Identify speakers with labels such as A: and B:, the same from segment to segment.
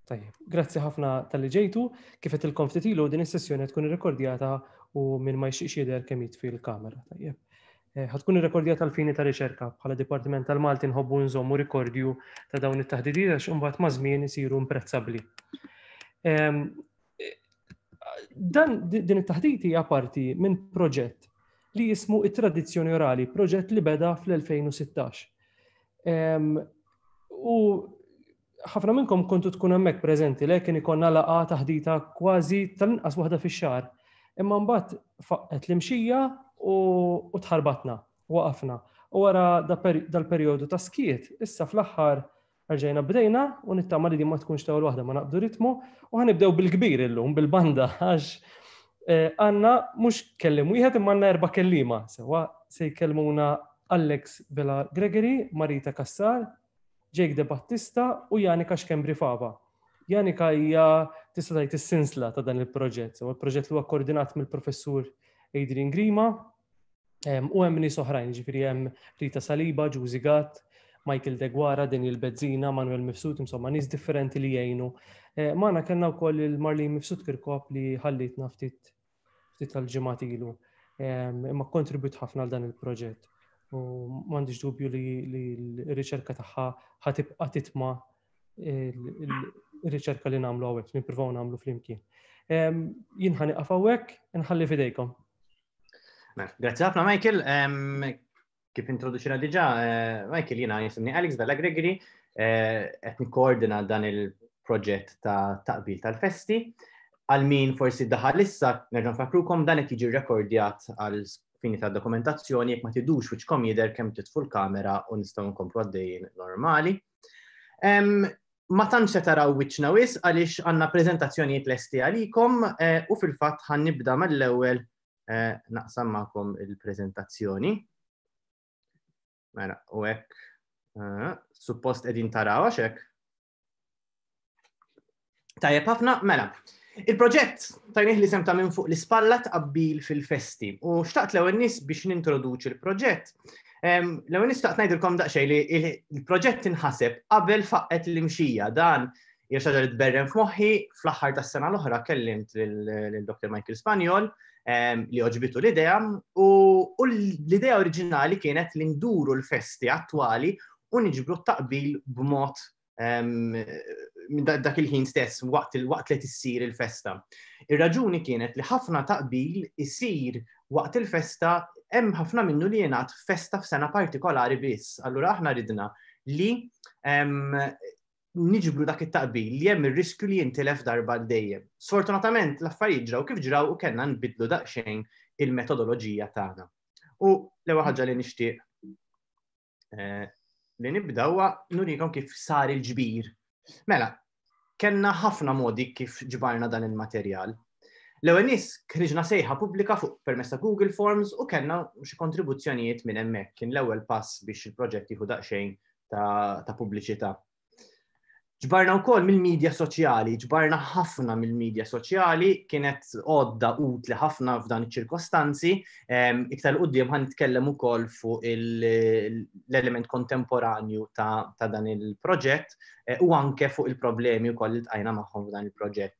A: Tajjeb, grazzi ħafna tal-li ġejtu, kif qedtilkom ftit ilu din is-sessjoni tkun irrekordjata u minn ma jxieqx jidher kemm jitfi l-kamera. Tajjeb. Ħatkun irrekordjata għal-fini ta' riċerka bħala Dipartiment tal-Malti nħobbu nżommu rikordju ta' dawn it-taħdidiet għax imbagħad ma' żmien isiru imprezzabbli. Din it-taħdid hija parti minn proġett li jismu it-Tradizzjoni Orali, proġett li beda fl-2016. U ħafna minnkom kontu tkun hemmhekk preżenti le kien ikollna laqgħa taħdita kważi tal-inqas waħda fix-xahar. Imma mbagħad faqqet l-imxija u tħarbatna, waqafna. U wara dal-perjodu ta' skiet, issa fl-aħħar rġajna bdejna u nittama li din ma tkunx ta' waħda ma naqbdu ritmu u ħanibdew bil-kbir illum bil-banda għax għandna mhux kellim wieħed imma għandna 4 kelliema. Sewa se jkellmuna Alex Bela Gregory, Marita Kassar, Jake De Battista u Janika Xkembri Fava. Janika hija tista' tgħid is-sinsla ta' dan il-proġett. Il-proġett li huwa koordinat mill-professur Adrian Grima u hemm nies oħrajn, ġifieri hemm Rita Saliba, Giusy Gatt, Michael Degwara, Daniel Bezzina, Manuel Mifsud, insomma nies differenti li jgħinu. Magħna kellna wkoll il-Marlene Mifsud Kirkop li ħallitna ftit tal-ġimgħat ilu. Imma kontribut ħafna għal dan il-proġett. U m'għandix dubju li l-riċerka tagħha ħatibqa' titma' il-riċerka li nagħmlu hawnhekk, nippruvaw nagħmlu flimkien. Jien ħaniqaf hawnhekk, inħalli f'idejkom.
B: Grazzi ħafna Michael. Kif introduċina diġà, Michael jiena jisimni Alex Bela Gregory, qed nikkoordina dan il-proġett ta' taqbil tal-festi. Għal min forsi daħal issa, nerġa' nfakrukom dan qed jiġi rrekordjat għal fini ta' dokumentazzjoni jekk ma tidux wiċċkom jidher kemm titfu l-kamera u nistgħu nkomplu għaddejjin normali. Ma tantx se taraw wiċċna wisq għaliex għandna preżentazzjonijiet lesti għalikom u fil-fatt ħannibda mal-ewwel naqsam magħkom il-preżentazzjoni. Mela, u hekk suppost qegħdin taraw għax hekk. Tajjeb ħafna, mela. Il-proġett tajnih li semta minn fuq l-ispalla tqabbil fil-festi u xtaqt l-ewwel nies biex nintroduċi l-proġett. L-ewwel nies xtaqt ngħidilkom daqsxejn li il-proġett inħaseb qabel faqqet l-imxija dan hija xi ħaġa li tberren f'moħħi fl-aħħar tas-sena l-oħra kellimt lil-Dr. Michael Spanjol li oġbitu l-idea u l-idea oriġinali kienet li nduru l-festi attwali u niġbru t-taqbil b'mod dak il-ħin stess waqt li tissir il-festa. Ir-raġuni kienet li ħafna taqbil isir waqt il-festa hemm ħafna minnu li jingħad festa f'sena partikolari biss. Allura aħna ridna li niġbru dak it-taqbil li hemm ir-riskju li jintilef darba dejjem. Sfortunatament l-affarijiet ġraw kif ġraw u kellna nbidlu daqsxejn il-metodoloġija tagħna. U l-ewwel ħaġa li nixtieq li nibda huwa nurikom kif sar il-ġbir. Mela, kellna ħafna modi kif ġbarna dan il-materjal. L-ewwel nies ħriġna sejħa pubblika fuq permezz ta' Google Forms u kellna xi kontribuzzjonijiet minn hemmhekk. Kien l-ewwel pass biex il-proġett jieħu daqsxejn ta' pubbliċità. Ġbarna wkoll mill-medja soċjali, ġbarna ħafna mill-medja soċjali, kienet għodda utli ħafna f'dan iċ-ċirkostanzi, iktar quddiem ħan nitkellem ukoll fuq l-element kontemporanju ta' dan il-proġett u anke fuq il-problemi wkoll li tqajna magħhom f'dan il-proġett.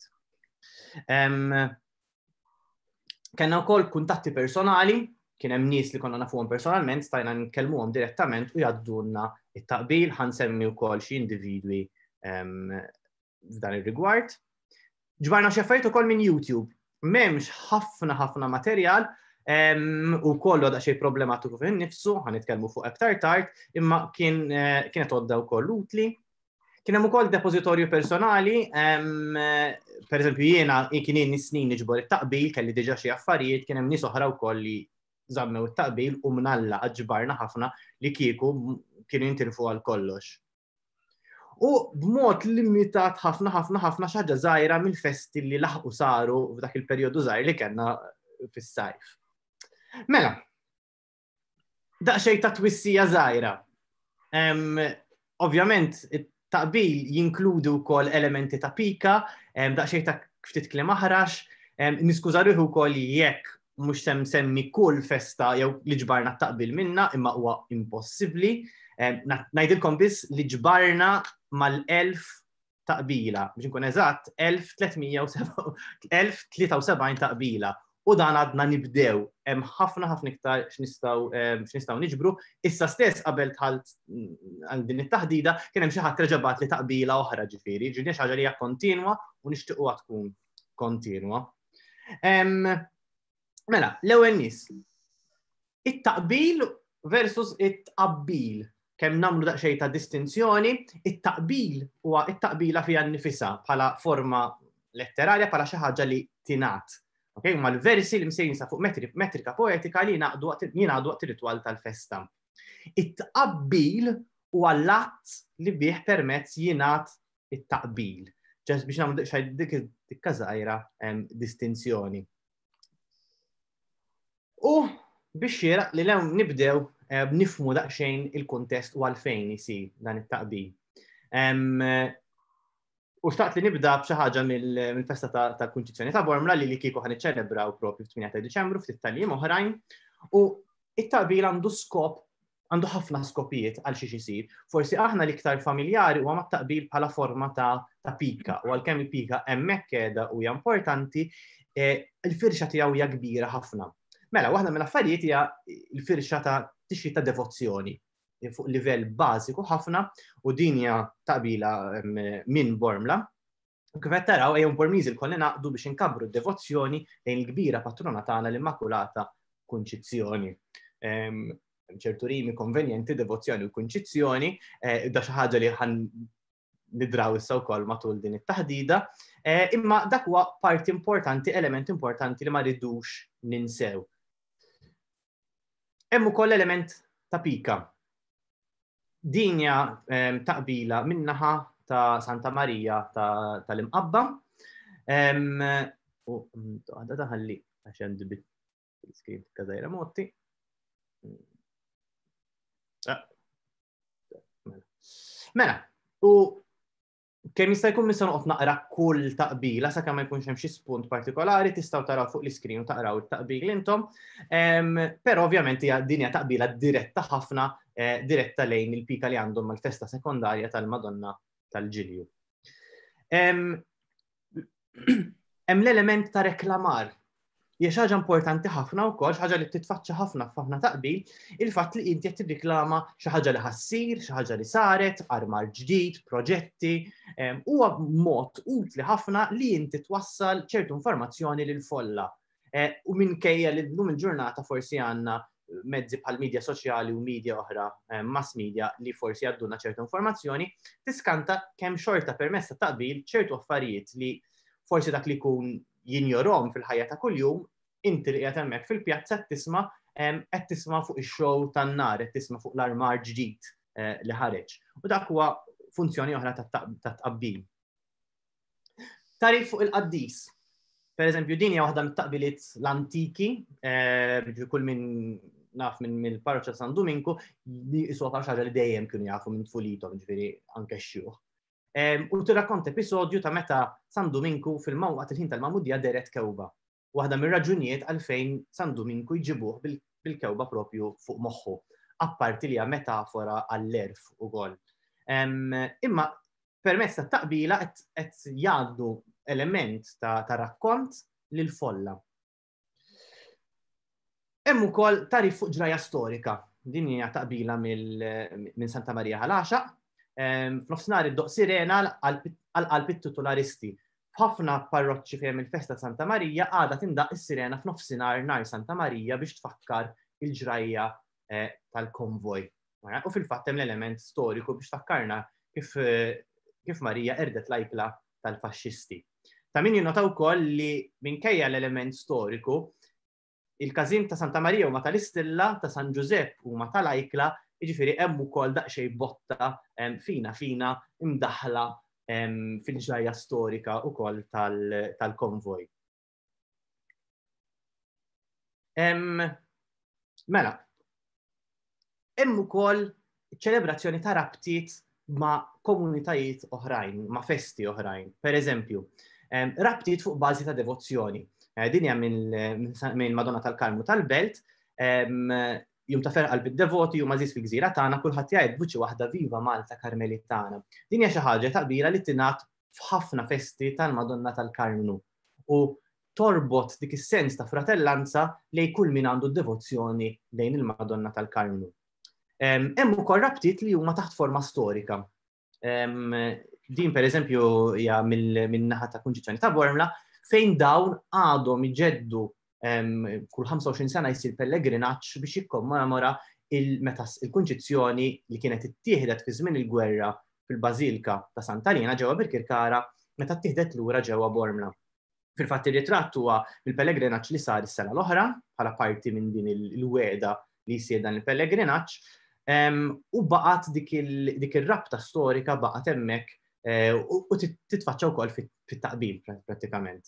B: Kellna wkoll kuntatti personali, kien hemm nies li konna nafuhom personalment, stajna nkellmuhom direttament u jgħaddulna it-taqbil ħansemmi wkoll xi individwi f'dan ir-rigward. Ġbarna xi affarijiet ukoll minn YouTube. M'hemmx ħafna materjal u kollu daqsxejn problematiku fih innifsu, ħanitkellmu fuq aktar tard, imma kienet għodda wkoll utli. Kien hemm ukoll depożitorju personali, pereżempju jiena kien jien snin niġbor it-taqbil, kelli diġà xi affarijiet, kien hemm nies oħra wkoll li żammew it-taqbil u mnalla ġbarna ħafna li kieku kienu jintilfu għal kollox. U b'mod limitat ħafna xi ħaġa żgħira mill-festi li laħqu saru f'dak il-perjodu żgħir li kellna fis-sajf. Mela, daqsxejn ta' twissija żgħira. Ovvjament it-taqbil jinkludi wkoll elementi ta' pika, daqsxejn ta' ftit kliem aħrax, niskuża ruħi wkoll jekk mhux se nsemmi kull festa jew li ġbarna t-taqbil minnha imma huwa impossibbli. Ngħidilkom biss li ġbarna mal-1000 taqbila, biex nkun eżatt, 1373 taqbila. U dan għadna nibdew, hemm ħafna iktar x'nistgħu niġbru. Issa stess qabel tħalt għal din it-taħdida kien hemm xi ħadd reġabat li taqbila oħra ġifieri, ġifieri xi ħaġa li hija kontinwa u nixtiequha tkun kontinwa. Mela, l-ewwel nies. It-taqbil versus it-tqabbil. Kemm nagħmlu daqsxejn ta' distinzjoni, it-taqbil huwa it-taqbila fiha nnifisha bħala forma letterarja bħala xi ħaġa li tingħat. Okay, ma l-versi li msejnsa fuq metrika poetika li jingħaqdu waqt ir-ritwal tal-festa. It-tqabbil huwa l-att li bih permezz jingħat it-taqbil. Ġest biex nagħmlu daqsxejn dik żgħira distinzjoni. U biex xieraq li lew nibdew nifmu daqsxejn il-kuntest u għalfejn isir dan it-taqbil. U xtaqt li nibda b'xi ħaġa mill-festa tal-Kunċizzjoni ta' Bormla li kieku ħan iċċelebraw propju f'8 ta' Diċembru ftit tal-jiem oħrajn. U it-taqbil għandu ħafna skopijiet għal xi isir. Forsi aħna l-iktar familjari huwa mat-taqbil bħala forma ta' pika u għalkemm il-pika hemmhekk qiegħda u hija importanti, il-firxa tiegħu hija kbira ħafna. Mela, waħda mill-affarijiet hija l-firxa ta' tixri ta' devozzjoni fuq livell bażiku ħafna u din hija taqbila minn Bormla. Kif qed taraw ejja Bormiżi l-koll naqdu biex inkabbru d-devozzjoni lejn il-kbira patrona tagħna l-Immakulata Kunċizzjoni. ċertu rimi konvenjenti, devozzjoni u kunċizzjoni, da xi ħaġa li ħan nidraw issa wkoll matul din it-taħdida, imma dak huwa parti importanti, element importanti li ma rridux ninsew. Hemm ukoll element ta' pika. Din hija taqbila minnaħa ta' Santa Marija tal-Imqabba. U għadha ħalli għax għandi bit-screen kazajra motti. Mela, u kemm jista' jkun nista' noqgħod naqra kull taqbila sakemm ma jkunx hemm xi spunt partikolari tistgħu taraw fuq l-iskrin u taqraw it-taqbil intom, però ovvjament hija din hija taqbila diretta ħafna, diretta lejn il-pika li għandhom mal-festa sekondarja tal-Madonna tal-Ġilju. Hemm l-element ta' reklamar. Hija xi ħaġa importanti ħafna wkoll, xi ħaġa li titfaċċa ħafna f'ħafna taqbil, il-fatt li inti qed tirriklama xi ħaġa li ħassir, xi ħaġa li saret, armar ġdid, proġetti, huwa mod utli ħafna li inti twassal ċertu informazzjoni lil folla. U minkejja li llum il-ġurnata forsi għandna mezzi bħal media soċjali u media oħra, mass media li forsi għadduna ċertu informazzjoni, tiskanta kemm xorta permezz ta' taqbil ċertu affarijiet li forsi dak li jkun jinjorhom fil-ħajja ta' kuljum, inti li qiegħed hemmhekk fil-pjazza qed tisma' fuq ix-show tan-nar, qed tisma' fuq l-armar ġdid li ħareġ. U dak huwa funzjoni oħra ta' tqabbil. Tarif fuq il-qaddis. Pereżempju, din hija waħda mit-taqbiliet l-antiki, kull min naf minn parroċċa San Dominku li jisuha bħal ħaġa li dejjem kienu jafu minn tfulithom, ġifieri anke x-xjuħ. U tirrakkont episodju ta' meta San Dominku fil-mawqat il-ħin tal-Magħmudija deret kewba. Waħda mir-raġunijiet għalfejn San Dominku jġibuh bil-kewba propju fuq moħħu, apparti li hija metafora għall-erf ukoll. Imma permezz ta' taqbila qed jgħaddu element ta' rakkont lil folla. Hemm ukoll tarif fuq ġraja storika. Din hija taqbila minn Santa Marija ħal-Għaxaq. F'nofsinhar id-doq sirena għal titolaristi. F'ħafna parroċċi fejn il-festa Santa Marija għadha tindaq is-sirena f'nofsinhar nhar Santa Marija biex tfakkar il-ġrajja tal-konvoj. U fil-fatt hemm l-element storiku biex tfakkarna kif Marija erdet l-ajkla tal-faxxisti. Ta' min jinnota wkoll li minkejja l-element storiku, il-każin ta' Santa Marija huma tal-Istilla, ta' San Giuseppe huma tal-ajkla, jiġifieri hemm ukoll daqsxejn botta fina imdaħla fil-ġrajja storika wkoll tal-konvoj. Mela, hemm ukoll ċelebrazzjoni ta' rabtiet ma' komunitajiet oħrajn, ma' festi oħrajn. Pereżempju, rabtiet fuq bażi ta' devozzjoni. Din hija minn Madonna tal-Karmu tal-Belt, jum ta' ferqa bid-devoti jum għażiż fil-gżira tagħna kulħadd jgħid vuċi waħda viva Malta Karmelitana. Din hija xi ħaġa taqbila li tingħat f'ħafna festi tal-Madonna tal-Karmnu u torbot dik is-sens ta' fratellanza lejn kull min għandu devozzjoni lejn il-Madonna tal-Karmnu. Hemm ukoll rabtiet li huma taħt forma storika. Din pereżempju hija min-naħa ta' Kunċizzjoni ta' Bormla fejn dawn għadhom iġeddu kull 25 sena jsir pellegrinaġġ biex jikkommemora il-Kunċizzjoni li kienet ittieħdet fi żmien il-gwerra fil-Bażilika ta' Sant'Alina ġewwa Birkirkara meta ttieħdet lura ġewwa Bormla. Fil-fatt ir-ritratt huwa mill-pellegrinaġġ li sar is-sena l-oħra bħala parti minn din il-wegħda li jsir dan il-pellegrinaġġ u baqgħet dik ir-rabta storika baqgħet hemmhekk u titfaċċa wkoll fit-taqbil prattikament.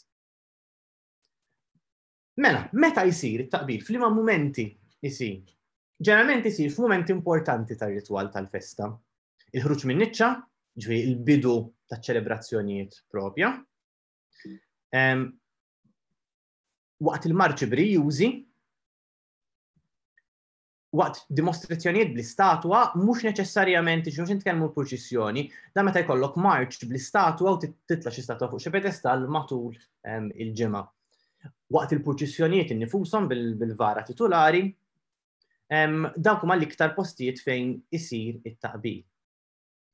B: Mela, meta jsir it-taqbil? F'liema mumenti jsir? Ġeneralment isir f'mumenti importanti tar-ritwal tal-festa. Il-ħruġ minn niċċa, ġifieri il-bidu taċ-ċelebrazzjonijiet propja. Waqt il-marċi brijjużi, waqt dimostrazzjonijiet bl-istatwa, mhux neċessarjament mhux nitkellmu l-proċissjoni, da meta jkollok marċ bl-istatwa u titla' xi statwa fuq xi pedestal matul il-ġimgħa. Waqt il-proċissjonijiet innifushom bil-vara titolari, dawk huma l-iktar postijiet fejn isir it-taqbil.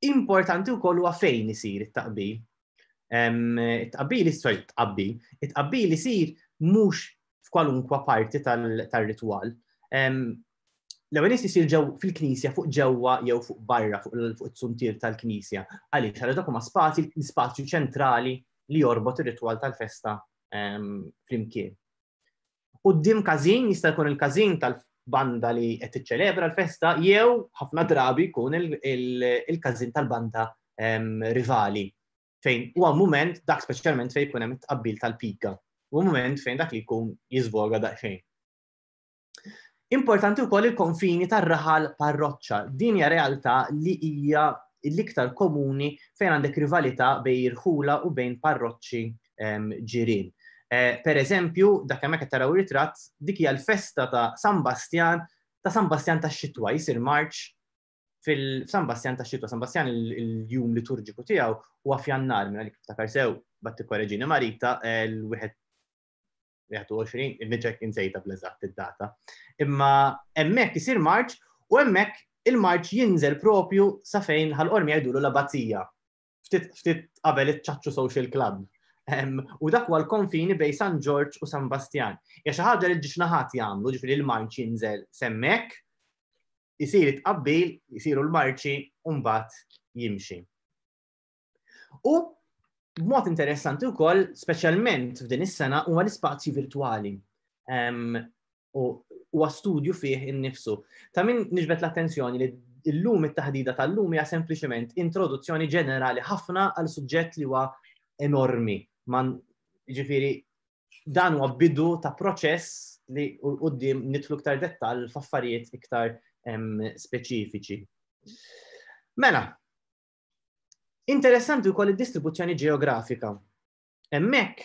B: Importanti wkoll huwa fejn isir it-taqbil. It-taqbil isir mhux f'kwalunkwa parti tar-ritwal. L-ewwel isir fil-Knisja fuq ġewwa jew fuq barra fuq it-suntier tal-Knisja. Għaliex għal dak huma spazju ċentrali li jorbot ir-ritwal tal-festa flimkien. Quddiem każin jista' jkun il-każin tal-banda li qed tiċċelebra l-festa jew ħafna drabi jkun il-każin tal-banda rivali fejn huwa mument dak speċjalment fejn jkun hemm it-tqabbil tal-pika. Huwa mument fejn dak li jkun jiżvoga daqsxejn. Importanti wkoll il-konfini tar-raħal parroċċa. Din hija realtà li hija l-iktar komuni fejn għandek rivalità bejn irħula u bejn parroċċi ġirien. Per eżempju, dak hemmhekk qed taraw ritratt, dik hija l-festa ta' San Bastjan tax-xitwa, jsir Marċ fil-San Bastjan tax-xitwa. San Bastjan il-jum liturġiku tiegħu huwa f'Jannar, minn għalik tiftakar sew batti korreġini Marita l-21, il-niġek insejta bl-eżatt id-data. Imma hemmhekk isir Marċ u hemmhekk il-Marċ jinżel propju sa fejn ħal-qormi jgħidulu l-Abbazija. Ftit qabel iċ-Ċaċċu Social Club. U dak huwa l-konfini bejn San George u San Bastjan. Hija xi ħaġa li ġixnaħat jagħmlu, ġifieri l-marċ jinżel semmek, isir itqabbil, isiru l-marċi u mbagħad jimxi. U b'mod interessanti wkoll, speċjalment f'din is-sena huwa l-ispazji virtwali. Huwa studju fih innifsu. Ta' min niġbed l-attenzjoni li llum it-taħdida tal-lum hija sempliċement introduzzjoni ġenerali ħafna għal suġġett li huwa enormi. Ġifieri dan huwa bidu ta' proċess li quddiem nidħlu iktar dettall f'affarijiet iktar speċifiċi. Mela, interessanti wkoll id-distribuzzjoni ġeografika. Hemmhekk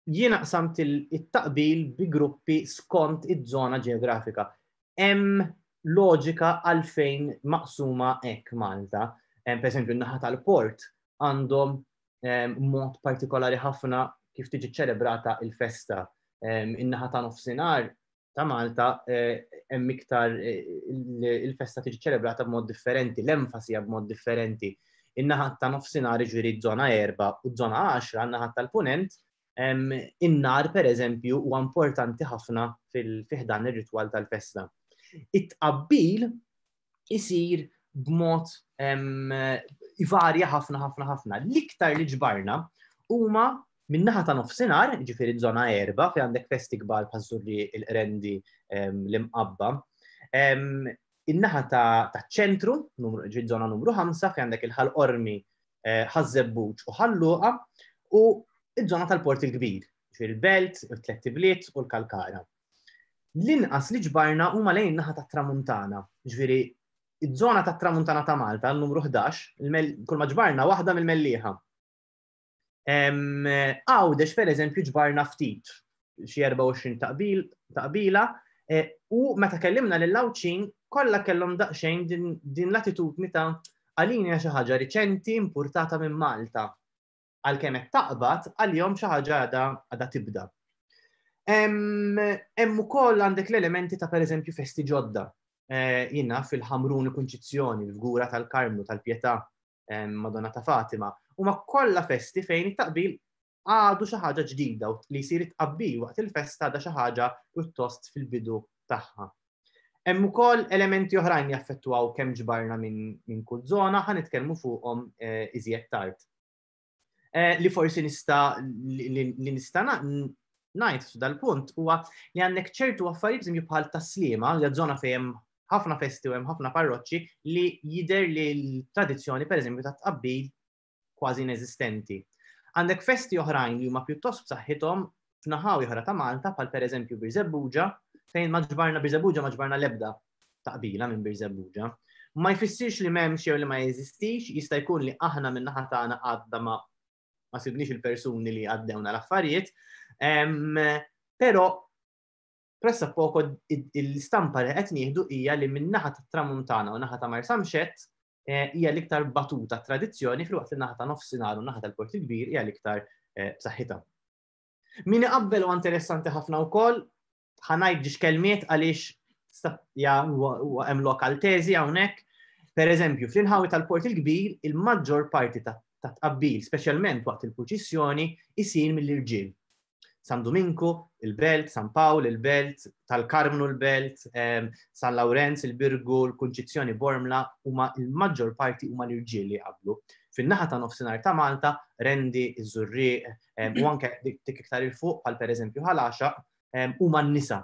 B: jiena qsamt it-taqbil bi gruppi skont iż-żona ġeografika. Hemm loġika għalfejn maqsuma hekk Malta. Per eżempju, n-naħa tal-port għandhom mod partikolari ħafna kif tiġi ċelebrata il-festa. In-naħa ta' nofsinhar ta' Malta hemm iktar il-festa tiġi ċelebrata b'mod differenti, l-enfasi hija b'mod differenti. In-naħa ta' nofsinhar jiġri żona 4 u żona 10, in-naħa tal-punent, in-nar pereżempju huwa importanti ħafna fih dan ir-ritwal tal-festa. It-tqabbil isir b'mod ivarja ħafna. L-iktar li ġbarna huma min-naħa ta' nofsinhar, ġifieri żona 4, fejn għandek festi kbar bħaż-Żurri il-Qrendi l-imqabba. In-naħa taċ-ċentru, żona numru 5, fejn għandek il-ħal-qormi, ħaż-Żebbuġ u ħalluqa, u iż-żona tal-Port il-Kbir, ġifieri il-Belt, it-Tlet Bliet u l-Kalkara. L-inqas li ġbarna huma lejn naħa tat-Tramuntana, ġifieri iż-żona tat-Tramuntana ta' Malta, n-numru 11, kull ma ġbarna waħda mill-Mellieħa. Għawdex pereżempju ġbarna ftit, xi 24 taqbila, u meta kellimna lill-Lawċin kollha kellhom daqsxejn din l-attitudni ta' għalini xi ħaġa riċenti importata minn Malta. għalkemm qed taqbad għalihom xi ħaġa għadha tibda. Hemm ukoll għandek l-elementi ta' pereżempju festi ġodda. Jiena fil-Ħamrun il-Kunċizzjoni, il-Gura tal-Karmnu, tal-Pjetà, Madonna ta' Fatima, huma kollha festi fejn it-taqbil għadu xi ħaġa ġdida u li jsir itqabbil waqt il-festa għadha xi ħaġa pjuttost fil-bidu tagħha. Hemm ukoll elementi oħrajn jaffettwaw kemm ġbarna minn kull żona ħanitkellmu fuqhom iżjed tard. Li forsi nista' ngħid f'dal-punt huwa li għandek ċertu affarijiet bħal taslima li żona fejn ħafna festi u hemm ħafna parroċċi li jidher li l-tradizzjoni pereżempju ta' tqabbil kważi ineżistenti. Għandek festi oħrajn li huma pjuttost b'saħħithom f'naħawi oħra ta' Malta bħal pereżempju Biżebbuġa fejn ma ġbarna l-ebda taqbila minn Biżebbuġa. Ma jfissirx li m'hemmx jew li ma jeżistix, jista' jkun li aħna minn naħa tagħna għadda ma sibniex il-persuni li għaddewna l-affarijiet, però pressa poco il-stampa li qed nieħdu hija li minn naħa tat-Tramuntana u naħa ta' Marsamxett hija l-iktar batuta tradizzjoni fil-waqt li naħa ta' nofsinhar u naħa tal-Port il-Kbir hija l-iktar b'saħħitha. Min iqabbel huwa interessanti ħafna wkoll, ħanajt ġiex kelmiet għaliex hemm lokal teżi hawnhekk. Pereżempju, fl-inħawi tal-Port il-Kbir, il-maġġor parti ta' tqabbil, speċjalment waqt il-proċissjoni, isir mill-irġiel. San Dominku, il-Belt, San Pawl, il-Belt, tal-Karmnu l-Belt, San Lawrenz, il-Birgu, l-Kunċizzjoni Bormla, huma il-maġġor parti huma l-irġiel li jqabblu. Fin-naħa ta' nofsinhar ta' Malta, Rendi, iż-Żurrieq, u anke dik iktar il-fuq bħal pereżempju Ħalaxa, huma n-nisa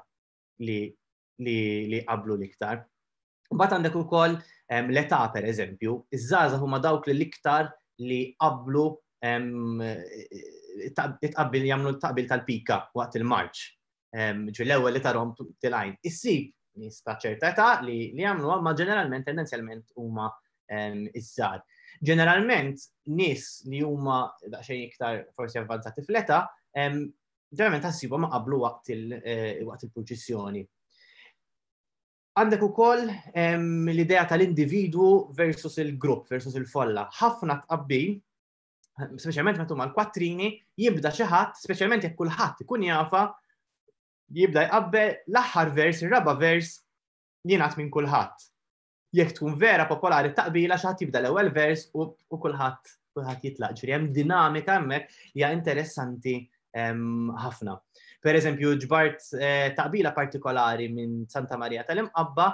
B: li jqabblu l-iktar. Mbagħad għandek ukoll l-età pereżempju, iż-żgħażagħ huma dawk li l-iktar li qablu jagħmlu l-taqbil tal-pika waqt il-Marċ. Ġi l-ewwel li tarhom tilgħin. Issib nies ta' ċerta età li jagħmluha ma ġeneralment tendenzjalment huma iż-żgħar. Ġeneralment nies li huma daqsxejn iktar forsi avvanzati fl-età, ġeneralment ħassibhom ma qablu waqt il-proċissjoni. Għandek ukoll l-idea tal-individwu versus il-grupp, versus il-folla. Ħafna tqabbil, speċjalment meta huma l-kwattrini, jibda xi ħadd, speċjalment jekk kulħadd ikun jafa, jibda jqabbel l-aħħar vers, ir-raba' vers jingħad minn kulħadd. Jekk tkun vera popolari taqbila xi ħadd jibda l-ewwel vers u kulħadd jitlaq. Ġifieri hemm dinamika hemmhekk li hija interessanti ħafna. Pereżempju, ġbart taqbila partikolari minn Santa Marija tal-Imqabba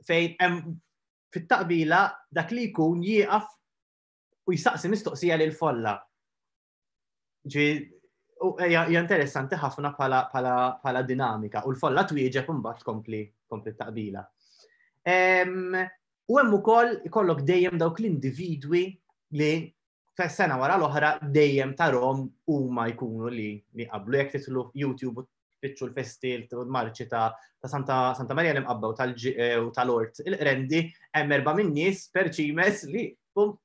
B: fejn hemm fit-taqbila dak li jkun jieqaf u jsaqsi mistoqsija lil folla. Hija interessanti ħafna bħala dinamika u l-folla twieġeb imbagħad tkompli t-taqbila. U hemm ukoll ikollok dejjem dawk l-individwi li fes-sena wara l-oħra dejjem tarhom huma jkunu li qablu jekk titlu YouTube u tfittxu l-festi l-marċi ta' Santa Marija l-Imqabba u tal-Ort il-Rendi hemm erba' min nies perċimes li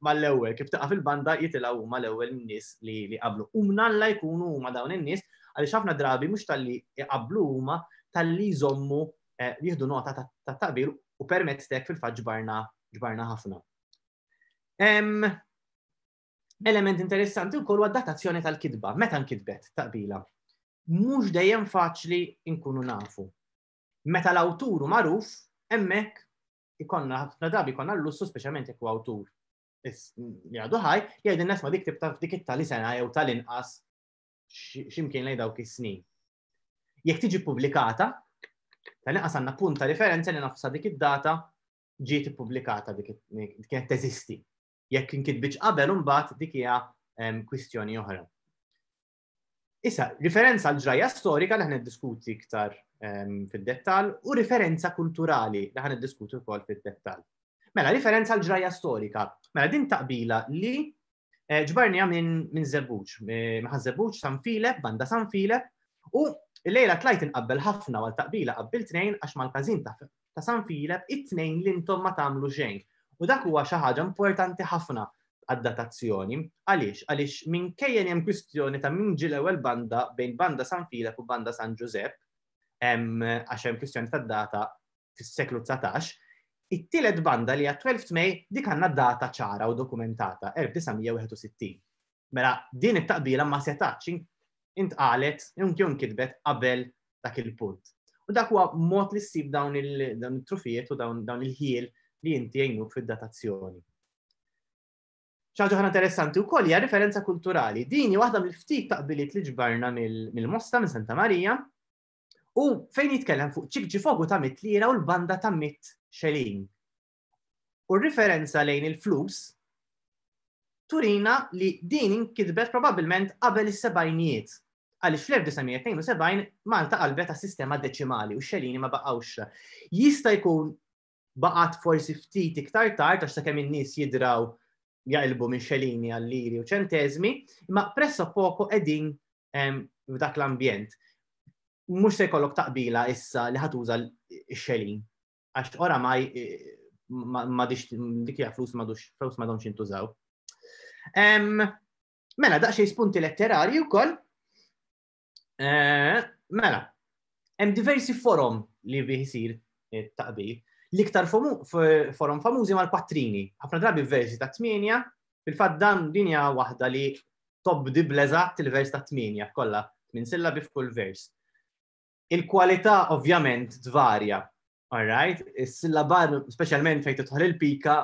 B: mal-ewwel kif taqa' fil-banda jitilgħu huma l-ewwel nies li qablu. U mnalla jkunu huma dawn in-nies għaliex ħafna drabi mhux talli jqabblu huma talli jżommu jieħdu nota tat-taqbil u permezz tek fil-fatt ġbarna ħafna. Element interessanti wkoll huwa datazzjoni tal-kitba. Meta nkitbet taqbila? Mhux dejjem faċli nkunu nafu. Meta l-awtur hu magħruf, hemmhekk ikollna ħafna drabi ikollna l-lussu speċjalment jekk huwa awtur li għadu ħaj, jgħid in-nies ma dik tibta f'dik it-tali sena jew tal-inqas x'imkien lejn dawk is-snin. Jekk tiġi pubblikata, tal-inqas għandna punt ta' referenza li nafsa dik id-data ġiet ippubblikata dik kienet teżisti. Jekk inkitbitx qabel imbagħad dik hija kwistjoni oħra. Issa, riferenza għal ġrajja storika li ħniddiskuti iktar fid-dettall u riferenza kulturali li ħniddiskuti wkoll fid-dettall. Mela, riferenza għal ġrajja storika. Mela, din taqbila li ġbarnija minn Żebbuġ, Żebbuġ San Filep, banda San Filep, u l-lejla tlajt inqabbel ħafna għal taqbila qabbil tnejn għax mal-każin ta' San Filep it-tnejn li intom ma tagħmlu xejn. U dak huwa xi ħaġa importanti ħafna għad-datazzjoni. Għaliex? Għaliex minkejja hemm kwistjoni ta' min ġie l-ewwel banda bejn banda San Filep u banda San Giuseppe, għax hemm kwistjoni tad-data fis-seklu 19, it-tielet banda li hija 12 May dik għandna data ċara u dokumentata 1961. Mela, din it-taqbila ma setax intqalet, jew kitbet qabel dak il-punt. U dak huwa mod li ssib dawn it-trufijiet u dawn il-ħiel li inti jgħinuk fid-datazzjoni. Xaġa ħana interessanti wkoll hija referenza kulturali. Din hi waħda mill-ftit taqbiliet li ġbarna mill-Mosta minn Santa Marija u fejn jitkellem fuq ċikġi fogu ta' mit lira u l-banda ta' mit xelin. U r-referenza lejn il-flus turina li din inkitbet probabbilment qabel is-sebgħinijiet. Għaliex fl-1972 Malta qalbet ta' sistema deċimali u x-xelini ma baqgħux. Jista' jkun baqgħet forsi ftit iktar tard għax sakemm in-nies jidraw jaqilbu minn xelini għal liri u ċenteżmi, imma presso poco qegħdin f'dak l-ambjent. Mhux se jkollok taqbila issa li ħatuża x-xelin. Għax oramaj dik hija flus m'għadhomx jintużaw. Mela, daqsxejn spunti letterarji wkoll. Mela, hemm diversi forum li bih isir taqbil. L-iktar forum famużi mal-kwattrini. Ħafna drabi versi ta' 8, fil-fatt dan din hija waħda li tobdi bl-eżatt il-vers ta' 8 kollha 8 sillabi f'kull vers. Il-kwalità ovvjament tvarja. All right? Is-sillabar speċjalment fejn tidħol il-pika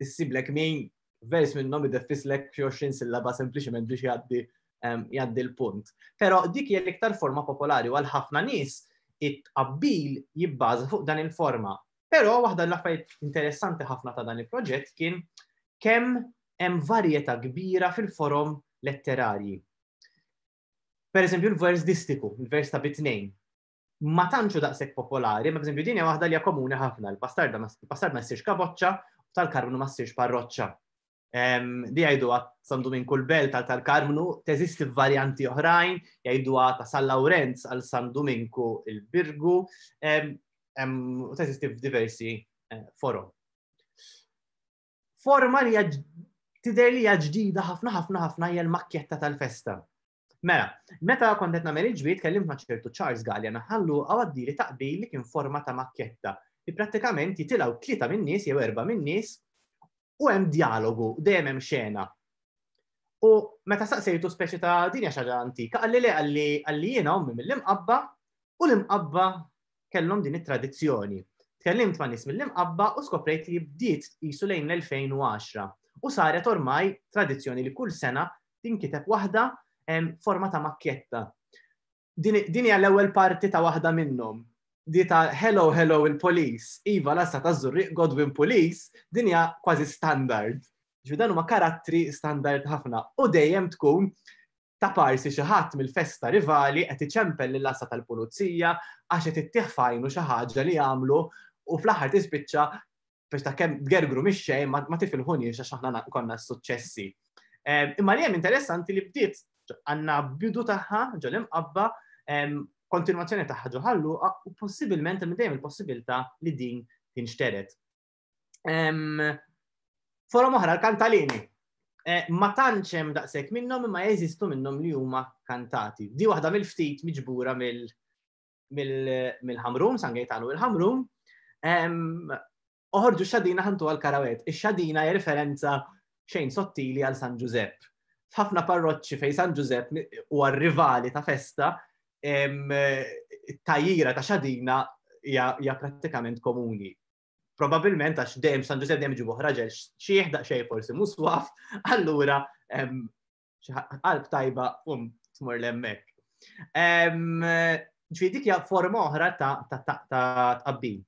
B: issiblek min vers minnhom ideffislek xi 20 sillaba sempliċement biex jgħaddi l-punt. Però dik hija l-iktar forma popolari u għal ħafna nies it-tqabbil jibbaża fuq dan il-forma. Però waħda l-affarijiet interessanti ħafna ta' dan il-proġett kien kemm hemm varjetà kbira fil-forom letterarji. Pereżempju l-vers distiku, il-vers ta' bitnejn. Ma tantxu daqshekk popolari, ma pereżempju din hija waħda li hija komuni ħafna. Il-pastard ma ssirx kaboċċa u tal-Karmnu ma ssirx parroċċa. Di jgħiduha San Domingku l-Belt tal-Karmnu, teżisti f'varjanti oħrajn, jgħiduha ta' San Lawrenz għal San Domingku il-Birgu, u teżisti f'diversi forum. Forma li tidher li hija ġdida ħafna hija l-makkjetta tal-festa. Mela, meta kont qed nagħmel il-ġbir tkellimt ma' ċertu Charles Gallian ħallu għaddili taqbil li kien forma ta' makkjetta. Li prattikament jitilgħu 3 min-nies jew 4 min-nies u hemm dialogu, dejjem hemm xena. U meta saqsejtu speċi ta' din hija xaġa antika, għalli jiena ommi mill-imqabba u l-imqabba kellhom din it-tradizzjoni. Tkellimt ma' nies mill-imqabba u skoprejt li bdiet qisu lejn l-2010 u saret ormai tradizzjoni li kull sena tinkiteb waħda forma ta' makkjetta. Din hija l-ewwel parti ta' waħda minnhom. Di ta' hello il-police, iva lassa ta' Zurriq Godwin Police, din hija kważi standard. Dan huma karattri standard ħafna u dejjem tkun ta' parsi xi ħadd mill-festa rivali qed iċempel lill-assa tal-pulizija għax qed ittieħ fajnu xi ħaġa li jagħmlu u fl-aħħar tispiċċa biex ta' kemm tgergru mix-xejn ma tifilħunix għax aħna konna s-suċċessi. Imma li hemm interessanti li bdiet għandna bidu tagħha ġol imqabba, kontinwazzjoni tagħha ġo ħalluqa u possibilment hemm dejjem il-possibilità li din tinxteret. Forom oħra l-kantalini. Ma tantx hemm daqshekk minnhom imma jeżistu minnhom li huma kantati. Di waħda mill-ftit miġbura mill-Ħamrum, San Gaetano il-Ħamrum. Oħorġu x-xadina ħantu għal-Karawet. Ix-xadina hija referenza xejn sottili għal San Giuseppe. F'ħafna parroċċi fejn San Giuseppe huwa rivali ta' festa, tajjira ta' xadina hija prattikament komuni. Probabilment għax dejjem San Giuseppe dejjem ġibu raġel xieħ daqsxejn forsi muswaf, allura qalb tajba tmur l-hemmhekk. Ġifieri dik hija forma oħra ta' tqabbil.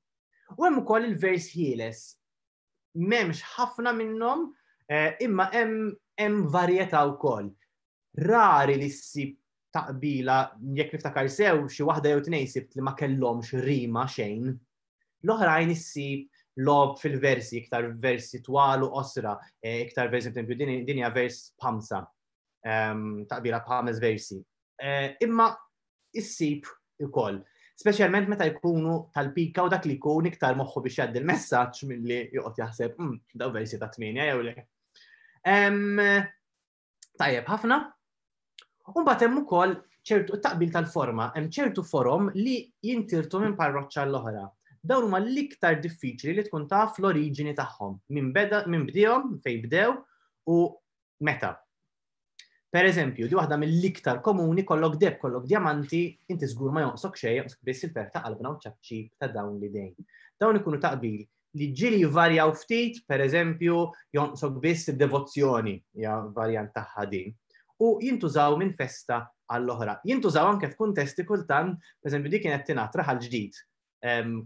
B: U hemm ukoll il-vers ħieles. M'hemmx ħafna minnhom imma hemm varjetà wkoll. Rari li ssib taqbila jekk niftakar sew xi waħda jew tnejn sibt li ma kellhomx rima xejn. L-oħrajn issib lob fil-versi, iktar versi twal u osra, iktar versi, din hija vers b'ħamsa, taqbila b'5 versi. Imma issib ukoll, speċjalment meta jkunu tal-pika u dak li jkun iktar moħħu biex jgħaddi l-messaġġ milli joqgħod jaħseb daw versi ta' 8 jew le. Tajjeb ħafna. U mbagħad hemm ukoll ċertu taqbil tal-forma, hemm ċertu forom li jintirtu minn parroċċa l-oħra. Dawn huma l-iktar diffiċli li tkun taf l-oriġini tagħhom, minn bdejhom fejn bdew u meta. Per eżempju, di waħda mill-iktar komuni kollok deb, kollok diamanti, inti żgur ma jonqsok xejn, jonqsok biss il-fer ta' qalbna u ċabċib ta' dawn l-idejn. Dawn ikunu taqbil li ġili jvarjaw ftit, per eżempju, jonqsok biss id-devozzjoni, ja varjant tagħha din. U jintużaw minn festa għall-oħra. Jintużaw anke f'kuntesti kultant, per eżempju, dik kienet tingħat raħal ġdid.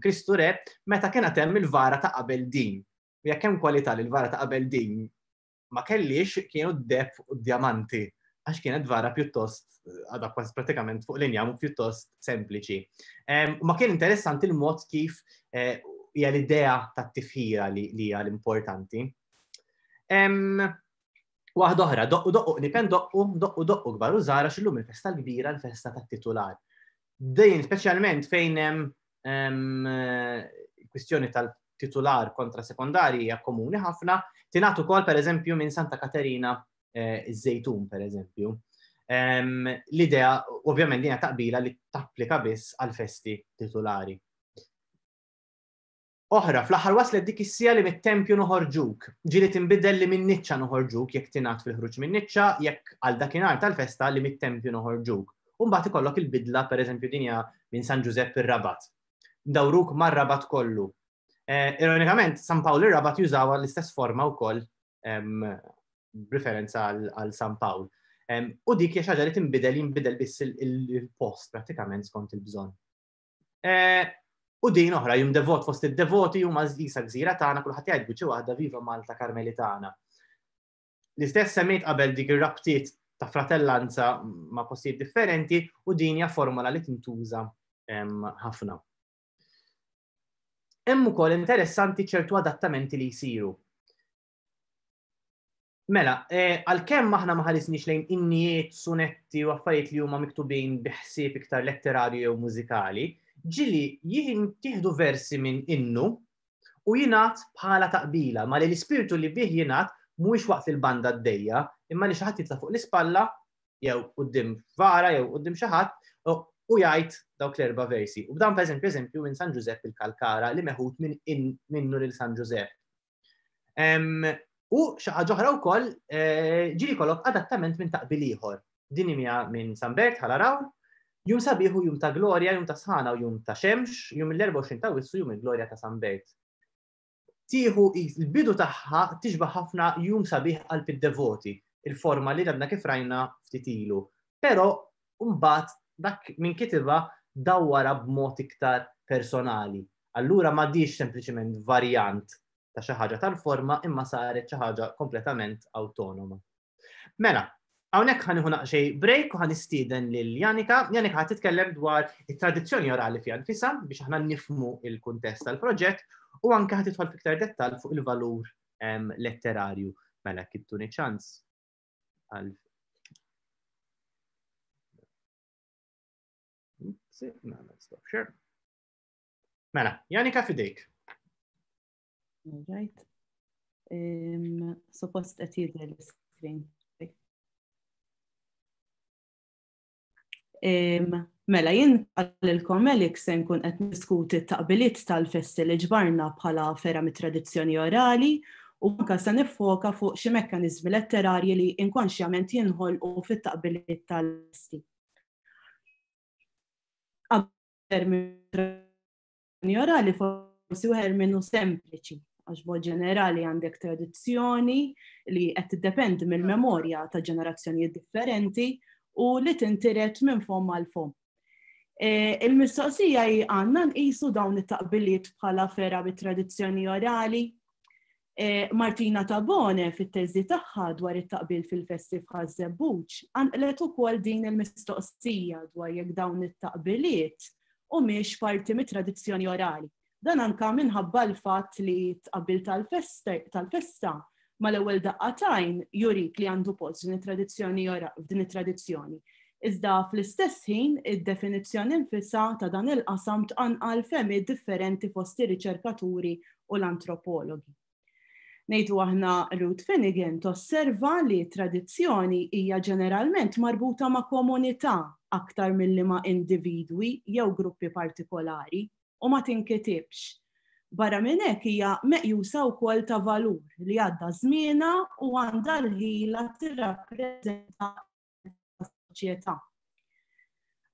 B: Kristu Re, meta kienet hemm il-vara ta' qabel din. U jekk hemm kwalità li l-vara ta' qabel din ma kellix kienu d-deb u d-diamanti, għax kienet vara pjuttost, għadha pratikament fuq linja u pjuttost sempliċi. Ma kien interessanti l-mod kif hija l-idea tat-tifħira li hija l-importanti. Waħda oħra, doqqu, nipen doqqu kbar użara xillum il-festa l-kbira, l-festa tat-titular. Dejn, speċjalment fejn hemm kwistjoni tal-titular kontra sekondari hija komuni ħafna, tingħatu wkoll pereżempju minn Santa Katerina iż-Żejtun pereżempju. L-idea ovvjament din taqbila li tapplika biss għal festi titolari. Oħra, fl-aħħar waslet dik is-sija li mit-tempju noħorġuk. Ġieli tinbidel li minn niċċa noħorġuk jekk tingħat fil-ħruġ minn niċċa, jekk għal dakinhar tal-festa li mit-tempju noħorġuk. U mbagħad ikollok il-bidla pereżempju din hija minn San Giuseppe ir-Rabat. Ndawruk mar-Rabat kollu. Ironikament, San Pawl ir-Rabat jużawa l-istess forma wkoll b'referenza għal San Pawl. U dik hija xi ħaġa li jinbidel biss il-post prattikament skont il-bżonn. U din oħra jum devot fost id-devoti huma żisa gżira tagħna kulħadd jgħid biċċi waħda Viva Malta Karmelitana. L-istess semmejt qabel dik ir-rabtiet ta' fratellanza ma' postijiet differenti u din hija formola li tintuża ħafna. Hemm ukoll interessanti ċertu adattamenti li jsiru. Mela, għalkemm aħna ma ħarisniex lejn innijiet, sunetti u affarijiet li huma miktubin biħsieb iktar letterarju jew mużikali, ġili jieħdu versi minn innu u jingħat bħala taqbila, ma li l-ispiritu li bih jingħat mhuwiex waqt il-banda d-dejja, imma li xi ħadd jitla' fuq l-ispalla jew quddiem vara jew quddiem xi ħadd u jgħid dawk l-erba' versi. U b'dan pereżempju minn San Giuseppe il-Kalkara li meħud minnu lil San Giuseppe. U xi ħaġa oħra wkoll ġieli jkollok adattament minn taqbil ieħor. Din hija minn San Bert ħal-Araw, jum sabiħu jum ta' Glorja, jum ta' Sħana u jum ta' Xemx, jum l-24 ta' Wissu jum il-Glorja ta' San Bert. Tieħu il-bidu tagħha tixbaħ ħafna jum sabiħ qalb id-devoti, il-forma li għadna kif rajna ftit ilu. Però mbagħad dak minn kitibha dawwara b'mod iktar personali. Allura ma dix sempliċement varjant ta' xi ħaġa tal-forma imma saret xi ħaġa kompletament awtonoma. Mela, hawnhekk ħanieħu naqxej break u ħanistieden lil Janika. Janika ħad titkellem dwar it-tradizzjoni orali fiha nfisha biex aħna nifhmu il-kuntest tal-proġett u anke ħad tidħol fiktar dettall fuq il-valur letterarju. Mela kittuni ċans għal Mela, Janika fidejk.
C: Right. Suppost qed jidher l-screen. Mela jien għalilkom Elik se nkun qed niskuti t-taqbiliet tal-festi li ġbarna bħala fera mit-tradizzjoni orali u anke se niffoka fuq xi mekkaniżmi letterarji li inkonxjament jinħolqu fit-taqbiliet tal-festi. Tradizzjoni orali forsi wieħed minnu sempliċi, għax bod ġenerali għandek tradizzjoni li qed tiddependi mill-memorja ta' ġenerazzjonijiet differenti u li tintiret minn fom għal fom. Il-mistoqsija għandna nqisu dawn it-taqbiliet bħala fera bit-tradizzjoni orali. Martina Tabone fit-teżi tagħha dwar it-taqbil fil-festi f'Ħażebbuġ għanqlet ukoll din il-mistoqsija dwar jekk dawn it-taqbiliet u mhix parti mit-tradizzjoni orali. Dan anke minħabba l-fatt li tqabbil tal-festa mal-ewwel daqqatajn jurik li għandu post f'din it-tradizzjoni. Iżda fl-istess ħin id-definizzjoni nfisha ta' dan il-qasam tqanqal fehmi differenti fost ir-riċerkaturi u l-antropologi. Ngħidu aħna Ruth Finnegan tosserva li tradizzjoni hija ġeneralment marbuta ma' komunità aktar milli ma' individwi jew gruppi partikolari u ma tinkitibx. Barra minn hekk hija meqjusa wkoll ta' valur li għadda żmienha u għandha l-ħila tirrappreżenta soċjetà.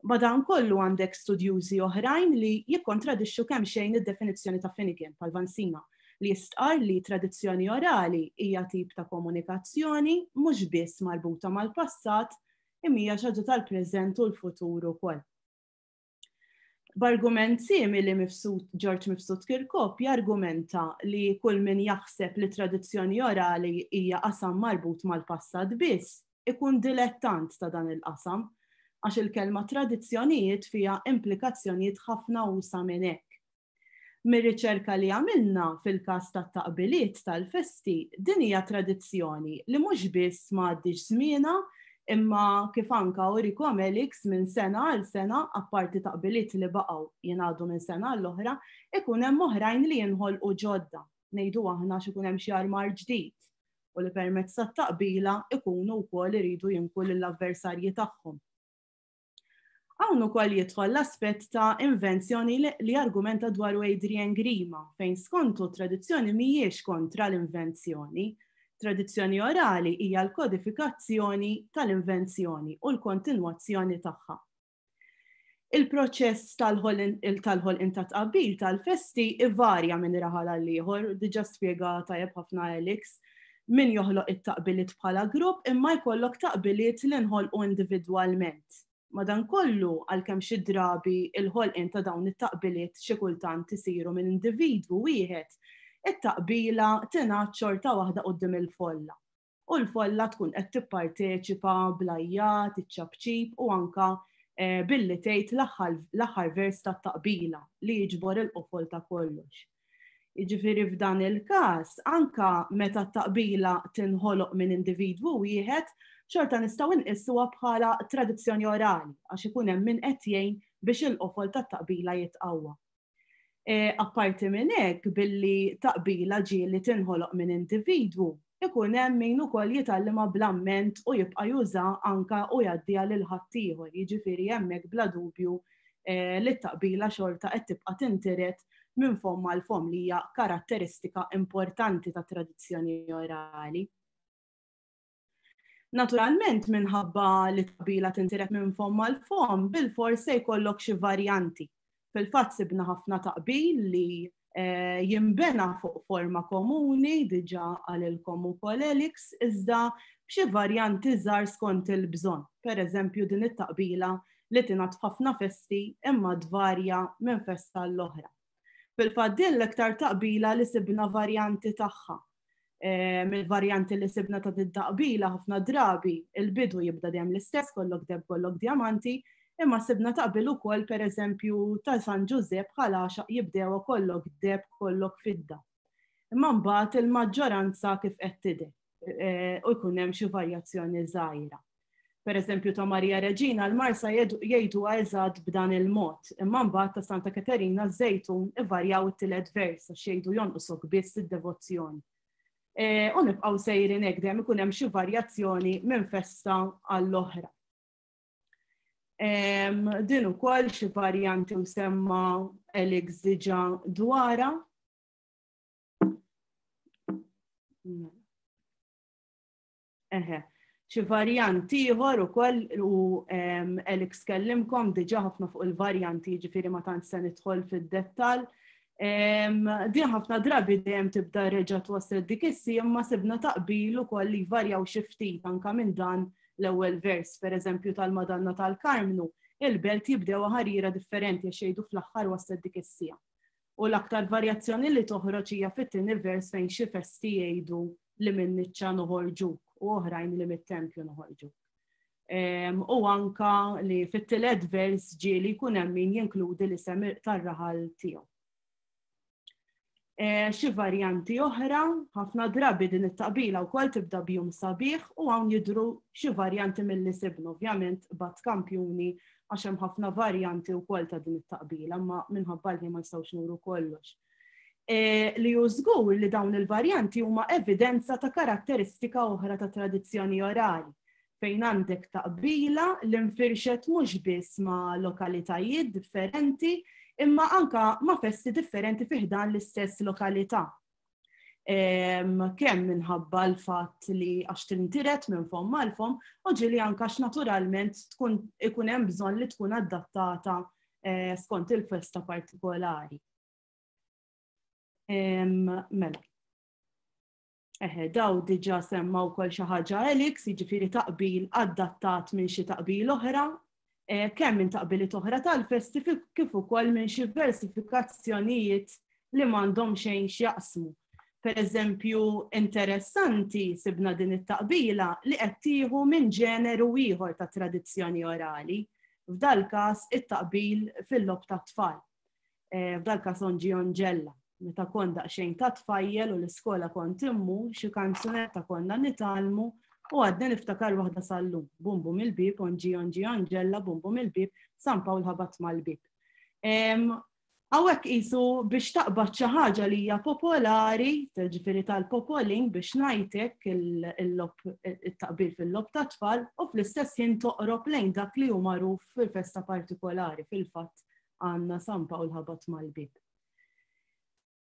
C: Madankollu għandek studjużi oħrajn li jikkontradixxu kemm xejn id-definizzjoni ta' Finnegan pal-Vansina li jistqar li tradizzjoni orali hija tip ta' komunikazzjoni mhux biss marbuta mal-passat imma hija xi ħaġa tal-preżent u l-futur ukoll. B'argument simili George Mifsud Kirkhope jargumenta li kull min jaħseb li tradizzjoni orali hija qasam marbut mal-passat biss ikun dilettant ta' dan il-qasam għax il-kelma tradizzjonijiet fiha implikazzjonijiet ħafna usa minn hekk. Mir-riċerka li għamilna fil-każ tat-taqbiliet tal-festi din hija tradizzjoni li mhux biss m'għaddix żmienha imma kif anke urikom Elix minn sena għal sena apparti taqbiliet li baqgħu jingħadu minn sena l-oħra ikun hemm oħrajn li jinħolqu ġodda. Ngħidu aħna x'ikun hemm xi armar ġdid u li permezz tat-taqbila ikunu wkoll iridu jinku lill-avversarji tagħhom. Hawn ukoll jidħol l-aspett ta' invenzjoni li argumenta dwar Adrian Grima, fejn skontu tradizzjoni mhijiex kontra l-invenzjoni. Tradizzjoni orali hija l-kodifikazzjoni tal-invenzjoni u l-kontinwazzjoni tagħha. Il-proċess tal-ħolqien ta' tqabbil tal-festi ivarja minn raħal għal ieħor, diġà spjega tajjeb ħafna Elix, min joħloq it-taqbiliet bħala grupp imma jkollok taqbiliet li nħolqu individwalment. Madankollu għalkemm xi drabi il-ħolqien ta' dawn it-taqbiliet xi kultant isiru minn individwu wieħed, it-taqbila tingħad xorta waħda quddiem il-folla. U l-folla tkun qed tipparteċipa blajjat, iċċabċib u anke billi tgħid l-aħħar vers tat-taqbila li jiġbor il-qofol ta' kollox. Jiġifieri f'dan il-każ anke meta t-taqbila tinħoloq minn individwu wieħed, xorta nistgħu nqissuha bħala tradizzjoni orali għax ikun hemm min qed jgħin biex il-qofol tat-taqbila jitqawwa. Apparti minn hekk billi taqbila ġieli tinħoloq minn individwu, ikun hemm min ukoll jitgħallimha bl-amment u jibqa' juża anke u jgħaddiha lil ħaddieħor, jiġifieri hemmhekk bla dubju li t-taqbila xorta qed tibqa' tintiret minn fom mal fom li hija karatteristika importanti ta' tradizzjoni orali. Naturalment minħabba li tqabila tintiret minn fom mal fom, bil-fors se jkollok xi varjanti. Fil-fatt sibna ħafna taqbil li jinbena fuq forma komuni diġà għalilkom ukoll Elix, iżda b'xi varjanti żgħar skont il-bżonn. Pereżempju din it-taqbila li tingħad f'ħafna festi imma tvarja minn festa l-oħra. Fil-fatt din l-iktar taqbila li sibna varjanti tagħha. Mill-varjanti li sibna ta' taqbila ħafna drabi il-bidu jibda dejjem l-istess, kollok deb kollok diamanti, imma sibna taqbil ukoll pereżempju ta' San Giuseppe bħala jibdew kollok deb kollok fidda. Imma mbagħad il-maġġoranza kif qed tidher u jkun hemm xi varjazzjoni żgħira. Pereżempju ta' Marija Reġina l-Marsa jgħiduha eżatt b'dan il-mod, imma mbagħad ta' Santa Katerina żejtun ivarjaw it-tielet vers għax jgħidu jonqosok biss id-devozzjoni. U nibqgħu sejrin hekk dejjem ikun hemm xi varjazzjoni minn festa għall-oħra. Din ukoll xi varjanti semma Elix diġà dwarha. Xi varjanti ieħor ukoll u Elix kellimkom diġà ħafna fuq il-varjanti, jiġifieri ma tantx se nidħol fid-dettall. Din ħafna drabi dejjem tibda reġa' twassal dik is-sija imma sibna taqbil ukoll li jvarjaw xi ftit anke minn dan l-ewwel vers, pereżempju tal-Madonna tal-Karmnu, il-belt jibdew ħarira differenti għax jgħidu fl-aħħar wassal dik is-sija. U l-aktar varjazzjoni li toħroġ hija fit-tieni vers fejn xi festi jgħidu li minn Niċċa noħorġuk u oħrajn li mit-Tempju noħorġuk. U anke li fit-tielet vers ġieli jkun hemm min jinkludi l-isem tar-raħal tiegħu. Xi varjanti oħra, ħafna drabi din it-taqbila wkoll tibda b'jum sabiħ u hawn jidhru xi varjanti milli sibnu, ovvjament bad kampjuni għax hemm ħafna varjanti wkoll ta' din it-taqbila, imma minħabba li ma jistgħux nuru kollox. Li hu żgur li dawn il-varjanti huma evidenza ta' karatteristika oħra ta' tradizzjoni orali, fejn għandek taqbila li nfirxet mhux biss ma' lokalitajiet differenti, imma anka ma' festi differenti fih dan l-istess lokalità. kemm minħabba l-fatt li għax tintiret minn fom mal-fom, u ġili anke għax naturalment ikun hemm bżonn li tkun adattata skont il-festa partikolari. Mela. Daw diġà semma wkoll xi ħaġa Elix, jiġifieri taqbil adattat minn xi taqbil oħra, kemm minn taqbiliet oħra tal-festi kif ukoll minn xi versifikazzjonijiet li m'għandhom xejn x'jaqsmu. Pereżempju, interessanti sibna din it-taqbila li qed tieħu minn ġeneru ieħor ta' tradizzjoni orali, f'dal każ it-taqbil fil-lob tat-tfal. F'dal każ Onġi Onġella, meta kont daqsxejn ta' tfajjel u l-iskola kont immur xi kanzunetta konna nitalmu u għadni niftakar waħda sal-lum. Bum bum il-bib, Onġi Onġella, bum bum il-bib, San Pawl ħabat mal-bib. Għawek jisu biex taqbad xi ħaġa li hija popolari, ġifieri tal-popoling biex ngħidlek it-taqbil fil-lob tat-tfal u fl-istess jien toqrob lejn dak li hu magħruf fil-festa partikolari fil-fatt għandna San Pawl ħabat mal-bib.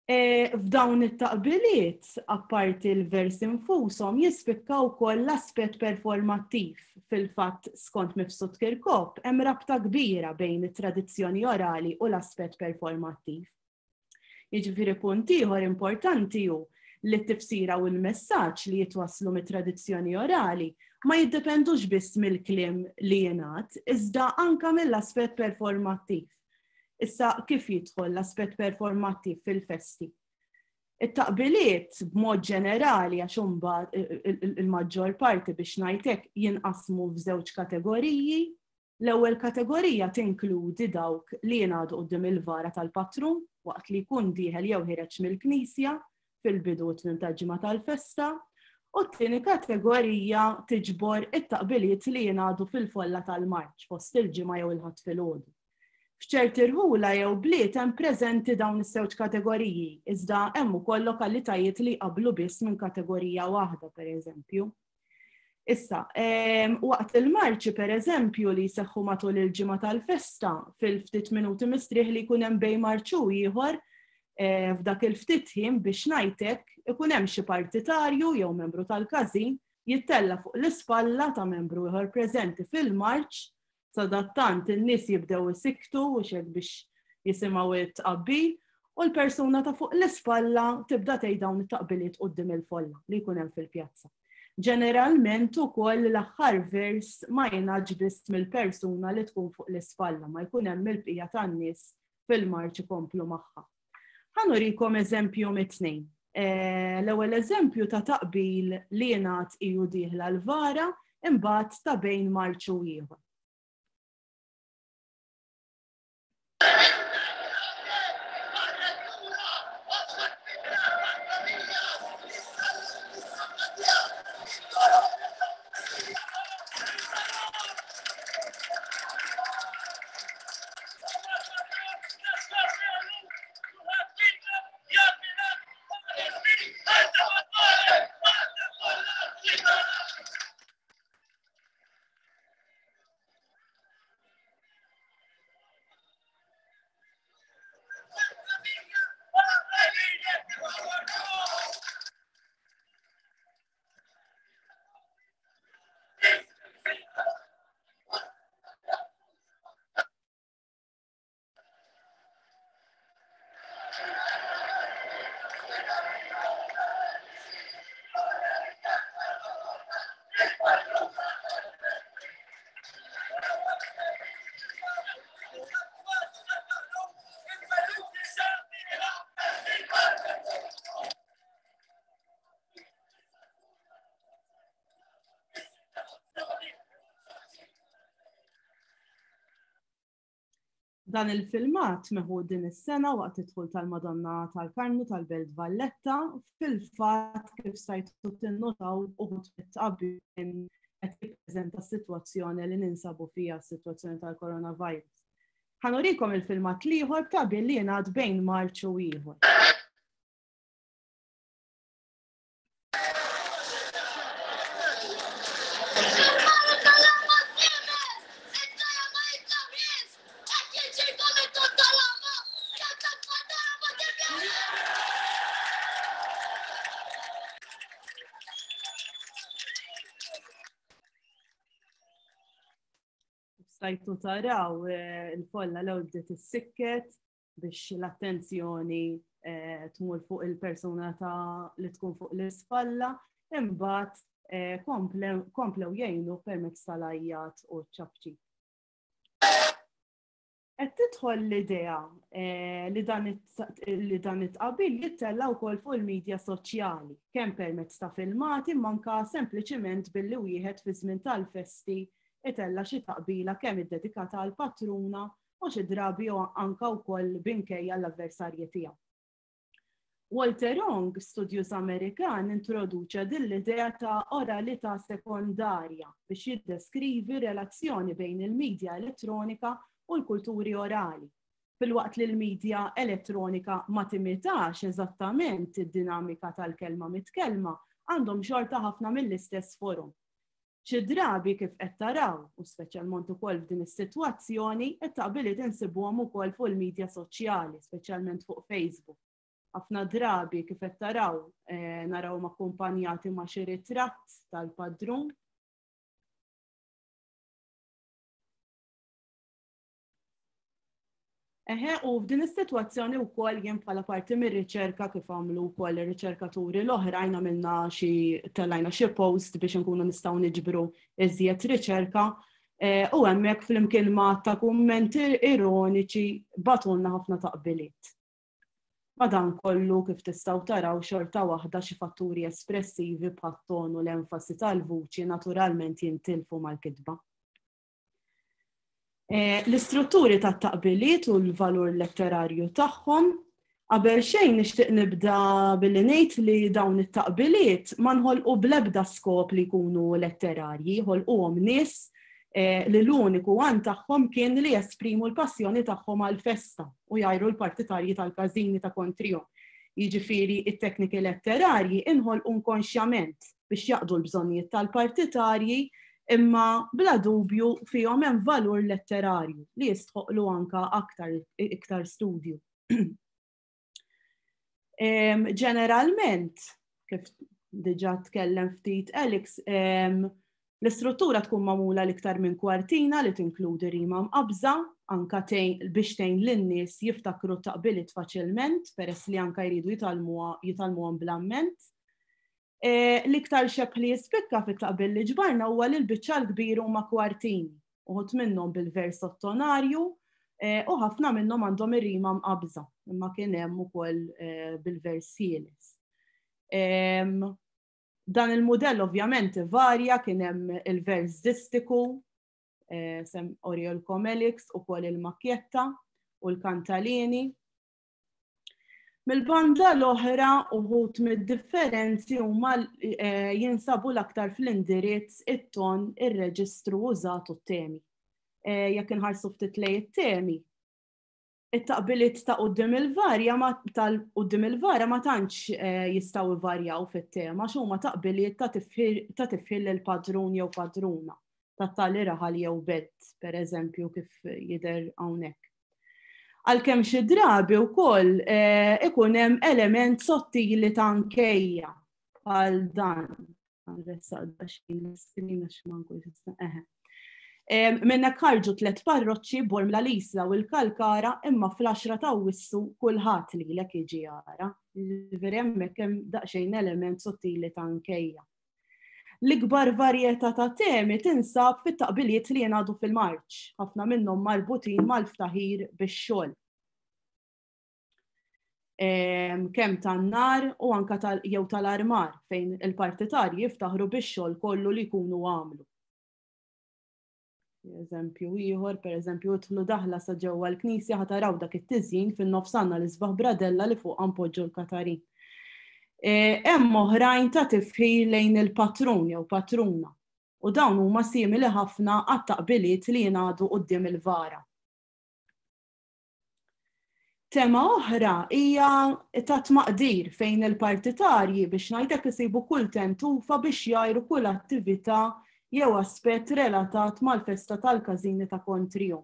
C: F'dawn it-taqbiliet, apparti l-vers infushom, jispikkaw wkoll l-aspett performattiv. Fil-fatt skont Mifsud Kirkop, hemm rabta kbira bejn it-tradizzjoni orali u l-aspett performattiv. Jiġifieri punt ieħor importanti hu li t-tifsira u l-messaġġ li jitwasslu mit-tradizzjoni orali ma jiddependux biss mill-kliem li jingħad, iżda anke mill-aspett performattiv. Issa kif jidħol l-aspett performattiv fil-festi? It-taqbiliet b'mod ġenerali għax imbagħad il-maġġor parti biex ngħidlek jinqasmu f'żewġ kategoriji. L-ewwel kategorija tinkludi dawk li jingħadu quddiem il-vara tal-patrun waqt li jkun dieħel jew ħireġ mill-Knisja fil-bidu ta' ġimgħa tal-festa, u t-tieni kategorija tiġbor it-taqbiliet li jingħadu fil-folla tal-Marċ fost il-ġimgħa jew il-ħadd filgħodu. F'ċerti irħula jew bliet hemm preżenti dawn is-żewġ kategoriji, iżda hemm ukoll lokalitajiet li jqabblu biss minn kategorija waħda pereżempju. Issa, waqt il-marċi pereżempju li jseħħu matul il-ġimgħa tal-festa fil-ftit minuti mistrieħ li jkun hemm bejn marċu ieħor, f'dak il-ftit ħin biex ngħidlek ikun hemm xi partitarju jew membru tal-każin jittella fuq l-ispalla ta' membru ieħor preżenti fil-marċ. Sadattant in-nies jibdew isiktu u xek biex jisimgħu it-tqabbil u l-persuna ta' fuq l-ispalla tibda tgħid dawn it-taqbiliet quddiem il-folla li jkun hemm fil-pjazza. Ġeneralment ukoll l-aħħar vers ma jingħadx biss mill-persuna li tkun fuq l-ispalla, ma jkun hemm il-bqija tan-nies fil-marċ ikomplu magħha. Ħanurikom eżempju mit-tnejn. L-ewwel eżempju ta' taqbil li jingħad iju dieħla l-vara imbagħad ta' bejn marċ u ieħor. Dan il-filmat meħu din is-sena waqt idħul tal-Madonna tal-Karnu tal-Belt Valletta, fil-fatt kif stajtu tinnotaw uħud fit-tqabbil qed jippreżenta s-sitwazzjoni li ninsabu fiha s-sitwazzjoni tal-coronavirus. Ħanurikom il-filmat ieħor tqabbil li jingħad bejn Marċ u ieħor. stajtu taraw il-folla l bdiet issikket biex l-attenzjoni tmur fuq il-persuna li tkun fuq l-isfalla, imbagħad komplew jgħinu permezz tal-ajjat u ċabċi. Qed tidħol l-idea li dan it-tqabil jittella wkoll fuq il-medja soċjali, kemm permezz ta' filmati manka sempliċiment billi wieħed fi żmien tal-festi itella xi taqbila kemm iddedikata għall patruna u xi drabi anke wkoll binkejja l-avversarji tiegħu. Walter Ong, studjuż Amerikan, introduċa din l-idea ta' oralità sekondarja biex jiddeskrivi relazzjoni bejn il-medja elettronika u l-kulturi orali. Fil-waqt li l-medja elettronika ma timitax eżattament id-dinamika tal-kelma mitkellma, għandhom xorta ħafna mill-istess forum. Xi drabi kif qed taraw, u speċjalment ukoll f'din is-sitwazzjoni, it-taqbiliet insibuhom ukoll fuq il-medja soċjali, speċjalment fuq Facebook. Ħafna drabi kif qed taraw naraw akkumpanjati ma' xi ritratt tal-padrun. U f'din is-sitwazzjoni wkoll jien bħala parti mir-riċerka kif għamlu wkoll ir-riċerkaturi l-oħrajn għamilna xi post biex inkunu nistgħu niġbru iżjed riċerka u hemmhekk flimkien ma' ta' kummenti ironiċi batulna ħafna taqbiliet. Madankollu kif tistgħu taraw xorta waħda xi fatturi espressivi bħat-ton u l-enfasi tal-vuċi naturalment jintilfu mal-kitba. L-istrutturi tat-taqbiliet u l-valur letterarju tagħhom, qabel xejn nixtieq nibda billi ngħid li dawn it-taqbiliet ma nħolqu bl-ebda skop li jkunu letterarji, ħolquhom nies li l-uniku għan tagħhom kien li jesprimu l-passjoni tagħhom għall-festa u jgħajru l-partitarji tal-każini ta' kontrihom. Jiġifieri it-tekniki letterarji inħolqu inkonxjament biex jaqdu l-bżonnijiet tal-partitarji imma bla dubju fihom hemm valur letterarju li jistħoqlu anke iktar studju. Ġeneralment, kif diġà tkellem ftit Alex, l-istruttura tkun magħmula l-iktar minn kwartina li tinkludi rima mqabża anke biex tgħin lin-nies jiftakru taqbiliet faċilment peress li anke jridu jitalmuhom bl-amment. L-iktar xepp li jispikka fit-taqbil li ġbarna huwa li l-biċċa l-kbir huma kwartini, uħud minnhom bil-vers ottonarju u ħafna minnhom għandhom ir-rima mqabża, imma kien hemm ukoll bil-vers ħieles. Dan il-mudell ovvjament varja, kien hemm il-vers distiku, Oriol Comelix, ukoll il-makjetta u l-kantalini. Mill-banda l-oħra uħud mid-differenzi huma jinsabu l-aktar fl-indirizz, it-ton, ir-reġistru użat u t-temi. Jekk inħarsu ftit lejn it-temi, it-taqbiliet ta' quddiem il-varja ma tantx jistgħu jvarjaw fit-tema x'huma taqbiliet ta' tifħil il-padrun jew padruna, ta' tali raħal jew bett, pereżempju kif jidher hawnhekk. Għalkemm xi drabi wkoll ikun hemm element sottili ta' nkejja bħal dan. Minnek ħarġu 3 parroċċi Bormla l-Isla u l-Kalkara imma fl-10 ta' Awwissu kulħadd lilek jiġi jara. Jiġifieri hemmhekk hemm daqsxejn element sottili ta' nkejja. L-ikbar varjetà ta' temi tinsab fit-taqbiliet li jingħadu fil-Marċ, ħafna minnhom marbutin mal-ftaħir bix-xogħol. Kemm tan-nar u anke jew tal-armar fejn il-partitarji jiftaħru bix-xogħol kollu li jkunu għamlu. Eżempju ieħor, pereżempju idħlu daħla sa ġewwa l-Knisja ħataraw dak it-tiżjin fin-nofsanna l-isbaħ Bradella li fuq poġġu l-Katarin. Hemm oħrajn ta' tifħil lejn il-patrun jew patruna u dawn huma simili ħafna għat-taqbiliet li jingħadu quddiem il-vara. Tema oħra hija ta' tmaqdir fejn il-partitarji biex ngħidlek isibu kull tentufa biex jgħajru kull attività jew aspett relatat mal-festa tal-każini ta' kontrihom.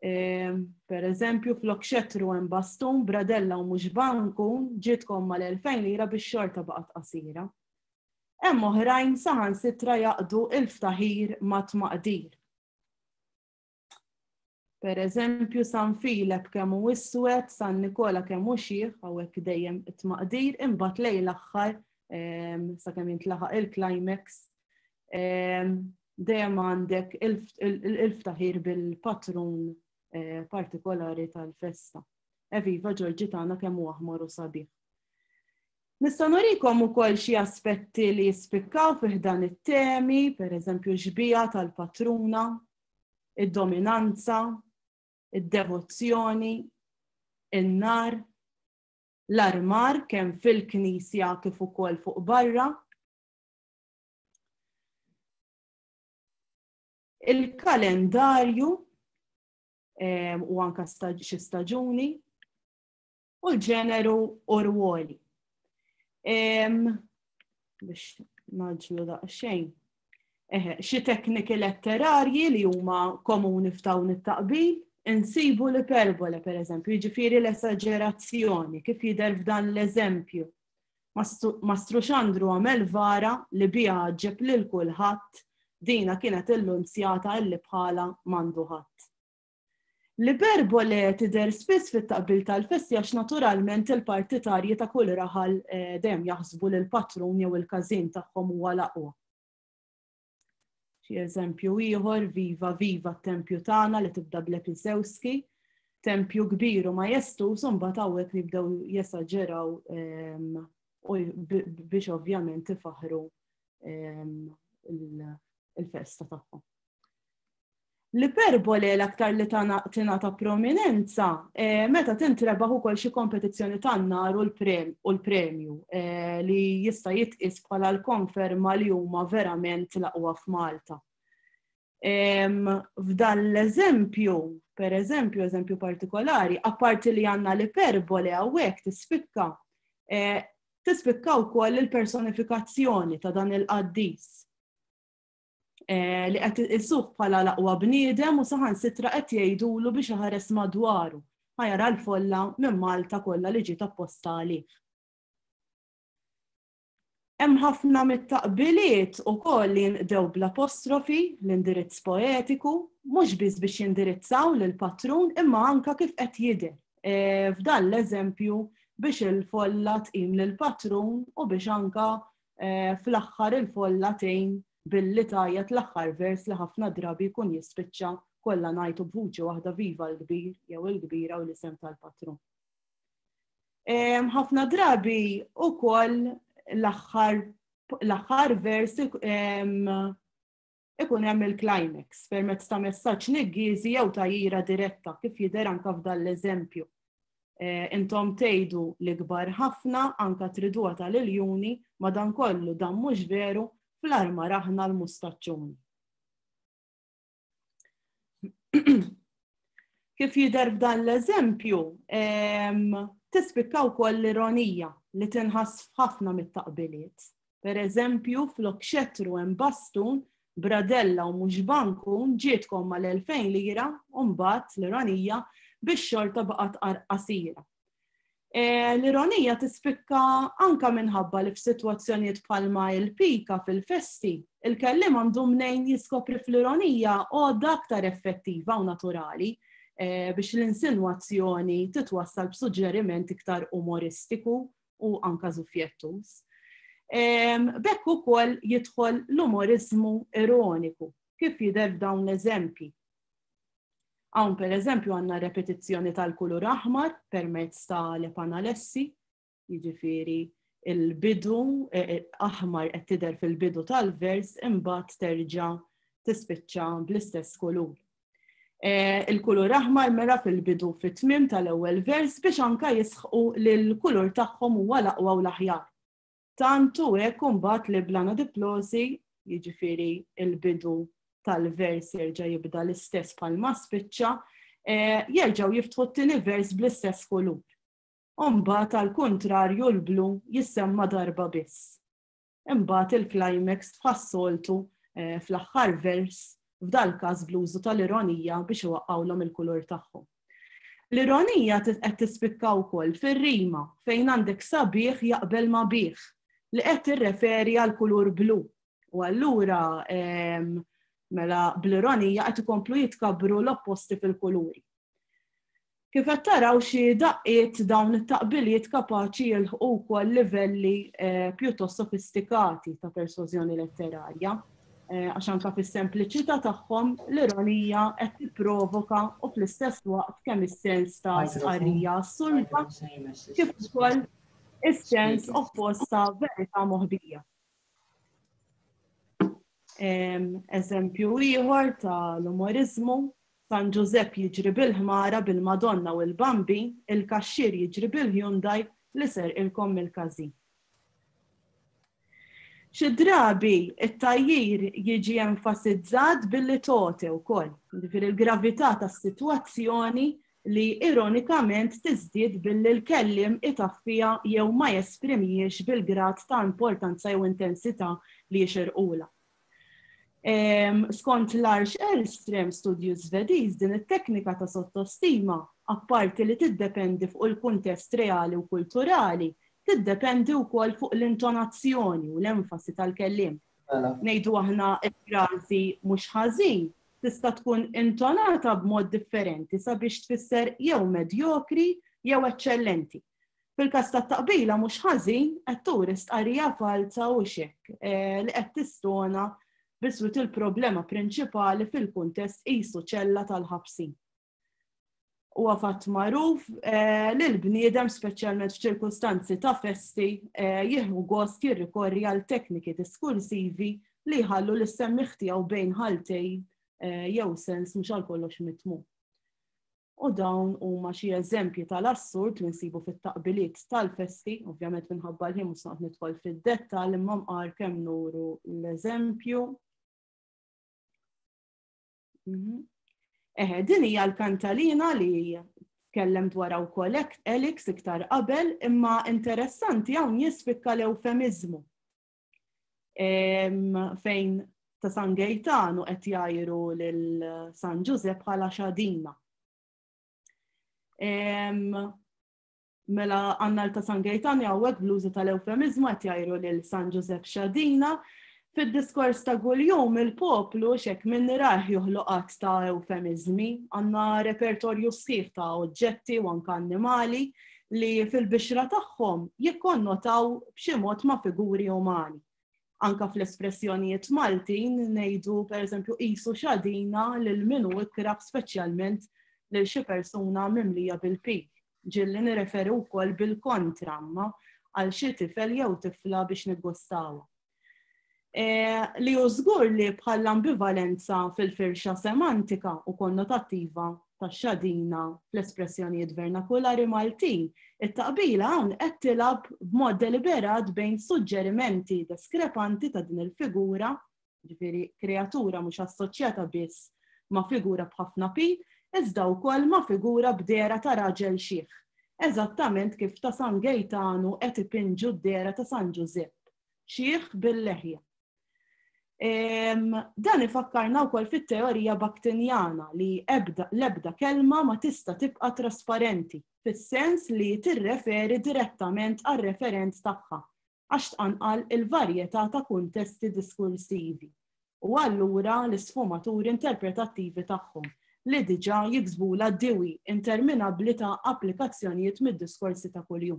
C: Per eżempju, flok xettru hemm bastun, bradella u mhux banku, ġietkom mal-2000 lira bix-xorta baqgħet qasira. Hemm oħrajn saħansitra jaqdu il-ftaħir ma' tmaqdir. Per eżempju, San Filip kemm hu iswed, San Nikola kemm hu xieħ, hawnhekk dejjem it-tmaqdir, imbagħad lejn l-aħħar sakemm jintlaħaq il-climax, dejjem għandek il-ftaħir bil-patrun partikolari tal-festa. Eviva Ġorġi tagħna kemm hu aħmar u sabiħ. Nista' nurikom ukoll xi aspetti li jispikkaw fih dan it-temi, pereżempju xbija tal-patruna, id-dominanza, id-devozzjoni, in-nar, l-armar kemm fil-knisja kif ukoll fuq barra. Il-kalendarju u anke xi staġuni u l-ġeneru u rwoli. Biex naġlu daqsxejn. Xi tekniki letterarji li huma komuni f'dawn it-taqbil, insibu l-iperbole pereżempju, jiġifieri l-esaġerazzjoni kif jidher f'dan l-eżempju. Mastru Xandru għamel vara li biha ġeb lil kulħadd, dina kienet illunzjata illi bħala m'għandu ħadd. L-iperbole tidher spiss fit-taqbil tal-festi għax naturalment il-partitarji ta' kull raħal dejjem jaħsbu li l-patrun jew il-każin tagħhom huwa l-aqwa. Xi eżempju ieħor, Viva Viva t-tempju tagħna li tibda bl-Episewski, tempju kbir u majestus, u mbagħad hawnhekk jibdew jesaġeraw biex ovvjament ifaħru il-festa tagħhom. L-iperbole l-aktar li tingħata prominenza meta tintrebaħ ukoll xi kompetizzjoni tan-nar u l-premju li jista' jitqies bħala l-konferma li huma verament l-aqwa f'Malta. F'dan l-eżempju, pereżempju eżempju partikolari, apparti li għandna l-iperbole hawnhekk tispikka wkoll il-personifikazzjoni ta' dan il-qaddis. Li qed isuh bħala l-aqwa bniedem u saħansitra qed jgħidulu biex iħares madwaru, ħajara l-folla minn Malta kollha li ġiet apposta għalih. Hemm ħafna mit-taqbiliet ukoll li jinqdew bl-apostrofi, l-indirizz poetiku, mhux biss biex jindirizzaw lill-patrun imma anke kif qed jidher. F'dan l-eżempju biex il-folla tqim lill-patrun u biex anke fl-aħħar il-folla tgħin billi tajjeb l-aħħar vers li ħafna drabi jkun jispiċċa kollha ngħidu b'vuċi waħda viva l-kbir jew il-kbira u l-isem tal-patrun. Ħafna drabi ukoll l-aħħar vers ikun hemm il-climax permezz ta' messaġġ niggiżi jew tajjira diretta kif jidher anke f'dan l-eżempju. Intom tgħidu li kbar ħafna anke triduha tal-iljuni madankollu dan mhux veru fl-arma aħna l-mustaċċuni. Kif jidher f'dan l-eżempju, tispikka wkoll l-ironija li tinħass f'ħafna mit-taqbiliet. Pereżempju, flok xettru hemm bastun, bradella u mhux bankun ġietkom mal-2000 lira u mbagħad l-ironija biex xorta baqgħet qasira. L-ironija tispikka anka minħabba li f'sitwazzjonijiet bħalma il-pika fil-festi, il-kellim għandu mnejn jiskopri fl-ironija għodda aktar effettiva u naturali biex l-insinuazzjoni titwassal b'suġġeriment iktar umoristiku u anka żufjettus. Bekk ukoll jidħol l-umorizmu ironiku, kif jidher f'dawn l-eżempji. Hawn pereżempju għandna repetizzjoni tal-kulur aħmar permezz ta' Lepanalessi, jiġifieri il-bidu aħmar qed tidher fil-bidu tal-vers imbagħad terġa' tispiċċa bl-istess kulur. Il-kulur aħmar mera fil-bidu fit-tmiem tal-ewwel vers biex anke jisħqu li l-kulur tagħhom huwa l-aqwa u l-aħjar. Tantu hekk imbagħad li blana diplosi, jiġifieri il-bidu tal-vers jerġa' jibda l-istess bħalma spiċċa, jerġgħu jiftħu t-tieni vers bl-istess kulur. Imbagħad tal-kuntrarju l-blu jissemma darba biss. Imbagħad il-climax bħas-soltu fl-aħħar vers f'dal każ bl-użu tal-ironija biex iwaqqgħulhom il-kulur tagħhom. L-ironija qed tispikka wkoll fir-rima fejn għandek sabiħ jaqbel ma' biħ li qed tirreferi għal kulur blu. U allura Mela bl-ironija qed ikomplu jitkabru l-opposti fil-kuluri. Kif qed taraw xi daqqiet dawn it-taqbiliet kapaċi jilħqu wkoll livelli pjuttost sofistikati ta' persważjoni letterarja, għax anke fis-sempliċità tagħhom l-ironija qed tipprovoka u fl-istess waqt kemm is-sens ta' sqarrija assurda kif ukoll is-sens opposta verità moħbija. Eżempju ieħor tal-umorizmu, San Giuseppe jiġri bil-ħmara bil-Madonna u l-Bambi, il-kaxxier jiġri bil-Hyundai li serqilkom il-każin. Xi drabi it-tajjir jiġi enfasizzat billi tote wkoll, jiġifieri l-gravità tas-sitwazzjoni li ironikament tiżdied billi l-kelliem itaffija jew ma jesprimijiex bil-grad ta' importanza jew intensità li jxirqula. Skont Lars Elström, studju Svediż, din it-teknika ta' sottostima, apparti li tiddependi fuq il-kuntest reali u kulturali, tiddependi wkoll fuq l-intonazzjoni u l-enfasi tal-kelliem. Ngħidu aħna l-frażi mhux ħażin tista' tkun intonata b'mod differenti sabiex tfisser jew medjokri jew eċċellenti. Fil-każ tat-taqbila mhux ħażin qed turi stqarrija falsa u xekk li qed tistona biswit il-problema prinċipali fil-kuntest qisu ċella tal-ħabsin. Huwa fatt magħruf li l-bniedem speċjalment f'ċirkustanzi ta' festi jieħu gost jirrikorri għal tekniki diskursivi li jħallu l-issemmiħ tiegħu bejn ħaltejn jew sens mhux għal kollox mitmu. U dawn huma xi eżempji tal-assurd li nsibu fit-taqbiliet tal-festi, ovvjament minħabba l-ħin mhux noqgħod nidħol fid-dettall imma mqar kemm nuru l-eżempju. Din hija l-kantalina li tkellem dwarha wkoll Elix iktar qabel, imma interessanti hawn jispikka l-eufemizmu. Fejn ta' San Gaetano qed jgħiru lil San Giuseppe bħala xadina. Mela għandna ta' San Gaetano hawnhekk blużu tal-eufemizmu qed jgħiru lil San Giuseppe xadina. Fid-diskors ta' kuljum il-poplu x'hekk minn raħ joħloq ta' eufemizmi, għandna repertorju sħiħ ta' oġġetti u anke annimali li fil-bixra tagħhom jikkonnotaw b'xi mod ma' figuri umani. Anke fl-espressjonijiet Maltin ngħidu pereżempju qisu xadina lil min hu ikrab speċjalment lil xi persuna mimlija bil-pik. Ġilli nirreferi wkoll bil-kontra għal xi tifel jew tifla biex niggustawha. Li hu żgur li bħal ambivalenza fil-firxa semantika u konnotattiva tax-xadina fl-espressjonijiet vernakulari Maltin, it-taqbila hawn qed tilab b'mod deliberat bejn suġġerimenti diskrepanti ta' din il-figura, ġifieri kreatura mhux assoċjata biss ma' figura b'ħafna pi, iżda wkoll ma' figura b'dera ta' raġel xieħ, eżattament kif ta' San Gaetano qed ipinġu d-dera ta' San Giuseppe, xieħ bil-leħja. Dan ifakkarna wkoll fit-teorija baktinjana li l-ebda kelma ma tista' tibqa' trasparenti, fis-sens li tirreferi direttament għar-referent tagħha għax tqanqal il-varjetà ta' kuntesti diskursivi. U allura l-isfumaturi interpretattivi tagħhom li diġà jiksbula d-diewi interminabbli ta' applikazzjonijiet mid-diskorsi ta' kuljum.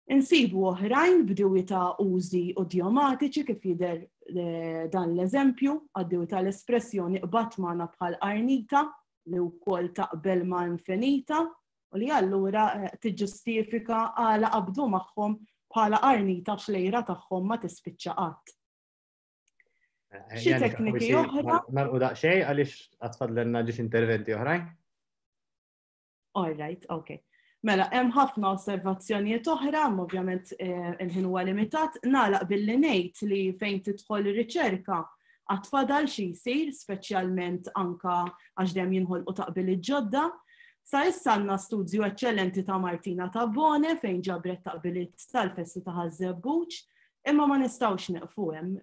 C: Insibu oħrajn b'diewi ta' użi idiomatiċi kif jidher dan l-eżempju, għad-diewi tal-espressjoni qbad magħna bħal qarnita li wkoll taqbel ma' infinita u li allura tiġġustifika għala qabdu magħhom bħala qarnita xlejra tagħhom ma tispiċċa qatt. Xi tekniki oħra?
B: Narqu daqsxejn għaliex għatfadlenna ġiex interventi oħrajn?
C: All right, okay. Mela, hemm ħafna osservazzjonijiet oħra, ovvjament il-ħin huwa limitat, nagħlaq billi ngħid li fejn tidħol ir-riċerka għad fadal xi jsir, speċjalment anke għax dejjem jinħolqu taqbiliet ġodda. Sa issa għandna studju eċċellenti ta' Martina Tabbone fejn ġabret taqbiliet tal-festi ta' Ħażebbuċ, imma ma nistgħux neqfu hemm.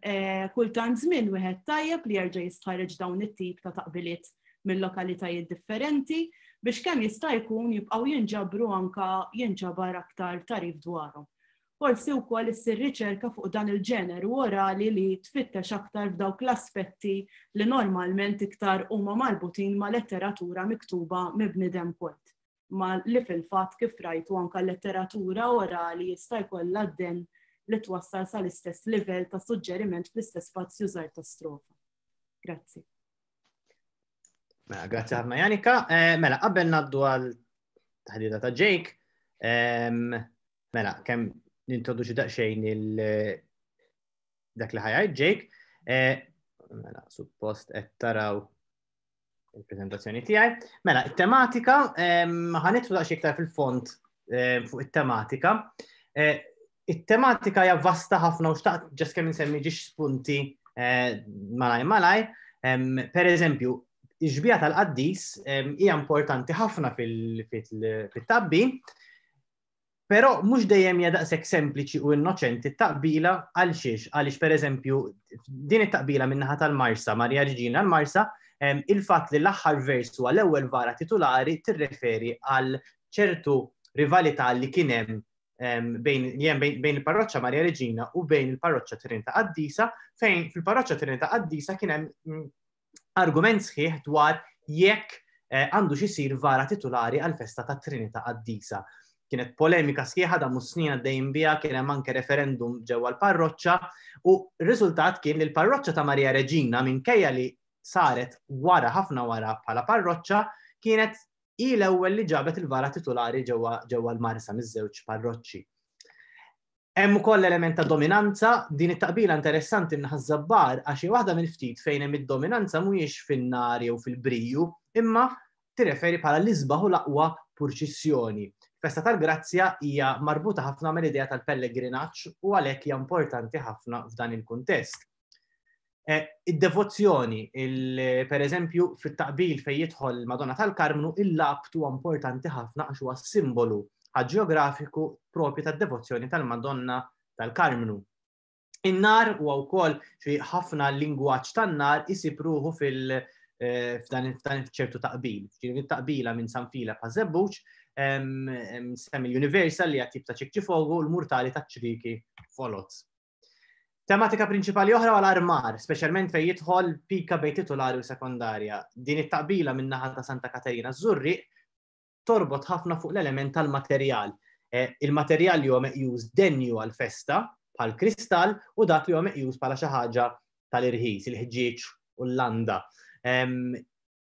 C: Kultant żmien wieħed tajjeb li jerġa' jistħarreġ dawn it-tip ta' taqbiliet mill-lokalitajiet differenti biex kemm jista' jkun jibqgħu jinġabru anke jinġabar aktar tarif dwarhom. forsi wkoll issir riċerka fuq dan il-ġeneru orali li tfittex aktar f'dawk l-aspetti li normalment iktar huma marbutin ma' letteratura miktuba mibnidem kont. Ma li fil-fatt kif rajtu anke letteratura orali jista' jkollha den li twassal sal-istess livell ta' suġġeriment fl-istess spazju żgħar ta' strofa. Grazzi.
B: Grazzi ħafna Janika. Mela, qabel ngħaddu għal taħdida ta' Jake, mela, kemm nintroduċi daqsxejn dak li ħajgħid Jake. Mela, suppost qed taraw il-preżentazzjoni tiegħi. Mela, it-tematika ħanitlu daqsxejn iktar fil-font fuq it-tematika. It-tematika hija vasta ħafna u xtaqt ġest kemm insemmi ġiex spunti malaj. Per eżempju, iġbija tal-qaddis hija importanti ħafna fit-tabbin, però mhux dejjem hija daqshekk sempliċi u innoċenti t-taqbila għaliex per eżempju din it-taqbila min-naħa tal-Marsa, Marija Reġina l-Marsa, il-fatt li l-aħħar vers huwa l-ewwel vara titolari tirreferi għal ċertu rivalità li kien hemm bejn il-parroċċa Marija Reġina u bejn il-parroċċa Trinità Qaddisa, fejn fil-parroċċa Trinità Qaddisa kien hemm argument sħiħ dwar jekk għandu xisir vara titolari għal festa ta' Trinità Qaddisa. Kienet polemika sħiħa da snin għaddejjin biha, kien hemm anke referendum ġewwa l-parroċċa u r-riżultat kien li l-parroċċa ta' Marija Reġina minkejja li saret ħafna wara bħala parroċċa kienet l-ewwel li ġabet il-vara titolari ġewwa l-Marsa miż-żewġ parroċċi. Hemm ukoll element ta' dominanza, din it-taqbila interessanti minħaż-żabbar għax waħda minn ftit fejn hemm id-dominanza mhuwiex fin-nar jew fil-briju, imma tirreferi bħala l-isbaħ u l-aqwa purċissjoni. Festa tal-Grazzja hija marbuta ħafna mill-idea tal-pellegrinaġġ u għalhekk hija importanti ħafna f'dan il-kuntest. Id-devozzjoni, per eżempju, fit-taqbil fejn jidħol Madonna tal-Karmnu, il-labt huwa importanti ħafna għax huwa simbolu ġeografiku propju tad-devozzjoni tal-Madonna tal-Karmnu. In-nar huwa wkoll xi ħafna lingwaġġ tan-nar isib ruħu f'dan ċertu taqbil. It-taqbila minn San Filip pa' Żebbuġ, semmi l-Universal li għatib ta' ċikċifogu u l-Murtali ta' ċriki Foloz. Tematika prinċipali oħra għal-armar, speċjalment fejn jidħol pika bejn titolari u sekondarja. Din it-taqbila min-naħa ta' Santa Katerina Żurriq torbot ħafna fuq l-element tal-materjal. Il-materjal li huwa meqjuż denju għal-festa bħal kristall u dak li huwa meqjuż bħala xi ħaġa tal-irħis, il-ħġieġ u l-landa.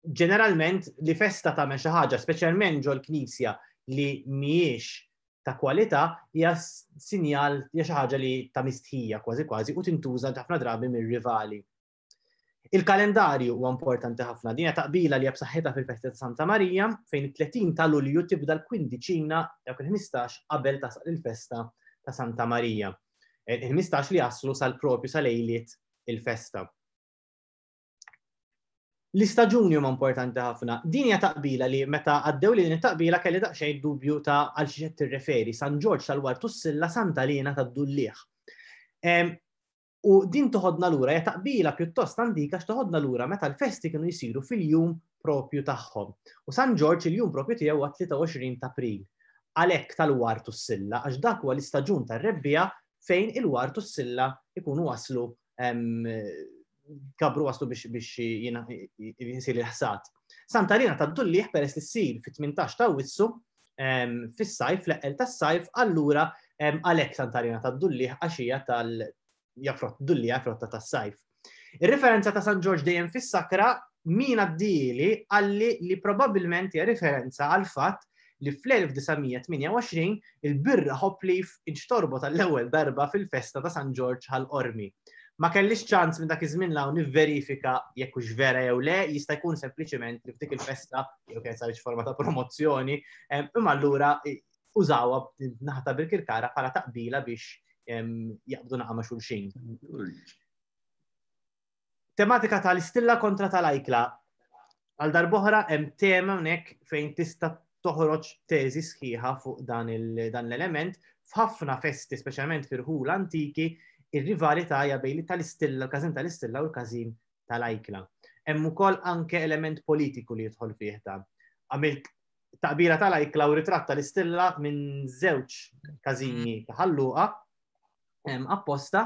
B: Ġeneralment li festa tagħmel xi ħaġa, speċjalment ġol knisja li mhijiex ta' kwalità hija sinjal hija xi ħaġa li ta' mistħija kważi u tintuża ħafna drabi mir-rivali. Il-kalendarju huwa importanti ħafna. Din hija taqbila li hija b'saħħitha fil-festa ta' Santa Marija fejn it-30 ta' Lulju tibda l-kwindiċina dawk il-15 qabel tasal il-festa ta' Santa Marija. Il-15 li jaslu sal-propju sal-lejliet il-festa. L-istaġuni huma importanti ħafna. Din hija taqbila li meta għaddew li din it-taqbila kelli daqsxejn dubju ta' għal xi qed tirreferi San Ġorġ tal-Wartu s-Silla, Santa Lina tad-Dullieħ. U din toħodna lura hija taqbila pjuttost antika x'toħodna lura meta l-festi kienu jsiru fil-jum propju tagħhom. U San Ġorġ il-jum propju tiegħu huwa 23 ta' April. Għalhekk tal-Wartu s-Silla għax dak huwa l-istaġun tar-rebbija fejn il-Wartu s-Silla ikunu waslu kabru waslu biex jisir il-ħsad. Santa Lina tad-Dullieħ peress li ssir fit-18 ta' Awwissu fis-sajf, l-eqel tas-sajf, allura għalhekk Santa Lina tad-Dullieħ għax hija Dullieħ frotta tas-sajf. Ir-referenza ta' San Ġorġ dejjem fis-sakra min għaddieli għalli li probabbilment hija referenza għal fatt li fl-1928 il-birra Hopleaf inxtorbot tal-ewwel darba fil-festa ta' San Ġorġ ħal-Qormi. Ma kellix ċans minn dak iż-żmien law nivverifika jekk hux vera jew le, jista' jkun sempliċement li f'dik il-festa jew kien saret forma ta' promozzjoni, imma allura użawha naħta bil-kirkara bħala taqbila biex jaqbdu naqa' ma' xulxin. Tematika tal-istilla kontra tal-ajkla. Għal darb'oħra hemm tema hawnhekk fejn tista' toħroġ teżi sħiħa fuq dan l-element f'ħafna festi, speċjalment fir-ħula antiki, ir-rivalità hija bejn tal-istilla, l-każin tal-istilla u l-każin tal-ajkla. Hemm ukoll anke element politiku li jidħol fih dan. Għamilt taqbila tal-iCloud ritratta l-istilla minn żewġ każini ta' ħalluqa apposta,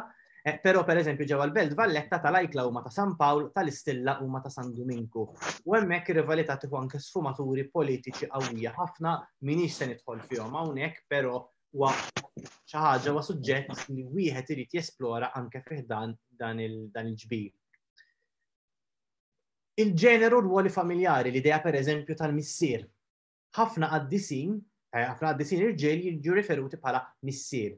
B: però per eżempju ġewwa l-Belt Valletta tal-iCloud huma ta' San Pawl, tal-istilla huma ta' San Dominku. U hemmhekk ir-rivalità tieħu anke sfumaturi politiċi qawwija ħafna minix se nidħol fihom hawnhekk, però huwa xi ħaġa huwa suġġett li wieħed irid jesplora anke fih dan il-ġbir. Il-ġeneru rwoli familjari, l-idea per eżempju tal-missier. ħafna qaddisin irġiel jiġu riferuti bħala missier.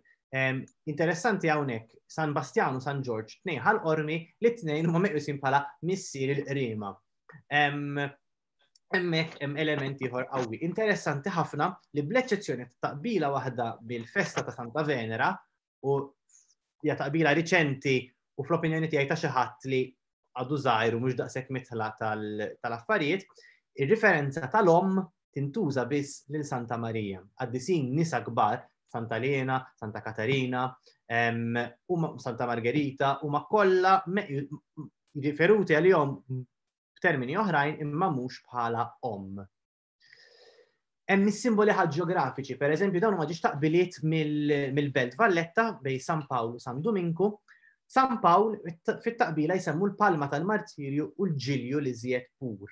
B: Interessanti hawnhekk, San Bastian u San George, tnejn ħal-qormi li tnejn huma meqjusin bħala missier il-qriema. Hemmhekk hemm element ieħor qawwi. Interessanti ħafna li bl-eċċezzjoni ta' taqbila waħda bil-festa ta' Santa Venera u hija taqbila riċenti u fl-opinjoni tiegħi ta' xi ħadd li għadu żgħir u mhux daqshekk mitħla tal-affarijiet, ir-riferenza tal-omm tintuża biss lil Santa Marija. Qaddisin nisa kbar, Santa Elena, Santa Katarina, u Santa Margherita, u ma kollha riferuti għalihom b'termini oħrajn imma mhux bħala omm. Hemm is-simboli ħaġġografiċi, pereżempju dawn ma ġiex taqbiliet mill-Belt Valletta bejn San Pawl u San Dominku. San Pawl fit-taqbila jsemmu l-palma tal-martirju u l-ġilju li żjed pur.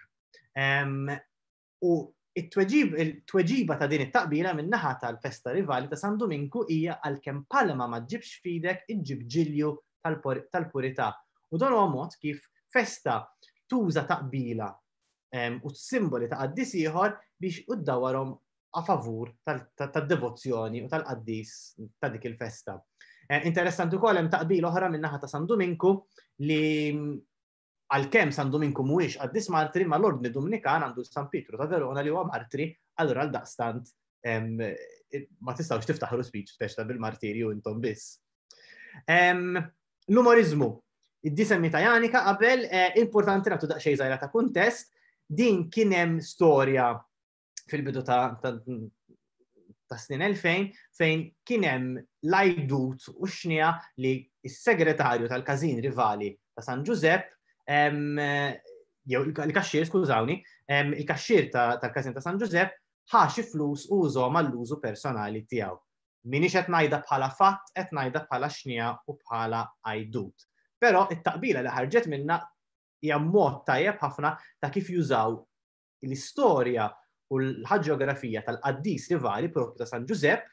B: U it-tweġiba ta' din it-taqbila min-naħa tal-festa rivali ta' San Dominku hija għalkemm palma ma ġibx fidek iġġib ġilju tal-purità. U dan huwa mod kif festa tuża taqbila u simboli ta' qaddis ieħor biex uddawarhom a favur tad-devozzjoni u tal-qaddis ta' dik il-festa. Interessanti wkoll hemm taqbila oħra min-naħa ta' San Dominku li għalkemm San Dominku mhuwiex qaddis martri, ma l-Ordni Dominikan għandu San Pietru ta' Verona li huwa martri, allura għaldaqstant ma tistgħux tiftaħru speech speċta bil-martirju intom biss. L-umorizmu. Id-disemmi ta' Janika qabel importanti nagħtu daqsxejn żgħira ta' kuntest, din kien hemm storja fil-bidu ta' snin 2000 fejn kien hemm l-ajdut u xnija li s-segretarju tal-każin rivali ta' San Giuseppe jew il-kaxxier, skużawni, il-kaxxier tal-każin ta' San Giuseppe ħaxi flus u użhom għall-użu personali tiegħu. Minix qed ngħidha bħala fatt, qed ngħidha bħala xnija u bħala ajdut. Però it-taqbila li ħarġet minnha hija mod tajjeb ħafna ta' kif jużaw l-istorja u l-ħaġġografija tal-qaddis rivali propju ta' San Giuseppe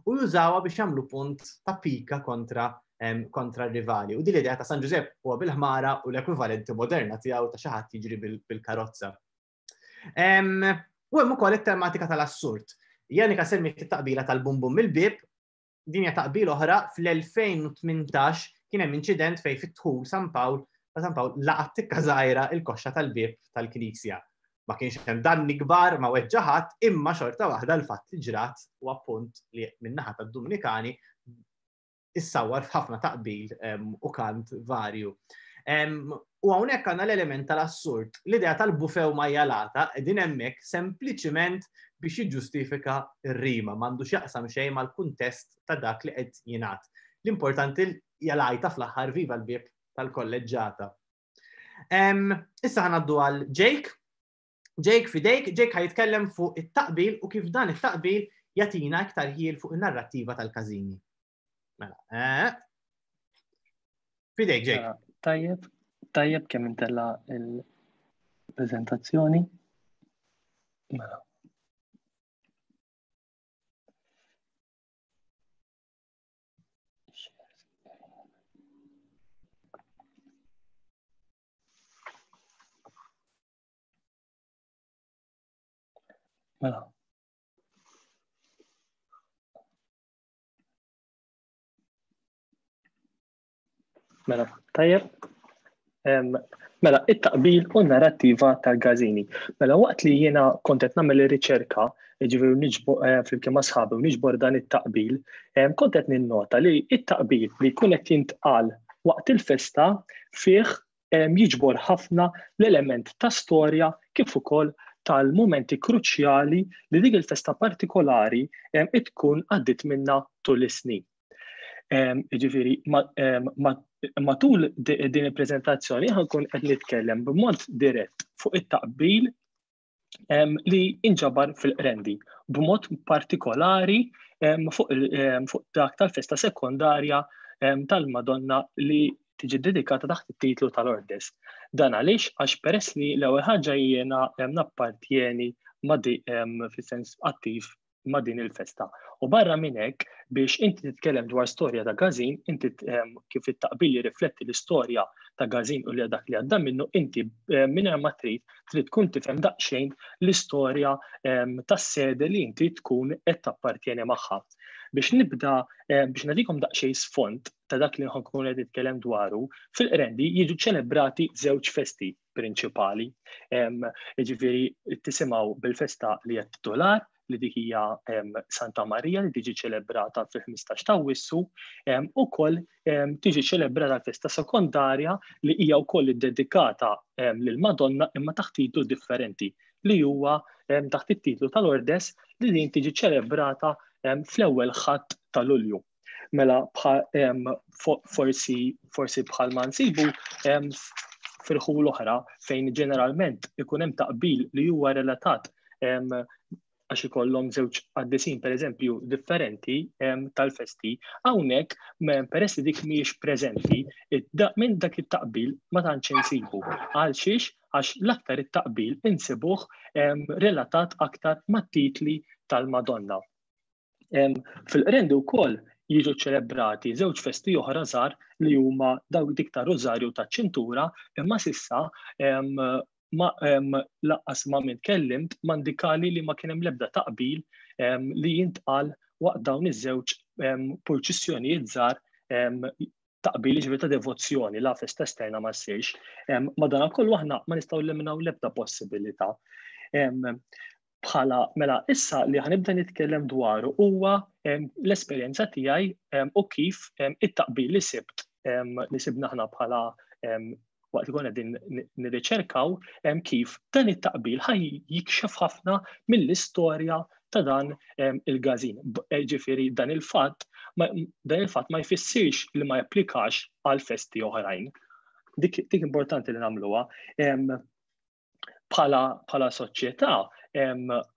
B: u jużawha biex jagħmlu punt ta' pika kontra r-rivali. U din l-idea ta' San Giuseppe huwa bil-ħmara u l-ekwivalenti moderna tiegħu ta' xi ħadd jiġri bil-karozza. U hemm ukoll it-tematika tal-assurd. Janika semmiet it-taqbila tal-bum bum mill-bib, din hija taqbila oħra fl-2018 kien hemm inċident fejn fit-dħul San Pawl laqat tikka żgħira il-koxxa tal-bib tal-Knisja. Ma kienx hemm danni kbar ma weġġa ħadd, imma xorta waħda l-fatt li ġrat u appunt li min-naħa tad-Dominikani issawwar f'ħafna taqbil u kant varju. U hawnhekk għandna l-element tal-assurd. L-idea tal-bufew majjalata qegħdin hemmhekk sempliċiment biex jiġġustifika r-rima, m'għandux jaqsam xejn mal-kuntest ta' dak li qed jingħad. L-importanti jalajta fl-aħħar viva l-bib tal-kolleġġata. Issa ħanaddu għal Jake. Jake fidejk, Jake ħajitkellem fuq it-taqbil u kif dan it-taqbil jagħtina iktar ħiel fuq in-narrattiva tal-każini. Mela, fidejk, Jake.
D: Tajjeb kemm intella il-preżentazzjoni. Mela. Mela, tajjeb. Mela, it-taqbil u narrattiva tal-każini. Mela, waqt li jiena kont qed nagħmel ir-riċerka, jiġifieri flimkien ma' sħabi u niġbor dan it-taqbil, kont qed ninnota li it-taqbil li jkun qed jintqal waqt il-festa fih jiġbor ħafna l-element ta' storja kif ukoll tal-momenti kruċjali li dik il-festa partikolari tkun għaddit minnha tul is-snin. Jiġifieri matul din il-preżentazzjoni ħankun qed nitkellem b'mod dirett fuq it-taqbil li inġabar fil-Qrendi b'mod partikolari fuq dak tal-festa sekondarja tal-Madonna li tiġi dedikata taħt it-titlu tal-Ordes. Dan għaliex għax peress li l-ewwel ħaġa jiena nappartjeni fis-sens attiv ma' din il-festa. U barra minn hekk biex inti titkellem dwar storja ta' Gazin, inti kif it-taqbil jirrifletti l-istorja ta' Gazin u li dak li għadda minnu, inti minn ma trid tkun tifhem daqsxejn l-istorja tas-sede li inti tkun qed tappartjeni magħha. Biex nibda biex nagħtikom daqsxejn sfond ta' dak li nkun qed nitkellem dwaru, fil-Qrendi jiġu ċelebrati żewġ festi prinċipali. Jiġifieri tisimgħu bil-festa li qed titular li dik hija Santa Marija li tiġi ċelebrata fil-15 ta' Awwissu, ukoll tiġi ċelebrata l-festa sekondarja li hija wkoll iddedikata lil Madonna imma taħt titlu differenti li huwa taħt it-titlu tal-Ordes li din tiġi ċelebrata fl-ewwel ħadd ta' Lulju. Mela forsi bħalma nsibu fil-ħu l-oħra fejn ġeneralment ikun hemm taqbil li huwa relatat għax ikollhom żewġ qaddisin pereżempju differenti tal-festi, hawnhekk peress li dik mhijiex preżenti, minn dak it-taqbil ma tantx insibu. Għal xiex għax l-aktar it-taqbil insibuh relatat aktar mat-titli tal-Madonna. Fil-Qrendi wkoll jiġu ċelebrati żewġ festi oħra żgħar li huma dawk dik ta' Rożarju taċ-Ċintura, imma s'issa laqqas ma kellimt mandikali li ma kien hemm l-ebda taqbil li jintqal waqt dawn iż-żewġ purċissjonijiet żgħar taqbil ġifieri ta' devozzjoni la festa esterna ma ssirx. Madankollu aħna ma nistgħu nlimminaw l-ebda possibilità. Bħala mela issa li ħanibda nitkellem dwaru huwa l-esperjenza tiegħi u kif it-taqbil li sibna aħna bħala waqt li konna din nirriċerkaw kif dan it-taqbil ħaj jikxef ħafna mill-istorja ta' dan il-Gazin. Ġifieri dan il-fatt ma jfissirx li ma japplikax għal festi oħrajn. Dik importanti li nagħmluha. Bħala soċjetà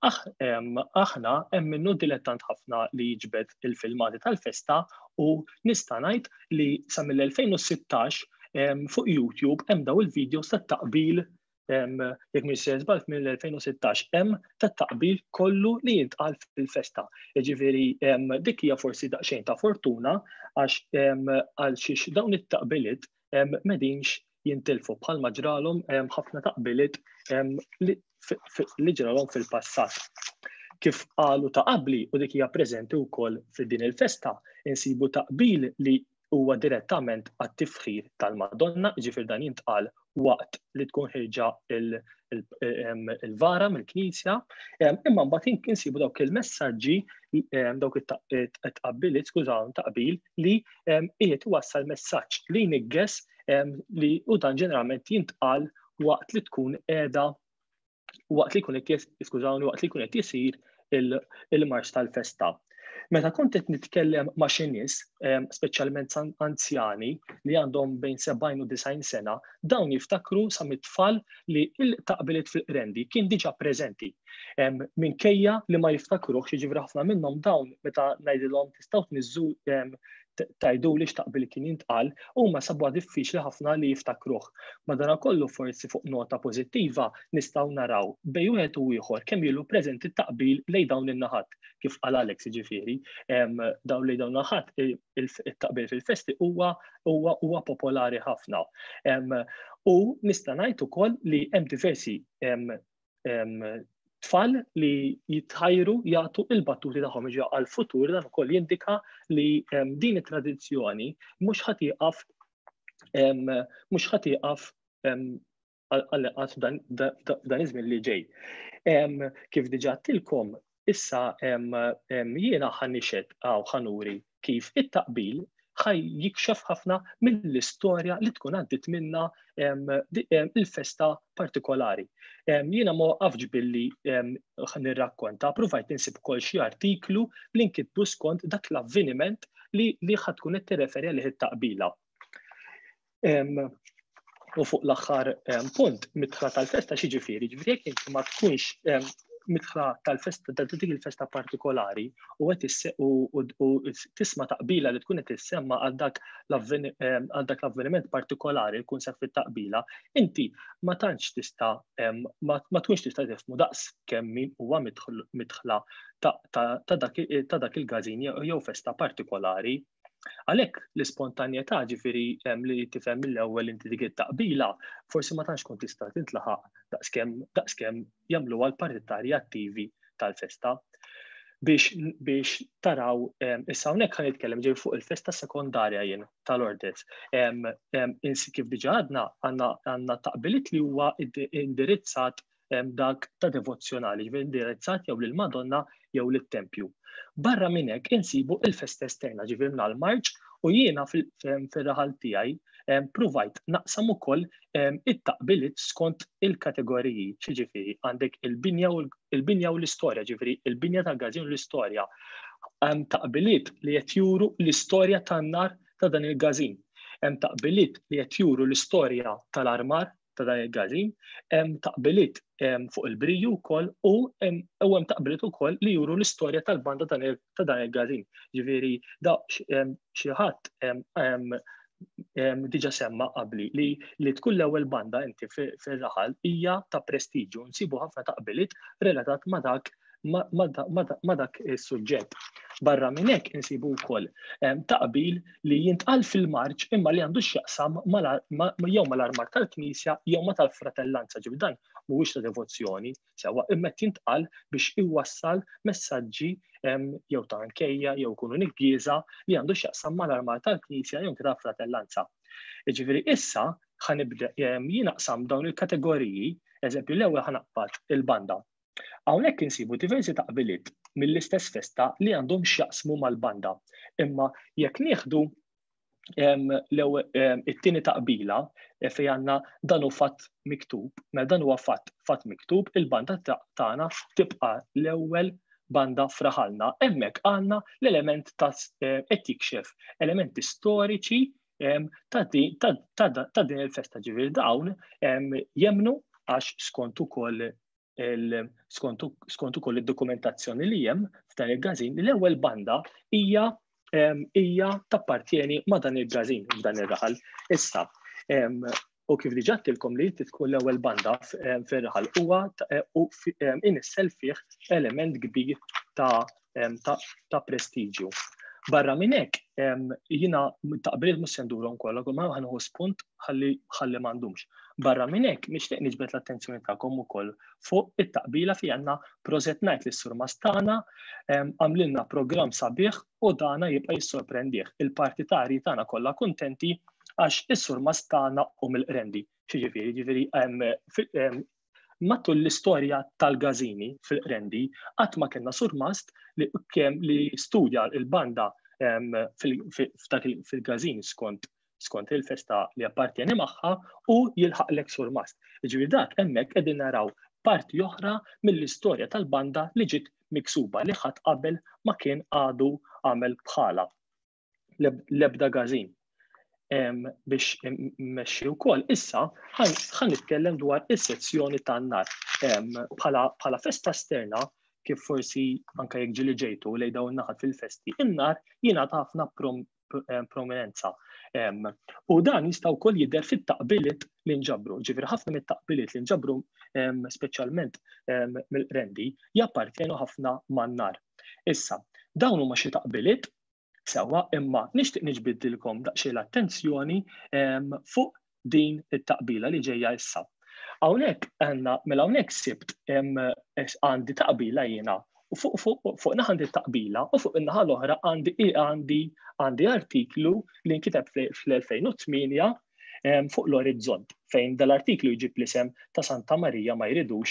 D: aħna hemm minnu dilettant ħafna li jiġbed il-filmati tal-festa u nista' ngħid li sa mill-2016 fuq YouTube hemm daw il-videos tat-taqbil jekk mhix żball mill-2016 hemm tat-taqbil kollu li jintqal fil-festa. Jiġifieri dik hija forsi daqsxejn ta' fortuna għax għal xiex dawn it-taqbiliet m'għedinx jintilfu bħalma ġralhom ħafna taqbiliet li ġralhom fil-passat. Kif qalu ta' qabli u dik hija preżenti wkoll fid-din il-festa, insibu taqbil li huwa direttament għat-tifħir tal-Madonna, ġifier dan jintqal waqt li tkun ħirġa il-vara mill-Knisja, imma mbagħad insibu dawk il-messaġġi dawk it-taqbil li qiegħed iwassal messaġġ li jniggess li u dan ġeneralment jintqal waqt li tkun qiegħda waqt li jkun qed isir il-marx tal-festa. Meta kont qed nitkellem ma' xi nies, speċjalment anzjani li għandhom bejn 70 u 90 sena, dawn jiftakru sa mit-tfal li l-taqbiliet fil-Qrendi kien diġà preżenti. Minkejja li ma jiftakruhx, jiġifieri ħafna minnhom dawn meta ngħidilhom tistgħu tniżżu tajdu li x'taqbil kien jintqal, huma sabuha diffiċli ħafna li jiftakruh. Madankollu forsi fuq nota pożittiva nistgħu naraw bejn wieħed u ieħor kemm ilu preżenti t-taqbil lejn dawn in-naħat. Kif qal Alex ġifieri, dawn lejn dawn naħat it-taqbil fil-festi huwa popolari ħafna. U nista' ngħid ukoll li hemm diversi tfal li jitħajru jagħtu il-battuti tagħhom għall-futur dan ukoll jindika li din it-tradizzjoni mhux ħadd jieqaf f'dan iż-żmien li ġej. Kif diġà għedtilkom issa jiena ħannixed ħanuri kif it-taqbil ħaj jikxef ħafna mill-istorja li tkun għaddit minna il-festa partikolari. Jiena ma waqafx billi nirrakkonta, provajt insib kol xi artiklu li nkitbu skont dak l-avveniment li ħad tkun qed tirreferi għalih it-taqbila. U fuq l-aħħar punt, midħla tal-festa xiġifieri, ġifieri jekk inti ma tkunx midħla tal-festa dik il-festa partikolari u tisma' taqbila li tkun qed tissemma għal dak l-avveniment partikolari jkun seħħ fit-taqbila, inti ma tantx tista' ma tkunx tista' tifhmu daqs kemm min huwa midħla ta' dak il-gażin jew festa partikolari. Għalhekk l-ispontanjetà ġifieri li tifhem mill-ewwel inti dik it-taqbila forsi ma tantx tkun tista' tintlaħaq daqskemm jagħmluha l-partitarji attivi tal-festa. Biex taraw, issa hawnhekk ħa nitkellem ġej fuq il-festa sekondarja jien tal-Lourdes. Kif diġà għadna għandna taqbiliet li huwa indirizzat dak ta' devozzjonali, ġifieri indirizzat jew lill-Madonna jew lit-Tempju. Barra minn hekk insibu il-festa esterna ġifieri mal-Marċ u jiena fir-raħal tiegħi provajt naqsam ukoll it-taqbiliet skont il-kategoriji, xiġifieri għandek il-binja u l-istorja, ġifieri il-binja tal-gażin u l-istorja. Hemm taqbiliet li qed juru l-istorja tan-nar ta' dan il-gażin. Hemm taqbiliet li qed juru l-istorja tal-armar ta' dan il-gażin, hemm taqbiliet fuq il-briju wkoll u hemm taqbiliet ukoll li juru l-istorja tal-banda ta' dan il-gażin. Ġifieri da xi ħadd diġà semma qabli li tkun l-ewwel banda inti fir-raħal hija ta' prestiġju, nsibu ħafna taqbiliet relatat ma' dak is-suġġett. Barra minn hekk insibu wkoll taqbil li jintqal fil-Marċ imma li għandu x'jaqsam jew mal-armar tal-Knisja jew ma' tal-fratellanza, ġifieri dan mhuwiex ta' devozzjoni, sewwa imma jintqal biex iwassal messaġġi jew ta' nkejja jew ikunu nikbiża li għandu x'jaqsam mal-armar tal-Knisja jew tal-fratellanza. Jiġifieri issa ħanibda jinaqsam dawn il-kategoriji, eżempju l-ewwel ħanaqbad il-banda. Hawnhekk insibu diversi taqbiliet mill-istess festa li għandhom x'jaqsmu mal-banda. Imma jekk nieħdu it-tieni taqbila fejn għandna dan hu fatt miktub, dan huwa fatt miktub, il-banda tagħna tibqa' l-ewwel banda f'raħalna. Hemmhekk għandna l-element qed jikxef elementi storiċi ta' din il-festa, ġifieri dawn jemmnu għax skont ukoll id-dokumentazzjoni li hemm f'dan il-gażin li l-ewwel banda hija tappartieni ma' dan il-gażin f'dan ir-raħal. Issa, u kif diġà għedtilkom li tkun l-ewwel banda fir-raħal huwa inissel fih element kbir ta' prestiġju. Barra minn hekk jiena taqbiliet mhux se ndurhom kollha, ma ħanieħu spunt ħalli m'għandhomx. Barra minn hekk nixtieq niġbed l-attenzjoni tagħkom ukoll fuq it-taqbila fi għandna Prożett Ngħid lis-Sur Mastana għamlilna programm sabiħ u dana jibqa' jissorprendih. Il-partitarji tagħna kollha kuntenti għax is-Sur Mastana mill-Qrendi. Ġifieri matul l-istorja tal-gażini fil-Qrendi qatt ma kellna Sur Mast li studja l-banda fil-gażin skont il-festa li appartieni magħha u jilħaqlek Sur Mast. Jiġifieri dak hemmhekk qegħdin naraw parti oħra mill-istorja tal-banda li ġiet miksuba li ħadd qabel ma kien għadu għamel bħala l-ebda gażin. Biex mmexxi wkoll issa ħan nitkellem dwar is-sezzjoni tan-nar. Bħala festa esterna kif forsi anke jekk ġieli ġejtu lejn dawn naħat fil-festi, in-nar jingħata ħafna prominenza. U dan jista' wkoll jidher fit-taqbiliet li nġabru. Ġifieri ħafna mit-taqbiliet li nġabru speċjalment mill-Qrendi jappartjenu ħafna man-nar. Issa, dawn huma xi taqbiliet sewwa imma nixtieq niġbidilkom daqsxejn l-attenzjoni fuq din it-taqbila li ġejja issa. Hawnhekk mela hawnhekk sibt għandi taqbila jiena u fuq naħa għandi taqbila u fuq in-naħa l-oħra għandi artiklu li nkiteb fl-2008 fuq l-Orizzont fejn dal-artiklu jġib l-isem ta' Santa Marija ma jridux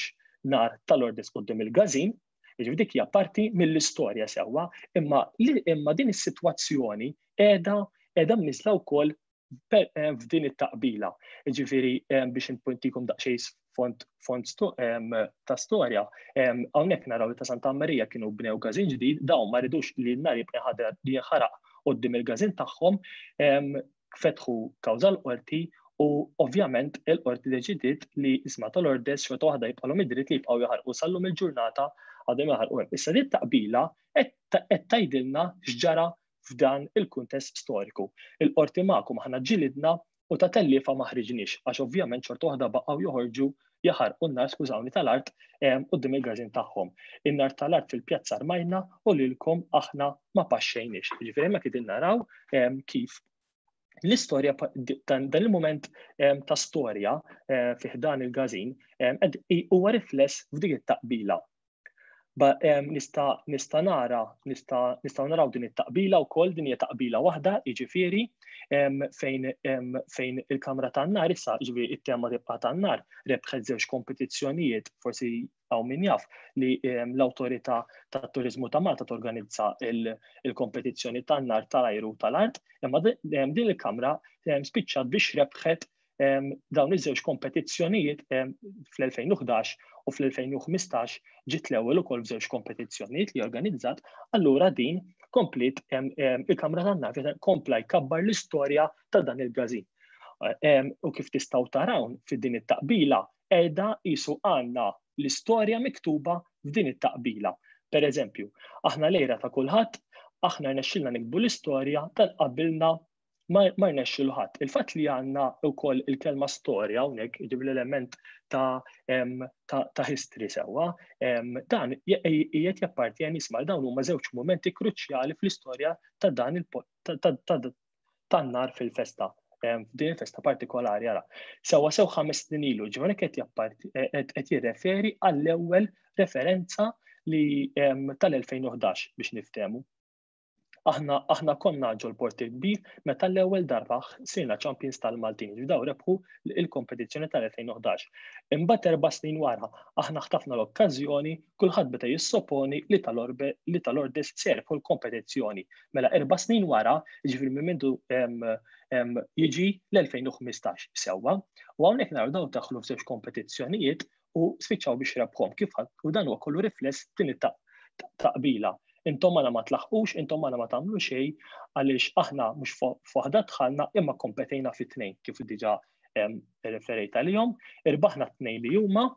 D: nar tal-Lourdes quddiem il-gażin. Jiġifieri dik hija parti mill-istorja sewwa, imma din is-sitwazzjoni qiegħda mniżla wkoll f'din it-taqbila. Jiġifieri biex inpuntikom daqsxejn font ta' storja, hawnhekk naraw ta' Santa Marija kienu bnew gażin ġdid, dawn ma rridux li n-nar jibqa' jinħaraq quddiem il-gażin tagħhom, fetħu kawża l-qorti U ovvjament il-qorti deċidiet li isma tal-ordess xorta waħda jibqalhom id-dritt li jibqgħu jaħarqu sallum il-ġurnata għadhom jaħarqu hemm. Issa dit taqbila qed tgħidilna x'ġara f'dan il-kuntest storiku. Il-qorti magħkom aħna ġilidna u ta' tellifa ma ħriġniex għax ovvjament xorta waħda baqgħu joħorġu jaħarqu n-nar, skużawni, tal-art quddiem il-gażin tagħhom. In-nar tal-art fil-pjazza rmajna u lilkom aħna ma paxxejniex. Jiġifieri hemmhekk qegħdin naraw kif l-istorja dan il-moment ta' storja fih dan il-gażin huwa rifless f'dik it-taqbila. Nista' naraw din it-taqbila wkoll din hija taqbila waħda, jiġifieri fejn il-Kamra tan-Nar issa jiġifieri it-tema tibqa' tan-nar rebħet żewġ kompetizzjonijiet, forsi hawn min jaf li l-Awtorità tat-Turiżmu ta' Malta torganizza il-kompetizzjoni tan-nar tal-ajru tal-art, imma din il-Kamra spiċċat biex rebħet dawn iż-żewġ kompetizzjonijiet fl-2011 u fl-2015 ġiet l-ewwel ukoll f'żewġ kompetizzjonijiet li organizzat, allura din komplet il-Kamra tan-Nar kompla jkabbar l-istorja ta' dan il-gażin. U kif tistgħu taraw fid-din it-taqbila qiegħda qisu għandna l-istorja miktuba f'din it-taqbila. Pereżempju, aħna lejra ta' kulħadd, aħna rnexxilna nikbu l-istorja tal-qabilna ma rnexxilu ħadd. Il-fatt li għandna wkoll il-kelma storja hawnhekk jiġib l-element ta' history sewwa, dan qiegħed jappartjeni isma' dawn huma żewġ mumenti kruċjali fl-istorja ta' dan tan-nar fil-festa. F'din il-festa partikolari ara. Sew 5 snin ilu, ġifieri qed jirreferi għall-ewwel referenza li tal-2011 biex niftehmu. Aħna konna ġol porti kbir meta l-ewwel darba sirna Champions tal-Maltin, daw rebħu il-kompetizzjoni tal-2011. Imbagħad 4 snin wara aħna ħtafna l-okkażjoni, kulħadd beda jissoponi li tal-Ordis serbħu l-kompetizzjoni. Mela 4 snin wara, jiġifieri minn mindu jiġi l-2015 sewwa, u hawnhekk naraw daw daħlu f'żewġ kompetizzjonijiet u spiċċaw biex rebħhom kif u dan huwa kollu rifless din it-taqbila. Intom għana ma tlaħqux, intom għana ma tagħmlu xejn għaliex aħna mhux f'waħda dħalna imma kompetejna fit-tnejn kif diġà referejt għalihom, irbaħna t-tnejn li huma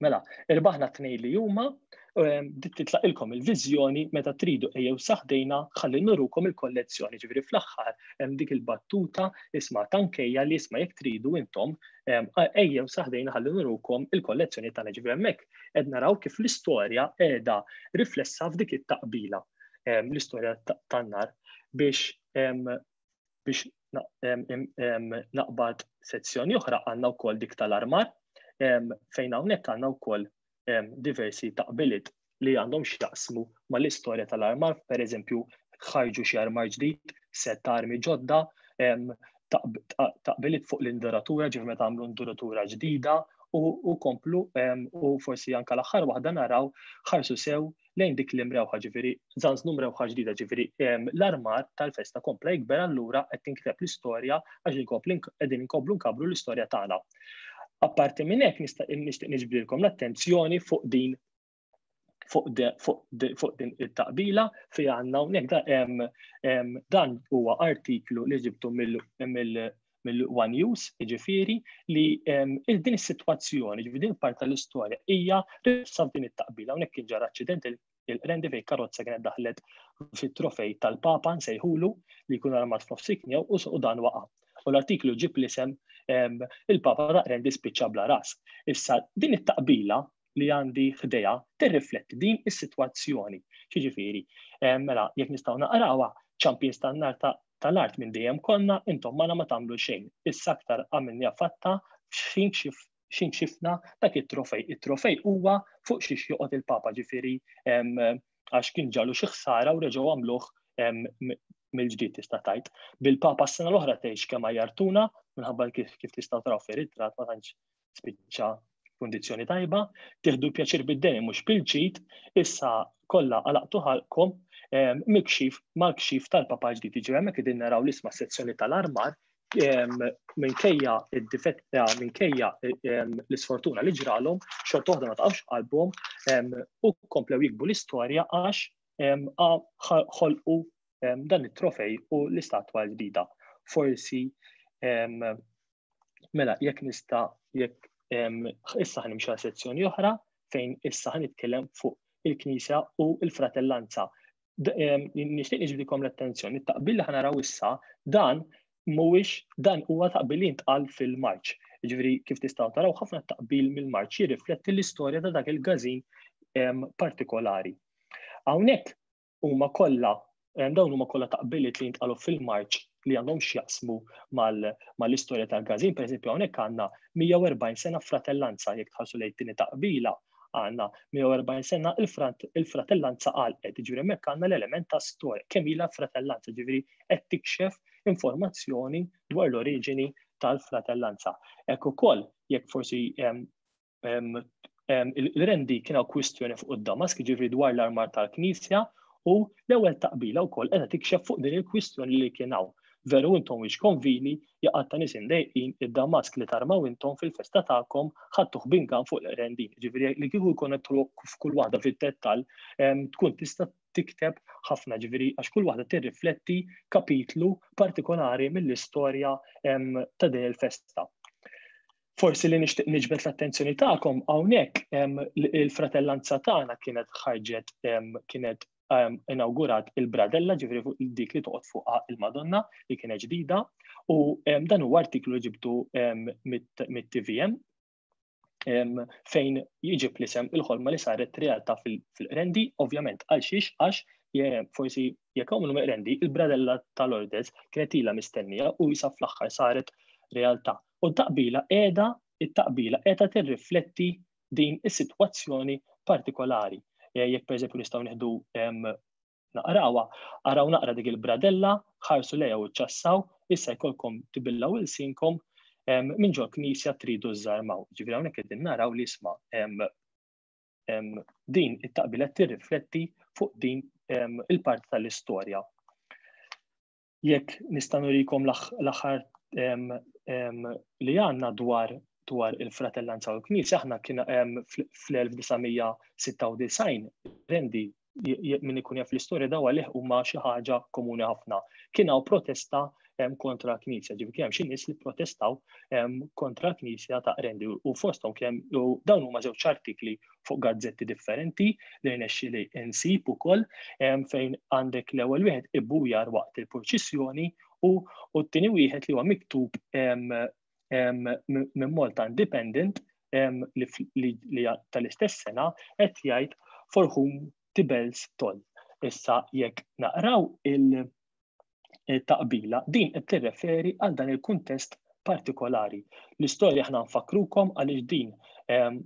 D: Mela, irbaħna t-tnejn li huma titlaqilkom il-viżjoni meta tridu ejjew saħdejna ħalli nurukom il-kollezzjoni. Ġifieri fl-aħħar hemm dik il-battuta isma' tankejja li isma' jekk tridu intom ejjew saħdejna ħalli nurukom il-kollezzjoni tagħna. Ġifieri hemmhekk qed naraw kif l-istorja qiegħda riflessa f'dik it-taqbila l-istorja tan-nar biex naqbad sezzjoni oħra għandna wkoll dik tal-armar fejn hawnhekk għandna wkoll diversi taqbiliet li għandhom x'jaqsmu mal-istorja tal-armar, pereżempju ħarġu xi armar ġdid, set armi ġodda, taqbiliet fuq l-induratura, ġifieri meta għamlu induratura ġdida u komplu u forsi anke l-aħħar waħda naraw ħarsu sew lejn dik l-imrewħa ġifieri żanżnu mrewħa ġdida ġifieri l-armar tal-festa kompla jikber allura qed tinkiteb l-istorja għax qegħdin inkomplu nkabru l-istorja tagħna. Apparti minn hekk nixtieq niġbrilkom l-attenzjoni fuq din it-taqbila fejn għandna hawnhekk dan huwa artiklu li ġibtu mill-One News, jiġifieri li din is-sitwazzjoni, ġifieri din part tal-istorja hija rifsa f'din it-taqbila. Hawnhekk kien ġara aċċident il-rendi fejn karozza kienet daħlet fit-trofej tal-Papa nsejħulu li jkun armat f'nofs iknjew u dan waqa'. U l-artiklu ġib l-isem il-Papa rendi spiċċa bla ras. Issa din it-taqbila li għandi ħdejha tirrifletti din is-sitwazzjoni. Ġifieri, mela jekk nistgħu naqrawha Champions tan-nar tal-art minn dejjem konna, intom ma tagħmlu xejn. Issa aktar għamilni fatta x'in xifna dak it-trofej. It-trofej huwa fuq xi joqgħod il-Papa ġifieri għax kien ġalu xi ħsara u reġgħu għamluh mill-ġdid tista' tgħid. Bil-Papa s-sena l-oħra tgħix kemm jartuna minħabba kif tistgħu taraw fir-ritratt ma tantx spiċċa kundizzjoni tajba, tieħdu pjaċir bid-deni mhux bil-ġid, issa kollha għalaqtu ħalqkom mal-kxif tal-Papa ġdid. Jiġri hemmhekk qegħdin naraw l-isma' sezzjoni tal-armar minkejja id-difett minkejja l-isfortuna li ġralhom xorta waħda ma taqgħux qalbhom u komplew jikbu l-istorja għax ħolqu dan it-trofej u l-istatwa ġdida. forsi mela jekk nista' jekk issa ħanimxu għal sezzjoni oħra fejn issa ħanitkellem fuq il-Knisja u l-fratellanza. Nixtieq niġbdilkom l-attenzjoni, it-taqbil li ħanaraw issa dan huwa taqbil li ntqal fil-Marċ. Jiġifieri kif tistgħu taraw ħafna taqbil mill-Marċ jirrifletti l-istorja ta' dak il-gażin partikolari. Hawnhekk dawn huma kollha taqbiliet li ntqalu fil-Marċ li għandhom x'jaqsmu mal-istorja tal-gażin. Pereżempju hawnhekk għandna 140 sena fratellanza jekk tħarsu lejn tieni taqbila għandna 140 sena il-fratellanza għalqet. Jiġifieri hemmhekk għandna l-element ta' storja kemm ilha fratellanza, jiġifieri qed tikxef informazzjoni dwar l-oriġini tal-fratellanza. Hekk ukoll jekk forsi il-rendi kienu kwistjoni fuq id-Damask, jiġifieri dwar l-armar tal-Knisja, u l-ewwel taqbila wkoll qiegħda tikxef fuq din il-kwistjoni li kien hawn. Veru intom wiex konvini jaqgħod ta' nies imdejqin id-Damask li tarmaw intom fil-festa tagħkom ħadtuh bingan fuq l-rendin. Ġifieri li kieku jkun f'kull waħda fid-dettall tkun tista' tikteb ħafna ġifieri għax kull waħda tirrifletti kapitlu partikolari mill-istorja ta' din il-festa. Forsi li nixtieq niġbed l-attenzjoni tagħkom hawnhekk il-fratellanza tagħna kienet inaugurat il-bradella ġifieri dik li toqgħod fuqha il-Madonna li kienet ġdida u dan huwa artiklu li ġibtu mit-TVM fejn jiġib l-isem il-ħolma li saret realtà fil-Rendi, ovvjament għal xiex għax forsi jekk hawn rendi il-bradella tal-Lourdes kienet ilha mistennija u jisa fl-aħħar saret realtà. U it-taqbila qiegħda tirrifletti din is-sitwazzjoni partikolari. Jekk pereżempju nistgħu nieħdu naqrawha, araw naqra dik il-bradella, ħarsu lejha u ċassaw, issa jkollkom tibillaw ilsinkom minn ġol Knisja tridu żarmaw. Ġifieri hawnhekk qegħdin naraw li isma' din it-taqbila tirrifletti fuq din il-parti tal-istorja. Jekk nista' nurikom l-aħħar li għandna dwar il-fratellanza u l-Knisja, aħna kien fl-1996 rendi min ikun jaf l-istorja daw għalih huma xi ħaġa komuni ħafna. Kien hawn protesta kontra l-Knisja, ġifieri hemm xi nies li protestaw kontra l-Knisja ta' rendi u fosthom dawn huma żewġ artikli fuq gazzetti differenti li rnexxieli insib ukoll fejn għandek l-ewwel wieħed ibbujar waqt il-proċessjoni u t-tieni wieħed li huwa miktub minn Malta Independent li tal-istess sena qed jgħid for whom the bells toll. Issa jekk naqraw il-taqbila din qed tirreferi għal dan il-kuntest partikolari. L-istorja aħna nfakrukom għaliex din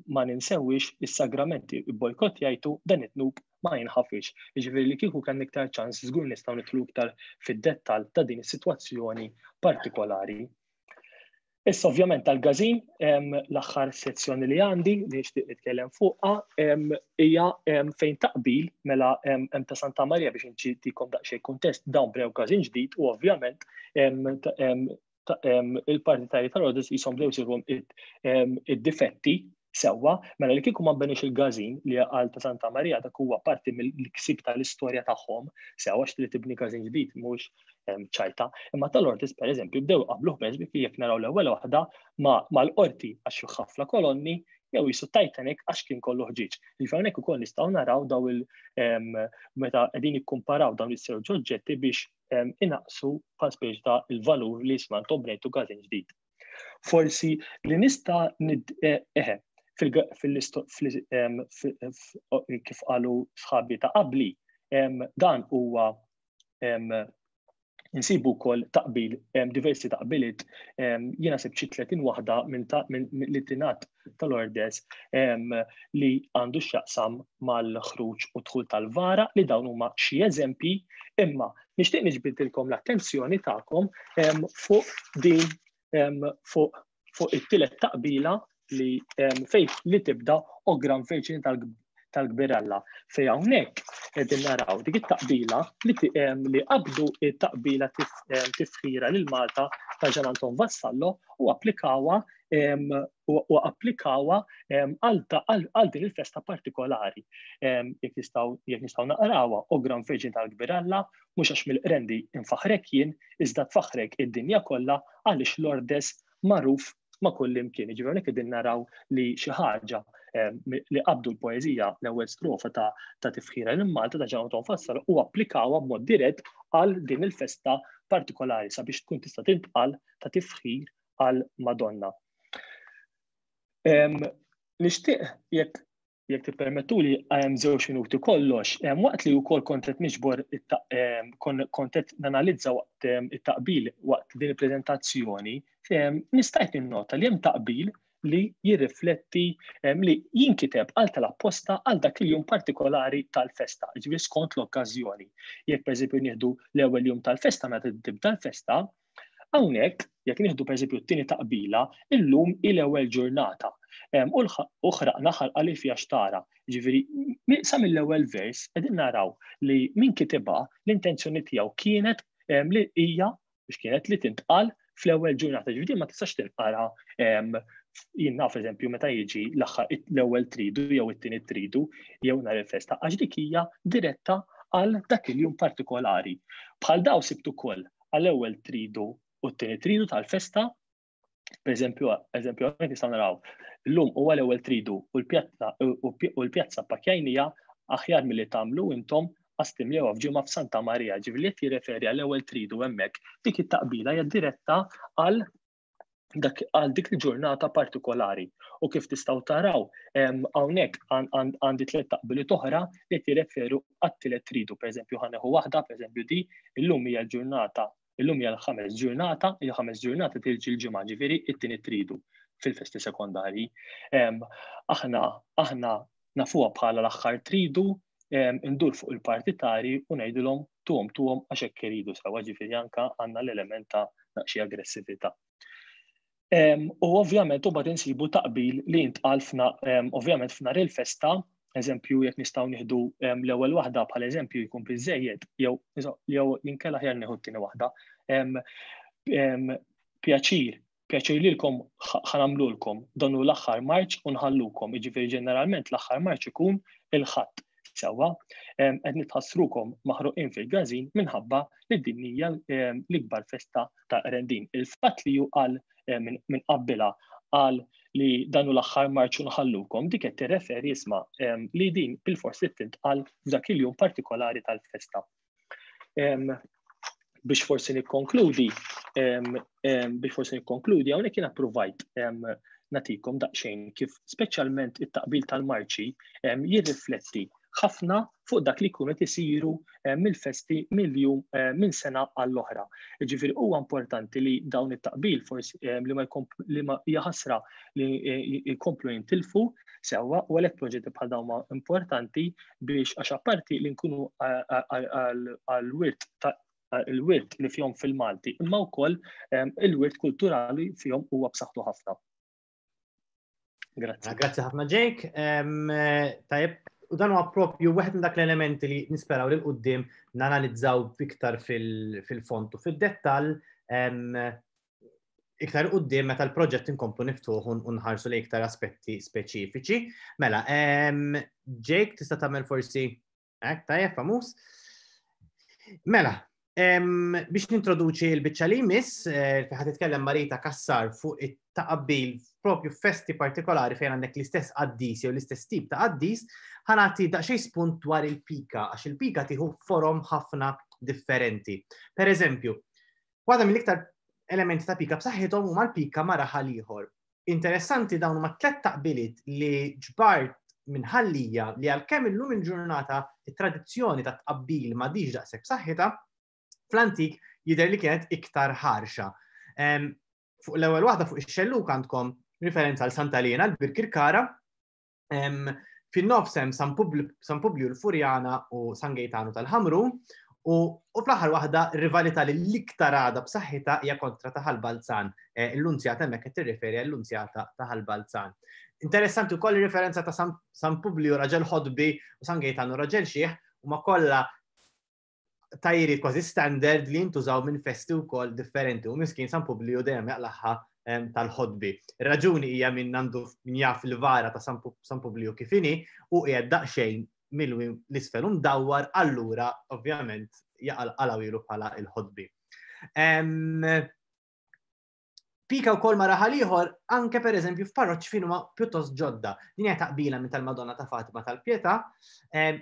D: ma ninsewwix is-sagramenti bojkott jgħidu dan it-tnub ma jinħafix. Jiġifieri li kieku kien iktar ċans żgur nistgħu nidħlu iktar fid-dettall ta' din is-sitwazzjoni partikolari. Issa ovvjament tal-gażin l-aħħar sezzjoni li għandi li nixtieq nitkellem fuqha hija fejn taqbil mela hemm ta' Santa Marija biex inċitikom daqsxejn kuntest dawn bdew gażin ġdid u ovvjament il-partitari tal-Lourdes jisom bdew isirhom id-difetti sewwa, mela li kieku ma benix il-gażin li għal ta' Santa Marija dak huwa parti mill-ksib tal-istorja tagħhom sewwa li tibni gażin ġdid mhux ċajta. Imma tal-Lourdes pereżempju bdew qabluh pereżempju jekk naraw l-ewwel waħda mal-qorti għax ħafna kolonni jew jisu Titanic għax kien kollu ħġieġ. Hawnhekk ukoll nistgħu naraw daw meta qegħdin ikkumparaw dawn is-żewġ oġġetti biex inaqsu paspiex ta' il-valur li jisma' intom bnejtu gażin ġdid. Forsi li nista' kif qalu sħabi ta' qabli dan huwa insibu wkoll taqbil diversi taqbiliet jiena sib xi 30 waħda li tingħat tal-Lourdes li għandu x'jaqsam mal-ħruġ u dħul tal-vara li dawn huma xi eżempji imma nixtieq niġbidilkom l-attenzjoni tagħkom fuq din fuq it-tielet taqbila li fejn li tibda Ogram Verġini tal-Gbirella fejn hawnhekk qegħdin naraw dik it-taqbila li qabdu it-taqbila tifħira lil Malta ta' Gian Anton Vassallo u applikawha għal din il-festa partikolari. Jekk nistgħu naqrawha u Gran Verġin tal-Gbiralla mhux għax mill-qrendi infaħrek jien, iżda tfaħrek id-dinja kollha għaliex Lourdes magħruf ma' kull imkien. Ġifieri qegħdin naraw li xi ħaġa li qabdu l-poeżija l-ewwel strofa ta' tifħira lil Malta ta' Gian Anton Vassallo u applikawha b'mod dirett għal din il-festa partikolari sabiex tkun tista' tintqal ta' tifħir għal Madonna. Nixtieq jekk tippermettuli żewġ minuti kollox, waqt li wkoll kont qed niġbor kont qed nanalizza waqt it-taqbil waqt din il-preżentazzjoni, nistajt ninnota li hemm taqbil li jirrifletti li jinkiteb għal tal-apposta għal dak il-jum partikolari tal-festa, ġifieri skont l-okkażjoni. Jekk pereżempju nieħdu l-ewwel jum tal-festa meta tibda l-festa, hawnhekk jekk nieħdu pereżempju t-tieni taqbila, illum l-ewwel ġurnata. U ħraqna ħalqa li fiha xtara. Ġifieri sa mill-ewwel vers qegħdin naraw li min kitibha l-intenzjoni tiegħu kienet li hija biex kienet li tintqal fl-ewwel ġurnata. Ġifieri ma tistax tinqara jien naf eżempju meta jiġi l-ewwel tridu jew it-tieni tridu jew nhar il-festa għax dik hija diretta għal dak il-jum partikolari. Bħal daw sibtu ukoll għall-ewwel tridu u t-tieni tridu tal-festa, pereżempju nistgħu naraw llum huwa l-ewwel tridu u l-pjazza Pakjajnija aħjar milli tagħmlu intom għastimlew f'ġimgħa f'Santa Marija, ġifieri qed jirreferi għall-ewwel tridu hemmhekk. Dik it-taqbila hija diretta għal dik il-ġurnata partikolari. U kif tistgħu taraw, hawnhekk għandi tliet taqbiliet oħra li qed jirreferu għat-tielet tridu. Pereżempju ħaneħu waħda, pereżempju di, illum hija l-ġurnata, illum hija l-ħames ġurnata, il-ħames ġurnata tiġi l-ġimgħa, ġifieri it-tieni tridu fil-festi sekondarji. Aħna nafuha bħala l-aħħar tridu, indur fuq il-partitari u ngħidulhom tuhom għax hekk iridu sewwa, ġifieri anke għandna l-element ta' xi aggressività. U ovvjament u bad insibu taqbil li jintqal ovvjament f'nhar il-festa, eżempju jekk nistgħu nieħdu l-ewwel waħda bħal eżempju jkun biżżejjed jew jinkella aħjar nieħu t-tieni waħda. Pjaċir lilkom ħanamlulkom dan hu l-aħħar marċ u nħallukom. Jiġifieri ġeneralment l-aħħar marċ ikun il-ħadd. Sewwa, qed nitħassrukom maħruqin fil-gażin minħabba li din hija l-ikbar festa ta' Qrendin. Il-fatt li ju qal minn qabbilha qal li dan hu l-aħħar marċ u nħallukom, dik qed tirreferi isma' li din bil-forsi tintqal f'dak il-jum partikolari tal-festa. Biex forsi nikkonkludi, hawnhekk jien approvajt nagħtikom daqsxejn kif speċjalment it-taqbil tal-marċi jirrifletti ħafna fuq dak li jkunu qed isiru mill-festi mill-jum minn sena għall-oħra. Ġifieri huwa importanti li dawn it-taqbil forsi li ma hija ħasra li jkomplu jintilfu sewwa u għalhekk proġetti bħal dawn ma importanti biex għax apparti li nkunu għall-wirt li fihom fil-Malti, imma wkoll il-wirt kulturali fihom huwa b'saħħtu ħafna. Grazzi.
B: Grazzi ħafna Jake. Tajjeb, u dan huwa proprju wieħed minn dak l-elementi li nisperaw li l-qudiem nanalizzaw iktar fil-font u fid-dettall iktar qudiem meta l-proġett inkomplu niftuħ u nħarsu li iktar aspetti speċifiċi. Mela, Jake tista' tagħmel forsi tajjeb famuż. Mela, biex nintroduċi l-biċċa li jmiss, ħad titkellem Marita Kassar fuq it-taqabbil propju festi partikolari fejn għandek l-istess qaddis jew l-istess tip ta' qaddis, ħanati daqsxejn spunt dwar il-pika, għax il-pika tieħu forom ħafna differenti. Per eżempju, waħda mill-iktar elementi ta' pika b'saħħithom huma l-pika ma' raħal ieħor. Interessanti dawn huma tliet taqbiliet li ġbart minn ħallija li għalkemm illum il-ġurnata it-tradizzjoni ta' tqabbil ma diġ daqshekk b'saħħitha, fl-antik jidher li kienet iktar ħarxa. Fuq l-ewwel waħda fuq ix-xelluk għandkom referenza għal Santa Elena l-Birkirkara, fin-nofsem San Publiu l-Furjana u San Gaetano tal-Ħamru, u fl-aħħar waħda r-rivalità li l-iktar għadha b'saħħitha hija kontra ta' Ħalbalzan. L-Unzjata hemmhekk qed tirriferi għall-Unzjata ta' Ħalbalzan. Interessanti wkoll ir-referenza ta' San Publiu raġel ħodbi u San Gaetano raġel xieħ huma kollha tajri kważi standard li jintużaw minn festi wkoll differenti u miskin San Publio dejjem jaqlaħħa tal-ħodbi. Ir-raġuni hija minn għandu min jaf il-vara ta' San Publio kif inhi u qiegħed daqsxejn milwi l-isfel mdawwar allura ovvjament jaqalqalaw ilu bħala il-ħodbi. Pika wkoll ma raħal ieħor anke pereżempju f'parroċċi fejn huma pjuttost ġodda. Din hija taqbila minn tal-Madonna ta' Fatima tal-Pjetà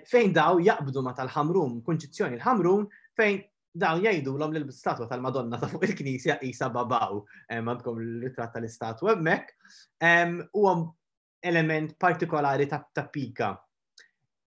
B: fejn daw jaqbdu ma tal-ħamrum, kunċizzjoni l-ħamrum fejn daw jgħidulhom li l-statwa tal-Madonna ta' fuq il-Knisja qisha babaw. Għandkom l-ritratt tal-istatwa hemmhekk. Huwa element partikolari ta' pika.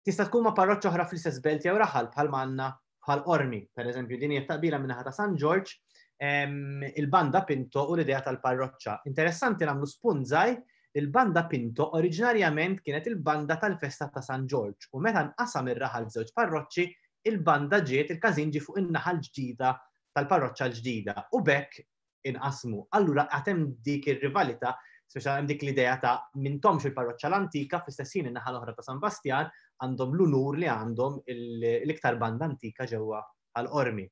B: Tista' tkun ma' parroċċa oħra fl-istess belt jew raħal bħal manna bħal Ormi. Pereżempju din hija taqbila minnaħa ta' San George, il-Banda Pinto u l-idea tal-parroċċa. Interessanti nagħmlu spunt żgħir, il-Banda Pinto oriġinarjament kienet il-banda tal-festa ta' San George u meta nqasam ir-raħal żewġ parroċċi il-banda ġiet il-każin ġi fuq in-naħa l-ġdida tal-parroċċa l-ġdida u bekk inqasmu. Allura għad hemm dik ir-rivalità, speċjalment hemm dik l-idea ta' mintomx il-parroċċa l-antika fl-istessin in-naħa l-oħra ta' San Bastjan għandhom l-unur li għandhom l-iktar banda antika ġewwa għall-Ormi.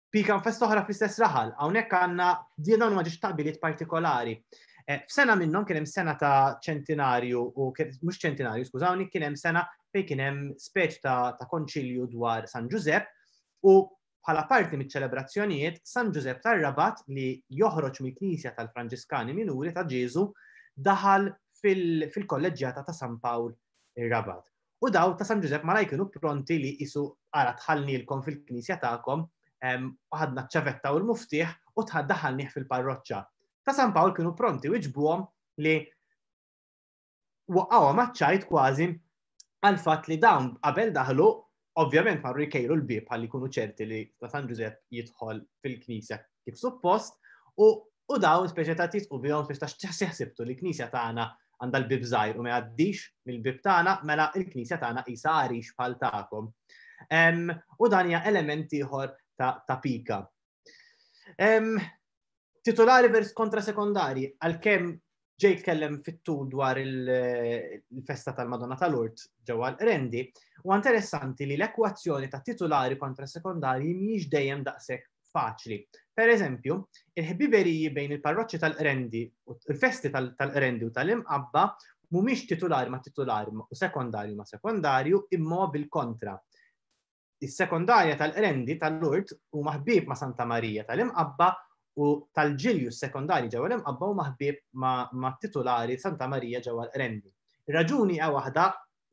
B: Pika festa oħra fl-istess raħal, hawnhekk għandna din dawn ma ġiex taqbiliet partikolari. F'sena minnhom kien hemm sena ta' ċentinarju u mhux ċentinarju, skużawni, kien hemm sena fejn kien hemm speċ ta' konċilju dwar San Giuseppe u bħala parti miċ-ċelebrazzjonijiet San Giuseppe tar-Rabat li joħroġ mill-Knisja tal-Franġiskani Minuri ta' Ġesu daħal fil-kolleġġjata ta' San Pawl ir-Rabat. U daw ta' San Giuseppe ma kienu pronti li qisu ara tħallnilkom fil-Knisja tagħkom ħadna ċ-ċavetta u l-muftiħ u tħaddaħalnih fil-parroċċa. Ta' San Pawl kienu pronti wiġbuhom li waqgħuha maċċajt kważi għal fatt li dawn qabel daħlu ovvjament marru jkejlu l-bieb ħalli jkunu ċerti li ta' San Giuseppe jidħol fil-Knisja kif suppost u dawn speċi ta' tisqu bihom biex ta' x'jaħsibtu li l-Knisja tagħna għandha l-bib żgħir u ma jgħaddix mill-bib tagħna mela l-Knisja tagħna qisha għarix bħal tagħkom. U dan hija element ieħor ta' pika. Titolari vers kontra sekondari, għalkemm ġej tkellem fit-tul dwar il-festa tal-Madonna tal-Urt ġewwa l-Rendi, u interessanti li l-ekwazzjoni ta' titolari kontra sekondari mhijiex dejjem daqshekk faċli. Per eżempju, il-ħbiberiji bejn il-parroċċi tal-Rendi u il-festi tal-Rendi u tal-Imqabba mhumiex titolari ma' titolari u sekondarju ma' sekondarju imma bil-kontra. Is-sekondarja tal-Rendi tal-Urt huma ħbieb ma' Santa Marija tal-Imqabba u tal-Ġilju s-sekondari ġewwa l-Imqabba huma ħbieb ma' titolari Santa Marija ġewwa l-Rendi. Ir-raġuni hija waħda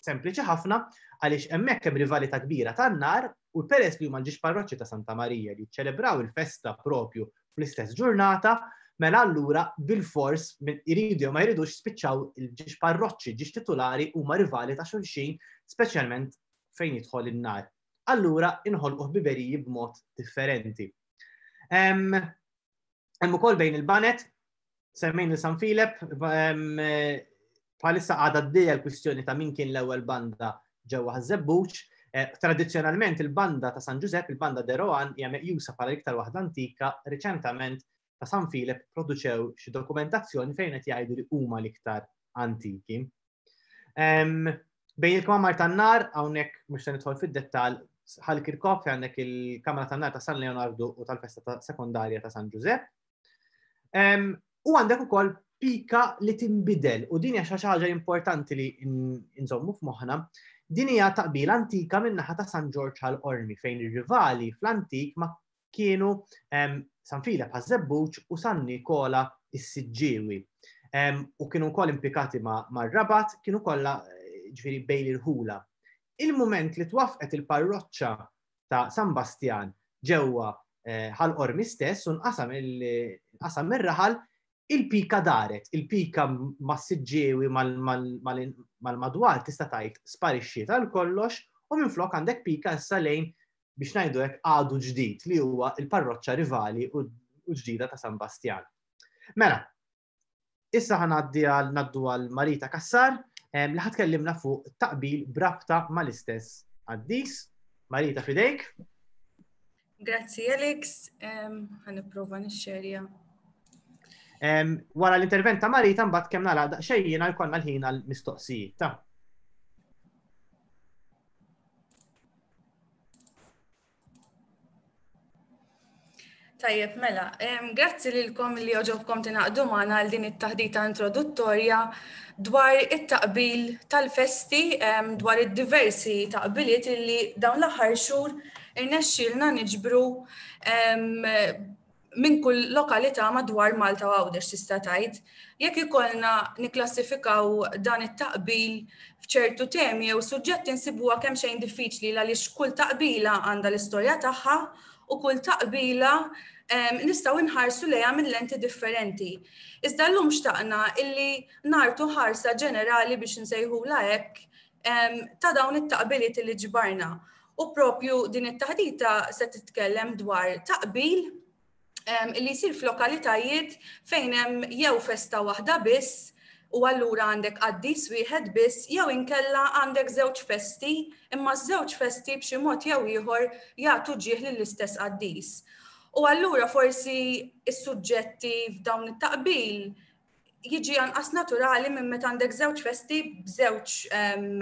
B: sempliċi ħafna għaliex hemmhekk hemm rivalità kbira tan-nar u peress li huma l-ġiex parroċċi ta' Santa Marija li ċċelebraw il-festa propju fl-istess ġurnata, mela allura bil-fors iridu ma jridux spiċċaw il-ġiex parroċċi, ġiex titolari huma rivali ta' xulxin, speċjalment fejn jidħol in-nar. Allura inħolqu ħbiberiji b'mod differenti. Hemm ukoll bejn il-banet, semmejn il-San Filip, bħalissa għadha d-dejja l-kwistjoni ta' min kien l-ewwel banda ġewwa Żebbuċ. Tradizzjonalment il-banda ta' San Giuseppe, il-banda de Rohan, hija meqjusa bħala iktar waħda antika, riċentament ta' San Filip produċew xi dokumentazzjoni fejn qed jgħidu li huma l-iktar antiki. Bejn il-Kmamar tan-nar hawnhekk mhux se nidħol fid-dettall ħal Kirkop għandek il-Kamra tan-nar ta' San Leonardo u tal-festa ta' sekondarja ta' San Giuseppe. U għandek ukoll pika li tinbidel u din hija xi ħaġa importanti li nżommu f'moħħna. Din hija taqbila antika min-naħa ta' San George għall-Ormi fejn ir-rivali fl-antik ma kienu San Filip ħaż-Żebbuċ u San Nikola is-Siġġiewi. U kienu wkoll implikati mar-Rabat, kienu kollha ġifieri bejn il-ħula. Il-mument li twaffqet il-parroċċa ta' San Bastjan ġewwa ħall-Ormi stess u nqasam ir-raħal il-pika daret, il-pika mas-Siġġiewi mal-madwar tista' tgħid sparixxiet għal kollox u minflok għandek pika issa lejn biex ngħidu hekk għadu ġdid li huwa il-parroċċa rivali u ġdida ta' San Bastjan. Mela, issa ngħaddu għal Marita Kassar li ħatkellimna fuq taqbil brabta mal-istess qaddis. Marita fidejk.
E: Grazzi Alex, ħanipprova nixxerja.
B: Wara l-intervent ta' Marita mbagħad kemm nagħlaq daqsxejn jiena jkollna l-ħin għall-mistoqsijiet.
E: Tajjeb, mela, grazzi lilkom li joġobkom tinaqdu magħna għal din it-taħdita introduttorja dwar it-taqbil tal-festi, dwar id-diversi taqbiliet li dawn l-aħħar xhur irnexxielna niġbru minn kull lokalità madwar Malta u Għawdex tista' tgħid. Jekk ikollna nikklassifikaw dan it-taqbil f'ċertu temi jew suġġetti nsibuha kemm xejn diffiċli għaliex kull taqbila għandha l-istorja tagħha u kull taqbila nistgħu nħarsu lejha minn lenti differenti. Iżda llum xtaqna illi nartu ħarsa ġenerali biex nsejħula hekk ta' dawn it-taqbiliet li ġbarna. U propju din it-taħdita se titkellem dwar taqbil illi jsir f'lokalitajiet fejn hemm jew festa waħda biss u allura għandek qaddis wieħed biss jew inkella għandek żewġ festi imma żewġ festi b'xi mod jew ieħor jagħtu ġieħ lill-istess qaddis. U allura forsi is-suġġetti f'dawn it-taqbil jiġi anqas naturali minn meta għandek żewġ festi b'żewġ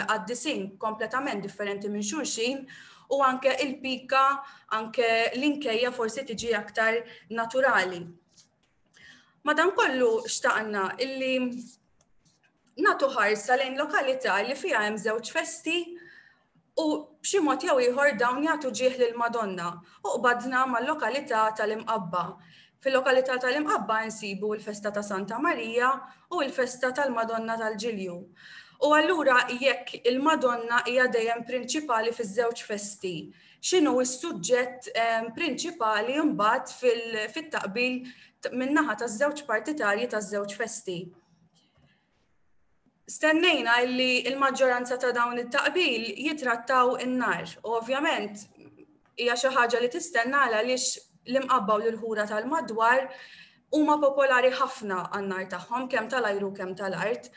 E: qaddisin kompletament differenti minn xulxin u anke il-pika, anke l-inkejja forsi tiġi aktar naturali. Madankollu xtaqna illi nagħtu ħarsa lejn lokalità li fiha hemm żewġ festi u b'xi mod jew ieħor dawn jagħtu ġieħ lill-Madonna u qbadna mal-lokalità tal-Imqabba. Fil-lokalità tal-Imqabba nsibu l-festa ta' Santa Marija u l-festa tal-Madonna tal-Ġilju. U allura jekk il-Madonna hija dejjem prinċipali fiż-żewġ festi, x'inhu s-suġġett prinċipali mbagħad fit-taqbil min-naħa taż-żewġ partitarji taż-żewġ festi. Stennejna li l-maġġoranza ta' dawn it-taqbil jitrattaw in-nar. U ovvjament hija xi ħaġa li tistenna għaliex l-Imqabba u l-ħura tal-madwar huma popolari ħafna għan-nar tagħhom kemm tal-ajru kemm tal-art.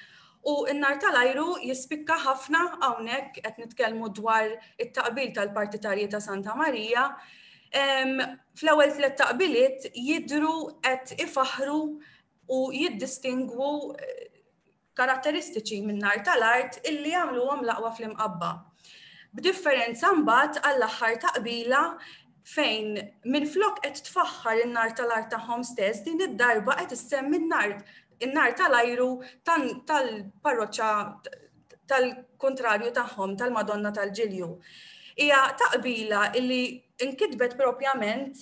E: U n-nar tal-ajru jispikka ħafna hawnhekk qed nitkellmu dwar it-taqbil tal-partitarji ta' Santa Marija. Fl-ewwel tliet taqbiliet jidhru qed ifaħru u jiddistingwu karatteristiċi min-nar tal-art illi jagħmluhom l-aqwa fl-Imqabba. B'differenza mbagħad għall-aħħar taqbila fejn minflok qed tfaħħar in-nar tal-art tagħhom stess din id-darba qed issemmi in-nar tal-ajru tal-parroċċa tal-kontrarju tagħhom tal-Madonna tal-Ġilju. Hija taqbila illi inkitbet propjament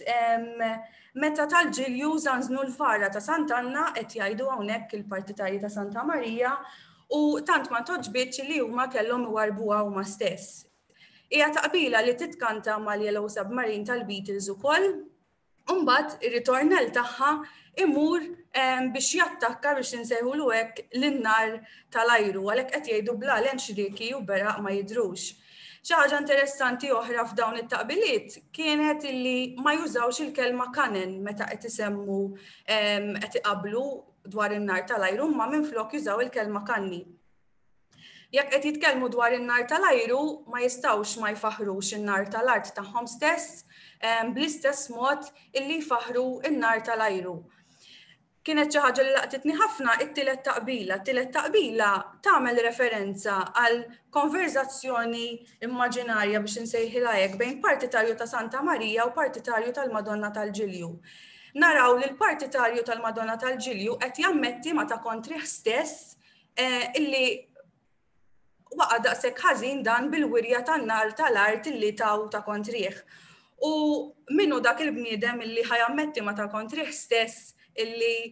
E: meta tal-Ġilju żanżnu l-fara ta' Sant'Anna qed jgħidu hawnhekk il-partitarji ta' Santa Marija u tant ma toġbitx li huma kellhom iwarbuha huma stess. Hija taqbila li titkanta mal-Yellow Submarine tal-Beatles ukoll, u mbagħad ir-ritornell tagħha imur biex jattakka biex insejħulu hekk lin-nar tal-ajru għalhekk qed jgħidu bla l-enxrieki u beraq ma jidhrux. Xi ħaġa interessanti oħra f'dawn it-taqbiliet kienet illi ma jużawx il-kelma kanen meta qed isemmu qed iqablu dwar in-nar tal-ajru ma minflok jużaw il-kelma kanni. Jekk qed jitkellmu dwar in-nar tal-ajru ma jistgħux ma jfaħrux in-nar tal-art tagħhom stess bl-istess mod illi jfaħru in-nar tal-ajru. Kienet xi ħaġa li laqtitni ħafna it-tielet taqbila. It-tielet taqbila tagħmel referenza għal konverzazzjoni immaġinarja biex insejħilha hekk bejn partitarju ta' Santa Marija u partitarju tal-Madonna tal-Ġilju. Naraw li l-partitarju tal-Madonna tal-Ġilju qed jammetti ma ta' kontrih stess illi waqa' daqshekk ħażin dan bil-wirja tan-nar tal-art illi taw ta' kontrih. U minnu dak il-bniedem illi ħajammetti ma ta' kontrih stess illi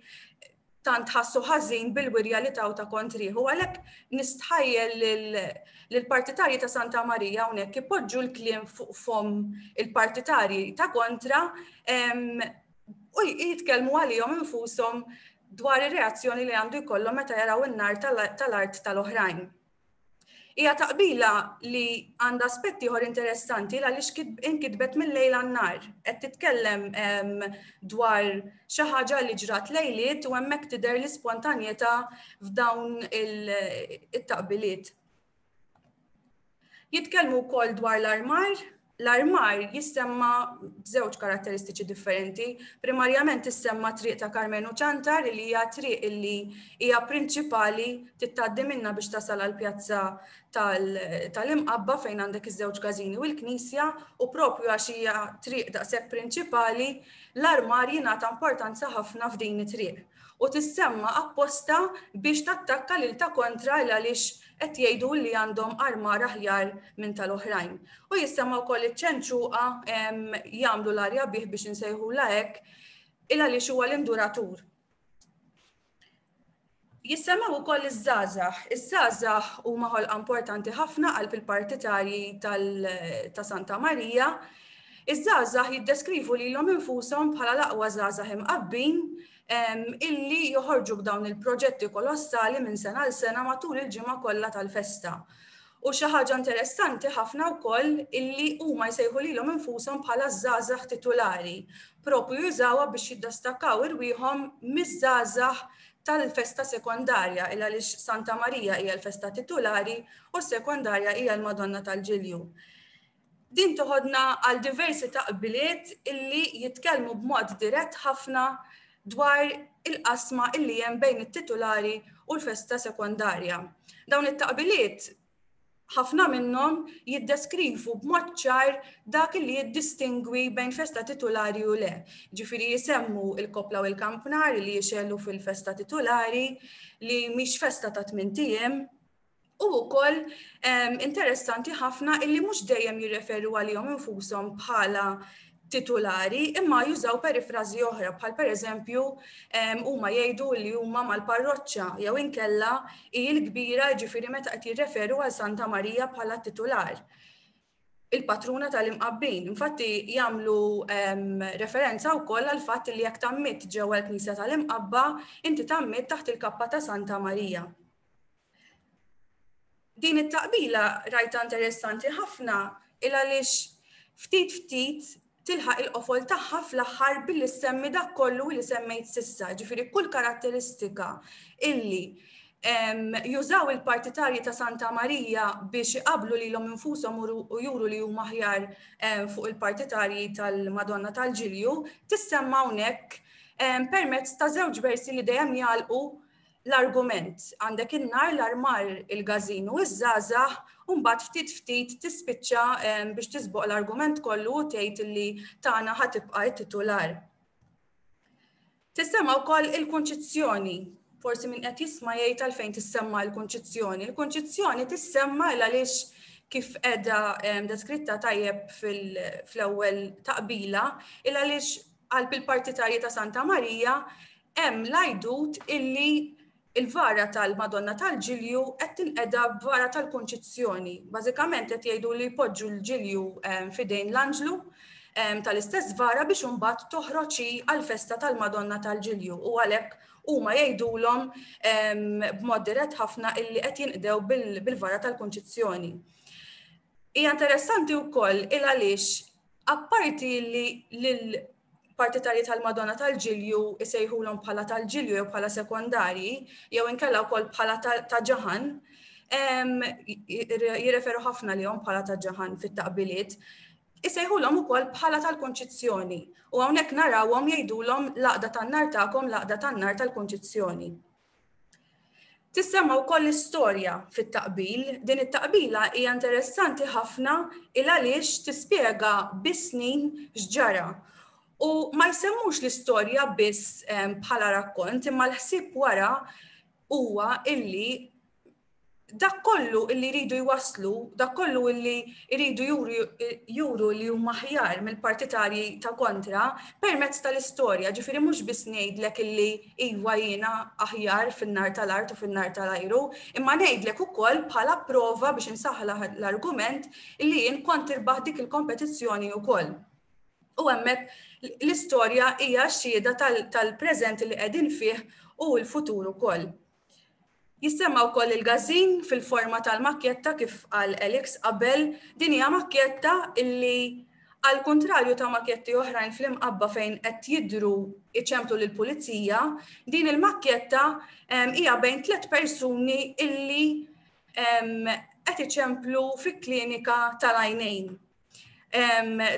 E: tant ħassu ħażin bil-wirja li taw ta' kontrih. U għalhekk nistħajjel lill-partitarji ta' Santa Marija hawnhekk ipoġġu l-kliem fuq fom il-partitarji ta' kontra u jitkellmu għalihom infushom dwar ir-reazzjoni li għandu jkollhom meta jaraw in-nar tal-art tal-oħrajn. Hija taqbila li għandha aspetti ieħor interessanti għaliex inkitbet mill-lejl għan-nar. Qed titkellem dwar xi ħaġa li ġrat lejliet u hemmhekk tidher l-ispontanjetà f'dawn it-taqbiliet. Jitkellmu wkoll dwar l-armar. L-armar jissemma b'żewġ karatteristiċi differenti. Primarjament issemma triq ta' Karmenu Ċantar li hija triq illi hija prinċipali tittgħaddi minnha biex tasal għall-pjazza tal-imqabba fejn għandek iż-żewġ gażini u l-Knisja u propju għax hija triq daqshekk prinċipali l-armar jingħata importanza ħafna f'din it-triq. U tissemma apposta biex tattakka lil ta' kontra għaliex qed jgħidu li għandhom armar aħjar minn tal-oħrajn. U jissemma wkoll iċ-ċentruqa jagħmlu l-arja bih biex insejħula hekk għaliex huwa l-induratur. Jissemmaw ukoll iż-żgħażagħ. Iż-żgħażagħ huma ħolqa importanti ħafna qalb il-partitarji ta' Santa Marija. Iż-żgħażagħ jiddeskrivu lilhom infushom bħala l-aqwa żgħażagħ imqabbin illi joħorġu b'dawn il-proġetti kolossali minn sena għal sena matul il-ġimgħa kollha tal-festa. U xi ħaġa interessanti ħafna wkoll illi huma jsejħu lilhom infushom bħala żgħażagħ titolari, propju jużawha biex jiddastakkaw irwieħhom miż-żgħażagħ tal-festa sekondarja għaliex Santa Marija hija l-festa titolari u s-sekondarja hija l-Madonna tal-Ġilju. Din toħodna għal diversi taqbiliet illi jitkellmu b'mod dirett ħafna dwar il-qasma illi hemm bejn it-titolari u l-festa sekondarja. Dawn it-taqbiliet ħafna minnhom jiddeskrivu b'mod ċar dak li jiddistingwi bejn festa titolari u le. Ġifieri jisemmu il-kopla u l-kampnar li jixellu fil-festa titolari li mhix festa ta' 8 ijiem. U wkoll interessanti ħafna illi mhux dejjem jirreferu għalihom infushom bħala titolari imma jużaw perifrażi oħra bħal pereżempju huma jgħidu li huma mal-parroċċa jew inkella hi l-kbira ġifieri meta qed jirreferu għal Santa Marija bħala titular. Il-patruna tal-imqabbin. Infatti jagħmlu referenza wkoll għal fatt li jekk tammit ġewwa l-Knisja tal-Imqabba inti tammit taħt il-kappa ta' Santa Marija. Din it-taqbila rajta interessanti ħafna il għaliex ftit tilħaq il-qofol tagħha fl-aħħar billi semmi dak kollu li semmejt sissa, ġifieri kull karatteristika illi jużaw il-partitarji ta' Santa Marija biex iqablu lilhom infushom u juru li huma aħjar fuq il-partitarji tal-Madonna tal-Ġilju, tissemma hawnhekk permezz ta' żewġ versi li dejjem jgħalqu l-argument. Għandek in-nar l-armar il-gażin u iż-żgħażagħ u mbagħad ftit tispiċċa biex tisboq l-argument kollu u tgħid li tagħna ħatibqa' t-titular. Tissemma wkoll il-kunċizzjoni. Forsi min qed jisma' jgħid għalfejn tissemma l-kunċizzjoni. Il-kunċizzjoni tissemma għaliex kif qiegħda deskritta tajjeb fl-ewwel taqbila għaliex qalb il-partitarji ta' Santa Marija hemm l-għajdut illi il-vara tal-Madonna tal-Ġilju qed tinqeda b'vara tal-kunċizzjoni. Bażikament qed jgħidu li jpoġġu l-Ġilju f'idejn l-Anġlu tal-istess vara biex imbagħad toħroġ għall-festa tal-Madonna tal-Ġilju u għalhekk huma jgħidulhom b'mod dirett ħafna illi qed jinqdew bil-vara tal-kunċizzjoni. Hija interessanti wkoll għaliex apparti li lil-partitarji tal-Madonna tal-Ġilju isejħulhom bħala tal-Ġilju jew bħala sekondarji jew inkella wkoll bħala ta' ġaħan, jirreferu ħafna lihom bħala ta' ġaħan fit-taqbiliet, isejħulhom ukoll bħala tal-kunċizzjoni u hawnhekk narawhom jgħidulhom l-għaqda tan-nar tagħkom l-għaqda tan-nar tal-kunċizzjoni. Tissemma wkoll l-istorja fit-taqbil. Din it-taqbila hija interessanti ħafna għaliex tispjega bis-snin x'ġara. U ma jsemmux l-istorja biss bħala rakkont, imma l-ħsieb wara huwa illi dak kollu illi jridu jwasslu, dak kollu illi jridu juru li huma aħjar mill-partitarji ta' kontra permezz tal-istorja, ġifieri mhux biss ngħidlek illi iva jiena aħjar fin-nar tal-art u fin-nar tal-ajru, imma ngħidlek ukoll bħala prova biex insaħħaħ l-argument illi jien kont irbaħ dik il-kompetizzjoni wkoll. U hemmhekk l-istorja hija xhieda tal-preżent li qegħdin fih u l-futur ukoll. Jissemma wkoll il-gażin fil-forma tal-makkjetta kif qal Alex qabel, din hija makkjetta illi għal kontrarju ta' makkjetti oħrajn fl-imqabba fejn qed jidhru iċemplu lill-pulizija, din il-makkjetta hija bejn 3 persuni illi qed iċemplu fi-klinika tal-għajnejn.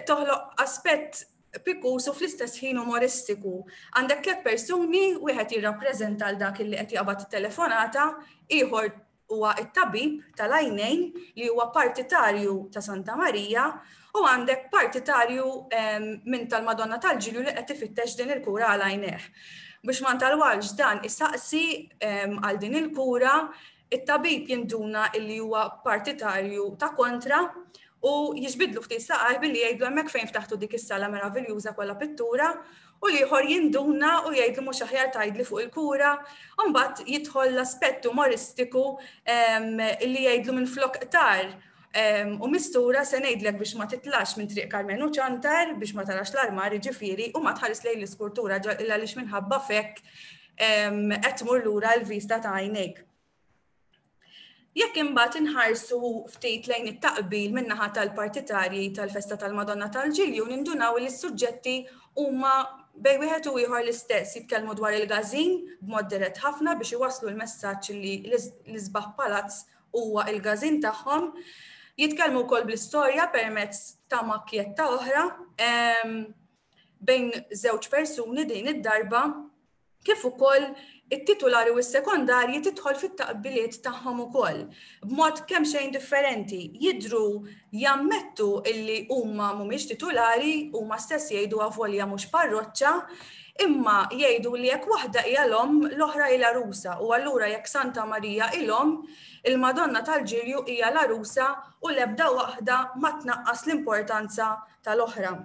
E: Toħloq aspett pikus u fl-istess ħin umoristiku. Għandek 3 persuni, wieħed jirrappreżenta l dak li qed jaqbad it-telefonata, ieħor huwa it-tabib tal-għajnejn li huwa partitarju ta' Santa Marija u għandek partitarju minn tal-Madonna tal-Ġilju li qed tifittex din il-kura għal għajnejh. Biex ma ntalwalx dan is-saqsi għal din il-kura, it-tabib jinduna illi huwa partitarju ta' kontra u jiġbidlu ftit saqaj billi jgħidlu hemmhekk fejn ftaħtu dik is-sala meraviljuża kollha pittura u li ieħor jinduna u jgħidlu mhux aħjar tgħidli fuq il-kura, u mbagħad jidħol l-aspett umoristiku li jgħidlu minn flok qtar u mistura se ngħidlek biex ma titlax minn triq Karmenu ċantar biex ma tarax l-armar jiġifieri u ma tħares lejn l-iskultura għaliex minħabba fekk qed tmur lura l-vista ta' għajnejk. Jekk imbagħad inħarsu ftit lejn it-taqbil min-naħa tal-partitarji tal-Festa tal-Madonna tal-Ġilju nindunaw li s-suġġetti huma bejn wieħed u ieħor l-istess jitkellmu dwar il-gażin b'mod dirett ħafna biex iwasslu l-messaġġ li l-isbaħ palazz huwa il-gażin tagħhom. Jitkellmu wkoll bl-istorja permezz ta' makkjetta oħra bejn żewġ persuni din id-darba kif ukoll it-titolari u s-sekondarji tidħol fit-taqbiliet tagħhom ukoll. B'mod kemm xejn differenti, jidhru jammettu illi huma mhumiex titolari, huma stess jgħidu avolja mhux parroċċa, imma jgħidu li jekk waħda hija l-om, l-oħra hija l-arusa, u allura jekk Santa Marija il-om, il-Madonna tal-Ġilju hija l-arusa u l-ebda waħda ma tnaqqas l-importanza tal-oħra.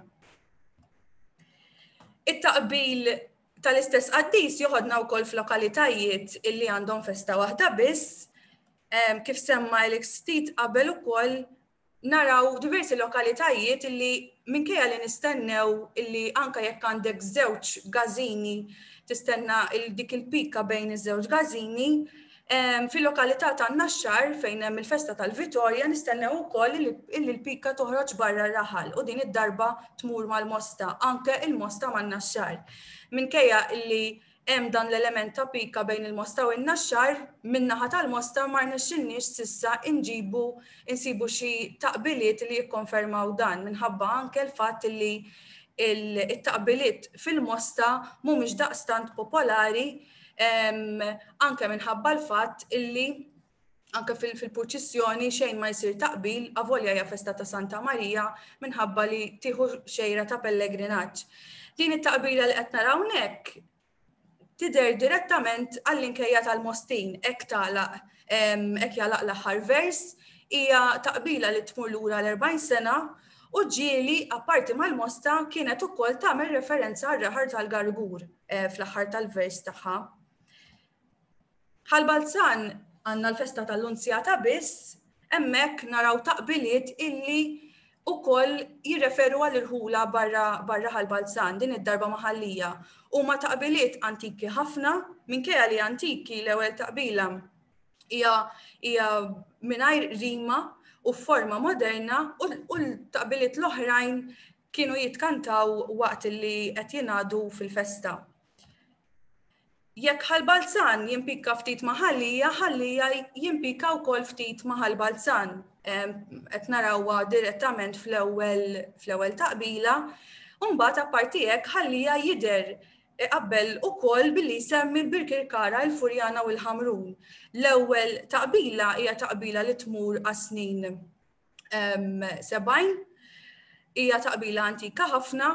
E: It-taqbil tal-istess qaddis joħodna wkoll f'lokalitajiet illi għandhom festa waħda biss, kif semma l-ftit qabel ukoll naraw diversi lokalitajiet illi minkejja li nistennew illi anke jekk għandek żewġ gażini tistenna dik il-pika bejn iż-żewġ gażini, fil-lokalità tan-Naxxar fejn hemm il-Festa tal-Vittorja nistennew ukoll illi l-pika toħroġ barra r-raħal u din id-darba tmur mal-Mosta, anke il-Mosta man-Naxxar. Minkejja illi hemm dan l-element ta' pika bejn il-Mosta u n-Naxxar, min-naħa tal-Mosta ma rnexxinniex s'issa insibu xi taqbiliet li jikkonfermaw dan minħabba anke l-fatt li it-taqbiliet fil-Mosta mhumiex daqstant popolari anke minħabba l-fatt illi anke fil-proċessjoni xejn ma jsir taqbil avolja hija festa ta' Santa Marija minħabba li tieħu xejra ta' pellegrinaġġ. Din it-taqbila li qed naraw hawnhekk tidher direttament għall-inkejja tal-Mostin hekk jalaq l-aħħar vers hija taqbila li tmur lura l-40 sena u ġieli apparti mal-Mosta kienet ukoll tagħmel referenza għar-raħar tal-Gargur fl-aħħar tal-vers tagħha. Ħalbalzan għandna l-festa tal-Unzjata biss, hemmhekk naraw taqbiliet illi ukoll jirreferu għall-irħula barra Ħalbalzan din id-darba maħallija. Huma taqbiliet antiki ħafna, minkejja li antiki l-ewwel taqbila hija mingħajr rima u forma moderna u l-taqbiliet l-oħrajn kienu jitkantaw waqt li qed jingħadu fil-festa. Jekk Ħalbalzan jimpika ftit ma' Ħallija, Ħallija jimpika wkoll ftit ma' Ħalbalzan. Qed narawha direttament fl-ewwel taqbila, u mbagħad apparti hekk Ħallija jidher qabel ukoll billi jsemmi l-Birkirkara, l-Furjana u l-Ħamrun. L-ewwel taqbila hija taqbila li tmur għas-snin 70, hija taqbila antika ħafna,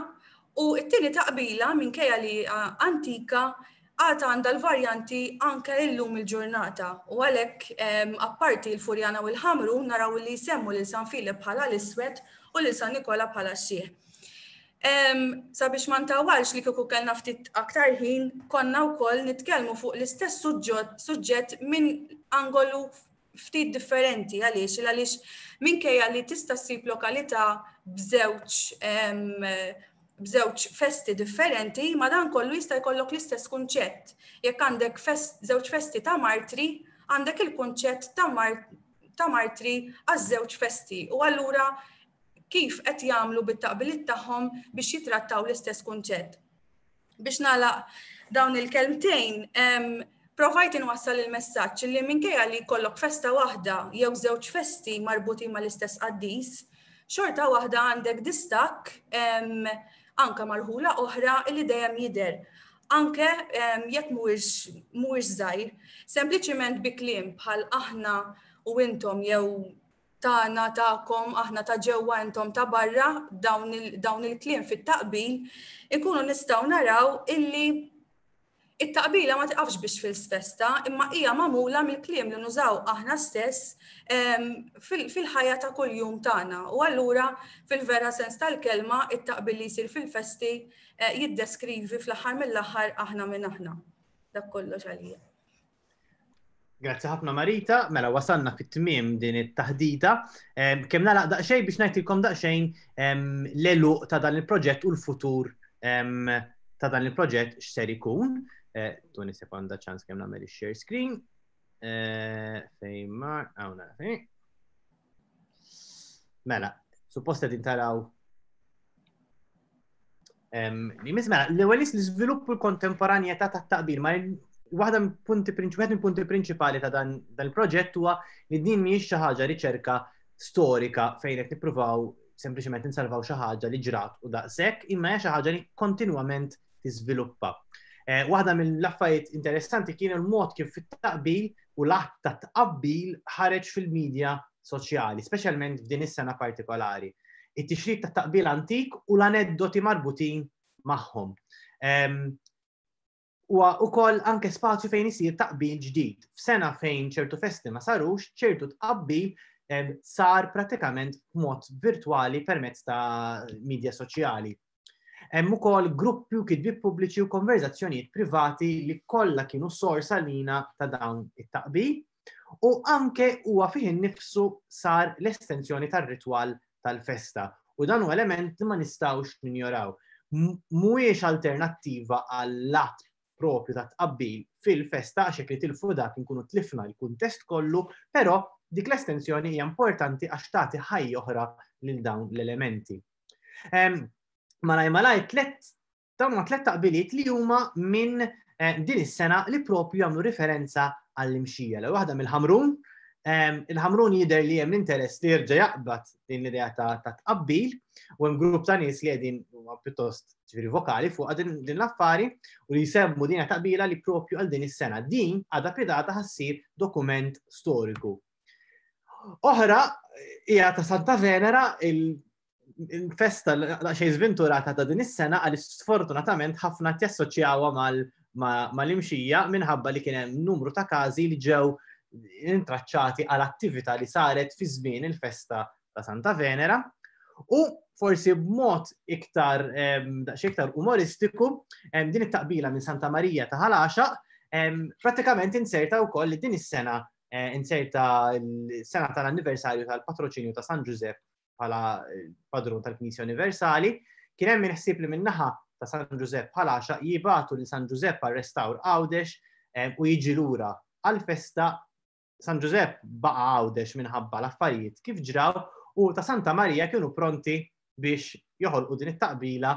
E: u t-tieni taqbila minkejja li antika għata għandha l-varjanti anke illum il-ġurnata u għalhekk apparti l-Furjana u l-Ħamrun naraw li jsemmu lil San Filip bħala l-Iswed u lil San Nikola bħala x-Xieħ. Sabiex ma ntawalx li kieku kellna ftit aktar ħin, konna wkoll nitkellmu fuq l-istess suġġett minn angolu ftit differenti għaliex minkejja li tista' ssib lokalità b'żewġ festi differenti, ma dan kollu jista' jkollok l-istess kunċett. Jekk għandek żewġ festi ta' martri, għandek il-kunċett ta' martri għaż-żewġ festi. U allura kif qed jagħmlu bit-taqbiliet tagħhom biex jitrattaw l-istess kunċett. Biex nagħlaq dawn il-kelmtejn, provajt inwassal il-messaġġ li minkejja li jkollok festa waħda jew żewġ festi marbutin mal-istess qaddis, xorta waħda għandek distak anke marħula oħra li dejjem jidher. anke jekk mhuwiex żgħir, sempliċiment bi kliem bħal aħna u intom jew tagħna tagħkom aħna ta' ġewwa intom ta' barra dawn il-kliem fit-taqbil ikunu nistgħu naraw illi it-taqbila ma tiqafx biex fil-festa, imma hija magħmula mill-kliem li nużaw aħna stess fil-ħajja ta' kuljum tagħna. U allura fil-vera sens tal-kelma it-taqbil li jsir fil-festi jiddeskrivi fl-aħħar mill-aħħar aħna minn aħna. Dak kollox għalija.
B: Grazzi ħafna Marita, mela wasalna fit-tmiem din it-taħdita. Kemm nagħlaq daqsxejn biex ngħidilkom daqsxejn l-eluq ta' dan il-proġett u l-futur ta' dan il-proġett x'ser ikun. Tuni sekonda ċans kemm nagħmel ix-share screen. Fejn mar, hawnna fejn. Mela, supposta tintaraw. Mela, l-ewwel l-iżvilupp u l-kontemporanjetà tat-taqbil ma waħda mill punti prinċipali ta' dan il-proġett huwa li din mhijiex xi ħaġa riċerka storika fejn qed nippruvaw sempliċement insalvaw xi ħaġa li ġrat u daqshekk, imma hija xi ħaġa li kontinwament tiżviluppa. Waħda mill-affarijiet interessanti kien il-mod kif fit-taqbil u l-att ta' tqabbil ħareġ fil-medja soċjali, speċjalment f'din is-sena partikolari. It-tixrid ta' taqbil antik u l-aneddoti marbutin magħhom. U wkoll anke spazju fejn isir taqbil ġdid. F'sena fejn ċertu festi ma sarux, ċertu tqabbil sar pratikament b'mod virtwali permezz ta' medja soċjali. Hemm ukoll gruppi u kitbieb pubbliċi u konverzazzjonijiet privati li kollha kienu sors għalina ta' dawn it-taqbil u anke huwa fih innifsu sar l-estensjoni tar-ritwal tal-festa. U dan huwa element li ma nistgħux ninjoraw. Mhuwiex alternattiva għall-att propju ta' tqabbil fil-festa għax jekk tilfu dak inkunu tlifna l-kuntest kollu, però dik l-estensjoni hija importanti għax tagħti ħajja oħra lil dawn l-elementi. Malaj, dawn ma tlet taqbiliet li huma minn din is-sena li propju jagħmlu riferenza għall-imxija. L waħda mill-Ħamrun, il-Ħamrun jidher li hemm interess li jerġa' jaqbad din l-idea ta' tqabbil u hemm grupp ta' nies li qegħdin huma pjuttost ġifieri vokali fuq din l-affari u li jsemmu din taqbila li propju għal din is-sena. Din għadha pjedata ħassir dokument storiku. Oħra hija ta' Santa Venera il-festa xejn żventurata ta' din is-sena għaliex sfortunatament ħafna jassoċjawha mal-imxija minħabba li kien hemm numru ta' każi li ġew intraċċati għal attività li saret fi żmien il-festa ta' Santa Venera u forsi b'mod iktar umoristiku din it-taqbila minn Santa Marija ta' Ħalaxaq pratikament inserta wkoll li din is-sena inserta l-sena tal-anniversarju tal-patroċinju ta' San Giuseppe bħala padrun tal-Knisja Universali, kien hemm minħsib li min-naħa ta' San Giuseppe Ħalaxaq jibatu li San Giuseppe għal-restawr Għawdex u jiġi lura għal-festa San Giuseppe baqa' Għawdex minħabba l-affarijiet kif ġraw u ta' Santa Marija kienu pronti biex joħolqu din it-taqbila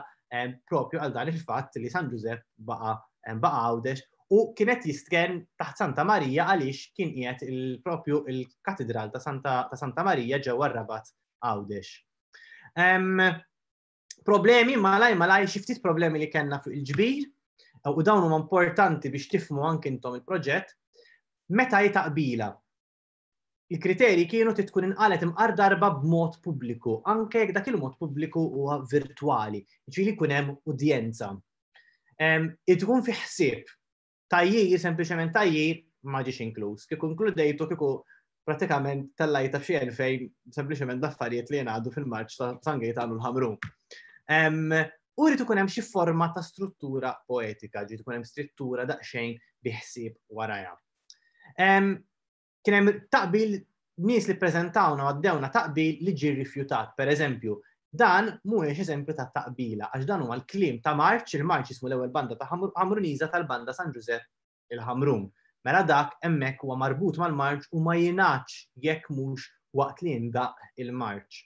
B: propju għal dan il-fatt li San Giuseppe baqa' Għawdex u kienet jistken taħt Santa Marija għaliex kien qiegħed propju il-katedral ta' Santa Marija ġewwa r-Rabat Għawdex. Problemi malaj xi ftit problemi li kellna fuq il-ġbir u dawn huma importanti biex tifhmu anke intom il-proġett. Meta jitaqbila. Il-kriterji kienu tkun inqalet imqar darba b'mod pubbliku, anke jekk dak il-mod pubbliku huwa virtwali, jiġifieri jkun hemm udjenza. Tkun fi ħsieb tajjir, sempliċement tajjir ma ġiex inkluż. Kieku inkludejtu kieku pratikament tellajta f'xi elfejn sempliċement l-affarijiet li jingħadu fil-marċ ta' San Gaetano l-Ħamrun. U rrid ikun hemm xi forma ta' struttura poetika, ġiet ikun hemm struttura daqsxejn biħsieb warajha. Kien hemm taqbil nies li ppreżentawna għaddewna taqbil li ġie rrifjutat. Pereżempju, dan mhuwiex eżempju ta' taqbila għax dan huwa l-kliem ta' Marċ, il-Marċ ismu l-ewwel banda ta' Ħamruniża tal-banda San Giuseppe il-Ħamrun. Mela dak hemmhekk huwa marbut mal-Marċ u ma jingħadx jekk mhux waqt li jindaq il-Marċ.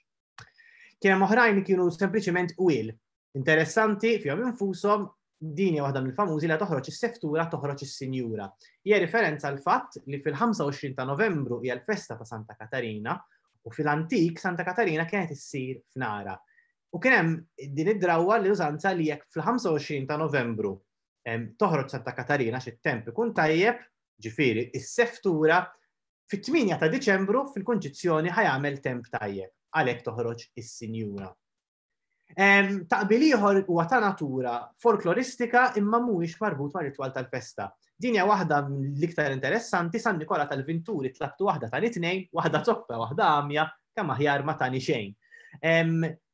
B: Kien hemm oħrajn li kienu sempliċement wil. Interessanti fihom infushom din hija waħda mill-famużi li toħroġ is-seftura toħroġ is-Sinjura. Hija riferenza għal fatt li fil-25 ta' Novembru hija l-festa ta' Santa Katarina u fil-antik Santa Katarina kienet issir f'Nara. U kien hemm din id-drawwa li użanza li jekk fil-25 ta' Novembru toħroġ Santa Katarina xit-temp ikun tajjeb, ġifieri is-seftura fit-8 ta' Diċembru fil-Kunċizzjoni ħajamel temp tajjeb, għalhekk toħroġ is-Sinjura. Taqbil ieħor huwa ta' natura folkloristika imma mhuwiex marbut ma' ritwal tal-festa. Din hija waħda l-iktar interessanti San Nikola tal-Vinturi tlabtu waħda tal-itnejn, waħda zoppa, waħda għamja, kemm aħjar ma tani xejn.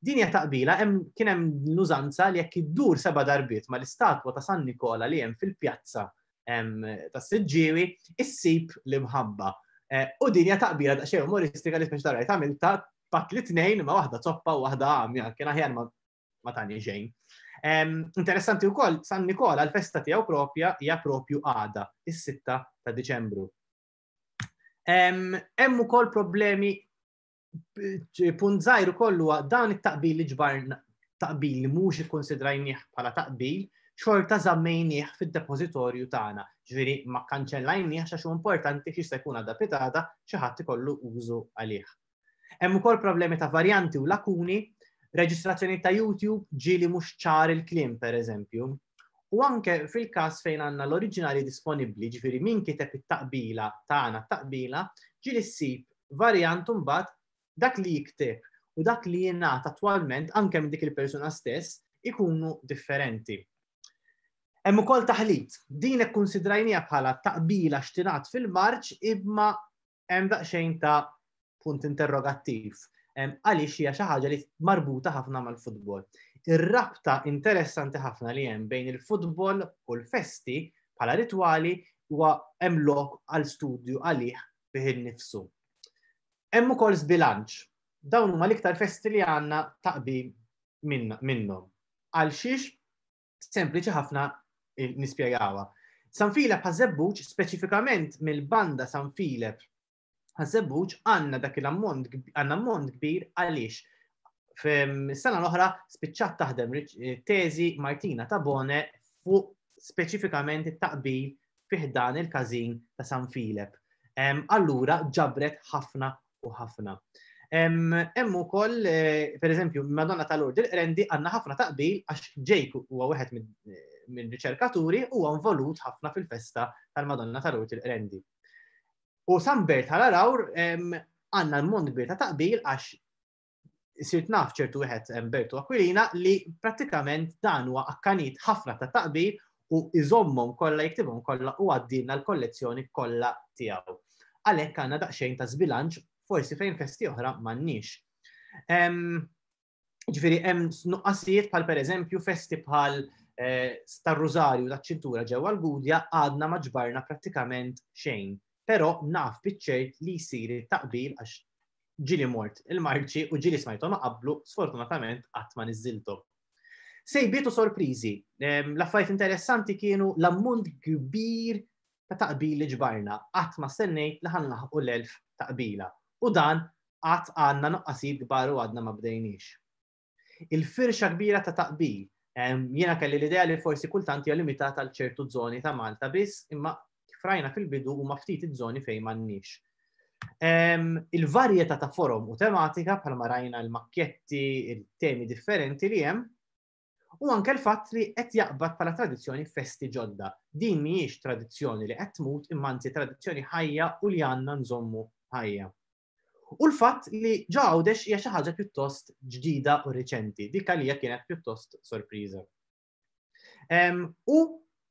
B: Din hija taqbila kien hemm l-użanza li jekk iddur 7 darbiet mal-istatwa ta' San Nikola li hemm fil-pjazza ta' Siġġiewi issib l-imħabba. U din hija taqbila daqsxejn umoristika li speċi tarajt għamilta pat l-itnejn ma' waħda zoppa u waħda għamja, kien aħjar ma tani xejn. Interessanti wkoll San Nikola l-festa tiegħu propja hija propju għada, is-6 ta' Diċembru. Hemm ukoll problemi punt żgħir ukoll huwa dan it-taqbil li ġbarna taqbil li mhux ikkonsidrajnieh bħala taqbil, xorta żammejnieh fid-depożitorju tagħna. Ġifieri ma kkanċellajnieh għax huwa importanti xi se jkun adattata xi ħadd ikollu użu għalih. Hemm ukoll problemi ta' varjanti u lakuni, reġistrazzjoni ta' YouTube ġieli mhux ċar il-kliem pereżempju. U anke fil-każ fejn għandna l-oriġinali disponibbli, ġifieri min kiteb it-taqbila tagħna t-taqbila, ġieli ssib varjant imbagħad dak li jikteb u dak li jingħata attwalment anke minn dik il-persuna stess ikunu differenti. Hemm ukoll taħlit. Din ikkunsidrajniha bħala taqbila xtinat fil-Marċ imma hemm daqsxejn ta' punt interrogattiv. Għaliex hija xi ħaġa li marbuta ħafna mal-futbol. Ir-rabta interessanti ħafna li hemm bejn il-futbol u l-festi bħala ritwali huwa hemm lok għal studju għalih fih innifsu. Hemm ukoll żbilanċ. Dawn huma l-iktar festi li għandna taqbil minnhom. Għal xiex sempliċi ħafna nispjegawha. San Filip ħażebbuġ speċifikament mill-banda San Filip ħażebbuġ għandna dak il-ammont ammont kbir għaliex. Fis-sena l-oħra spiċċat taħdem teżi Martina Tabone fuq speċifikament it-taqbil fih dan il-każin ta' San Filip. Allura ġabret ħafna u ħafna. Hemm ukoll, pereżempju, Madonna tal-Lurd il-Qrendi għandna ħafna taqbil għax Ġejku huwa wieħed mill-riċerkaturi huwa involut ħafna fil-festa tal-Madonna tal-Lurd il-Qrendi. U San Bert tal-Arawr għandna l-mond kbir ta' taqbil għax sirt naf ċertu wieħed Bertu Aquilina li prattikament dan huwa akkanit ħafna ta' taqbil u iżommhom kollha jiktibhom kollha u għaddilna l-kollezzjoni kollha tiegħu. Għalhekk għandna daqsxejn ta' żbilanċ forsi fejn festi oħra m'għandniex. Ġifieri hemm nuqqasijiet bħal pereżempju festi bħal tar-Rużarju taċ-Ċintura ġewwa l-Gudja għadna ma ġbarna prattikament xejn. Però naf biċ-ċert li jsir it-taqbil għax ġieli mort il-Marċi u ġieli smajthom qablu sfortunatament qatt ma niżilthom. Sejbiet u sorpriżi. L-affarijiet interessanti kienu l-ammont kbir ta' taqbil li ġbarna. Qatt ma stennejt li ħanlaħqu l-1000 taqbila. U dan qatt għandna nuqqasijiet kbar u għadna ma bdejniex. Il-firxa kbira ta' taqbil. Jiena kelli l-idea li forsi kultant hija limitata għal ċertu żoni ta' Malta biss, imma frajna fil-bidu u ftit iż-żoni fejn m'għandniex. Il-varjetà ta' forom u tematika bħalma rajna l-makkjetti, il-temi differenti li hemm, u anke l-fatt li qed jaqbad bħala tradizzjoni festi ġodda. Din mhijiex tradizzjoni li qed tmut imma anzi tradizzjoni ħajja u li għandna nżommu ħajja. U l-fatt li ġo Għawdex hija xi ħaġa pjuttost ġdida u riċenti, dik għalija kienet pjuttost sorpriża. U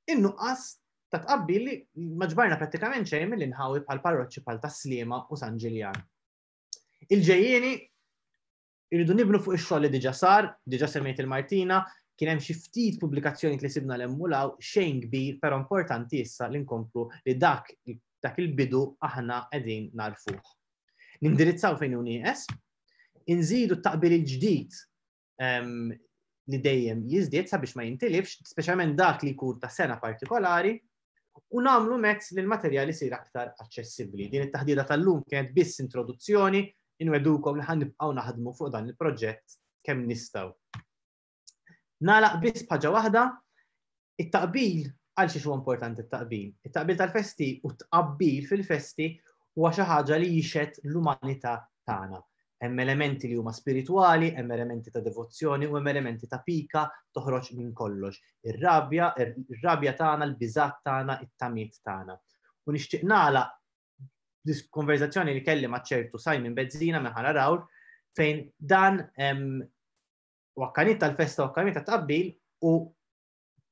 B: in-nuqqas ta' tqabbil li ma ġbarna prattikament xejn mill-inħawi bħal parroċċi bħal Taslima u San Ġiljan. Il-ġejjieni irridu nibnu fuq ix-xogħol li diġà sar, diġà semmejt il-Martina, kien hemm xi ftit pubblikazzjoni li sibna l-emmulaw xejn kbir, però importanti issa li nkomplu li dak il-bidu aħna qegħdin narfuh. Nindirizzaw fejn hu nieqes, inżidu t-taqbil il-ġdid li dejjem jiżdied sabiex ma jintilifx, speċjalment dak li jkun ta' sena partikolari, u nagħmlu mezz li l-materjali jsir aktar aċċessibbli. Din it-taħdida tal-lum kienet biss introduzzjoni, inwedukom li ħanibqgħu naħdmu fuq dan il-proġett kemm nistgħu. Nagħlaq biss b'ħaġa waħda, it-taqbil għal xi huwa importanti it-taqbil. It-taqbil tal-festi u tqabbil fil-festi huwa xi ħaġa li jixed l-umanità tagħna. Hemm elementi li huma spiritwali, hemm elementi ta' devozzjoni u hemm elementi ta' pika toħroġ minn kollox. Ir-rabja tagħna, l-biżat tagħna, it-tamiet tagħna. U nixtieq nagħlaq konverzazzjoni li kelli ma' ċertu Simon Bezzina minn Ħara Rawr fejn dan wakkanit tal-festa wakkanit tat-tqabbil u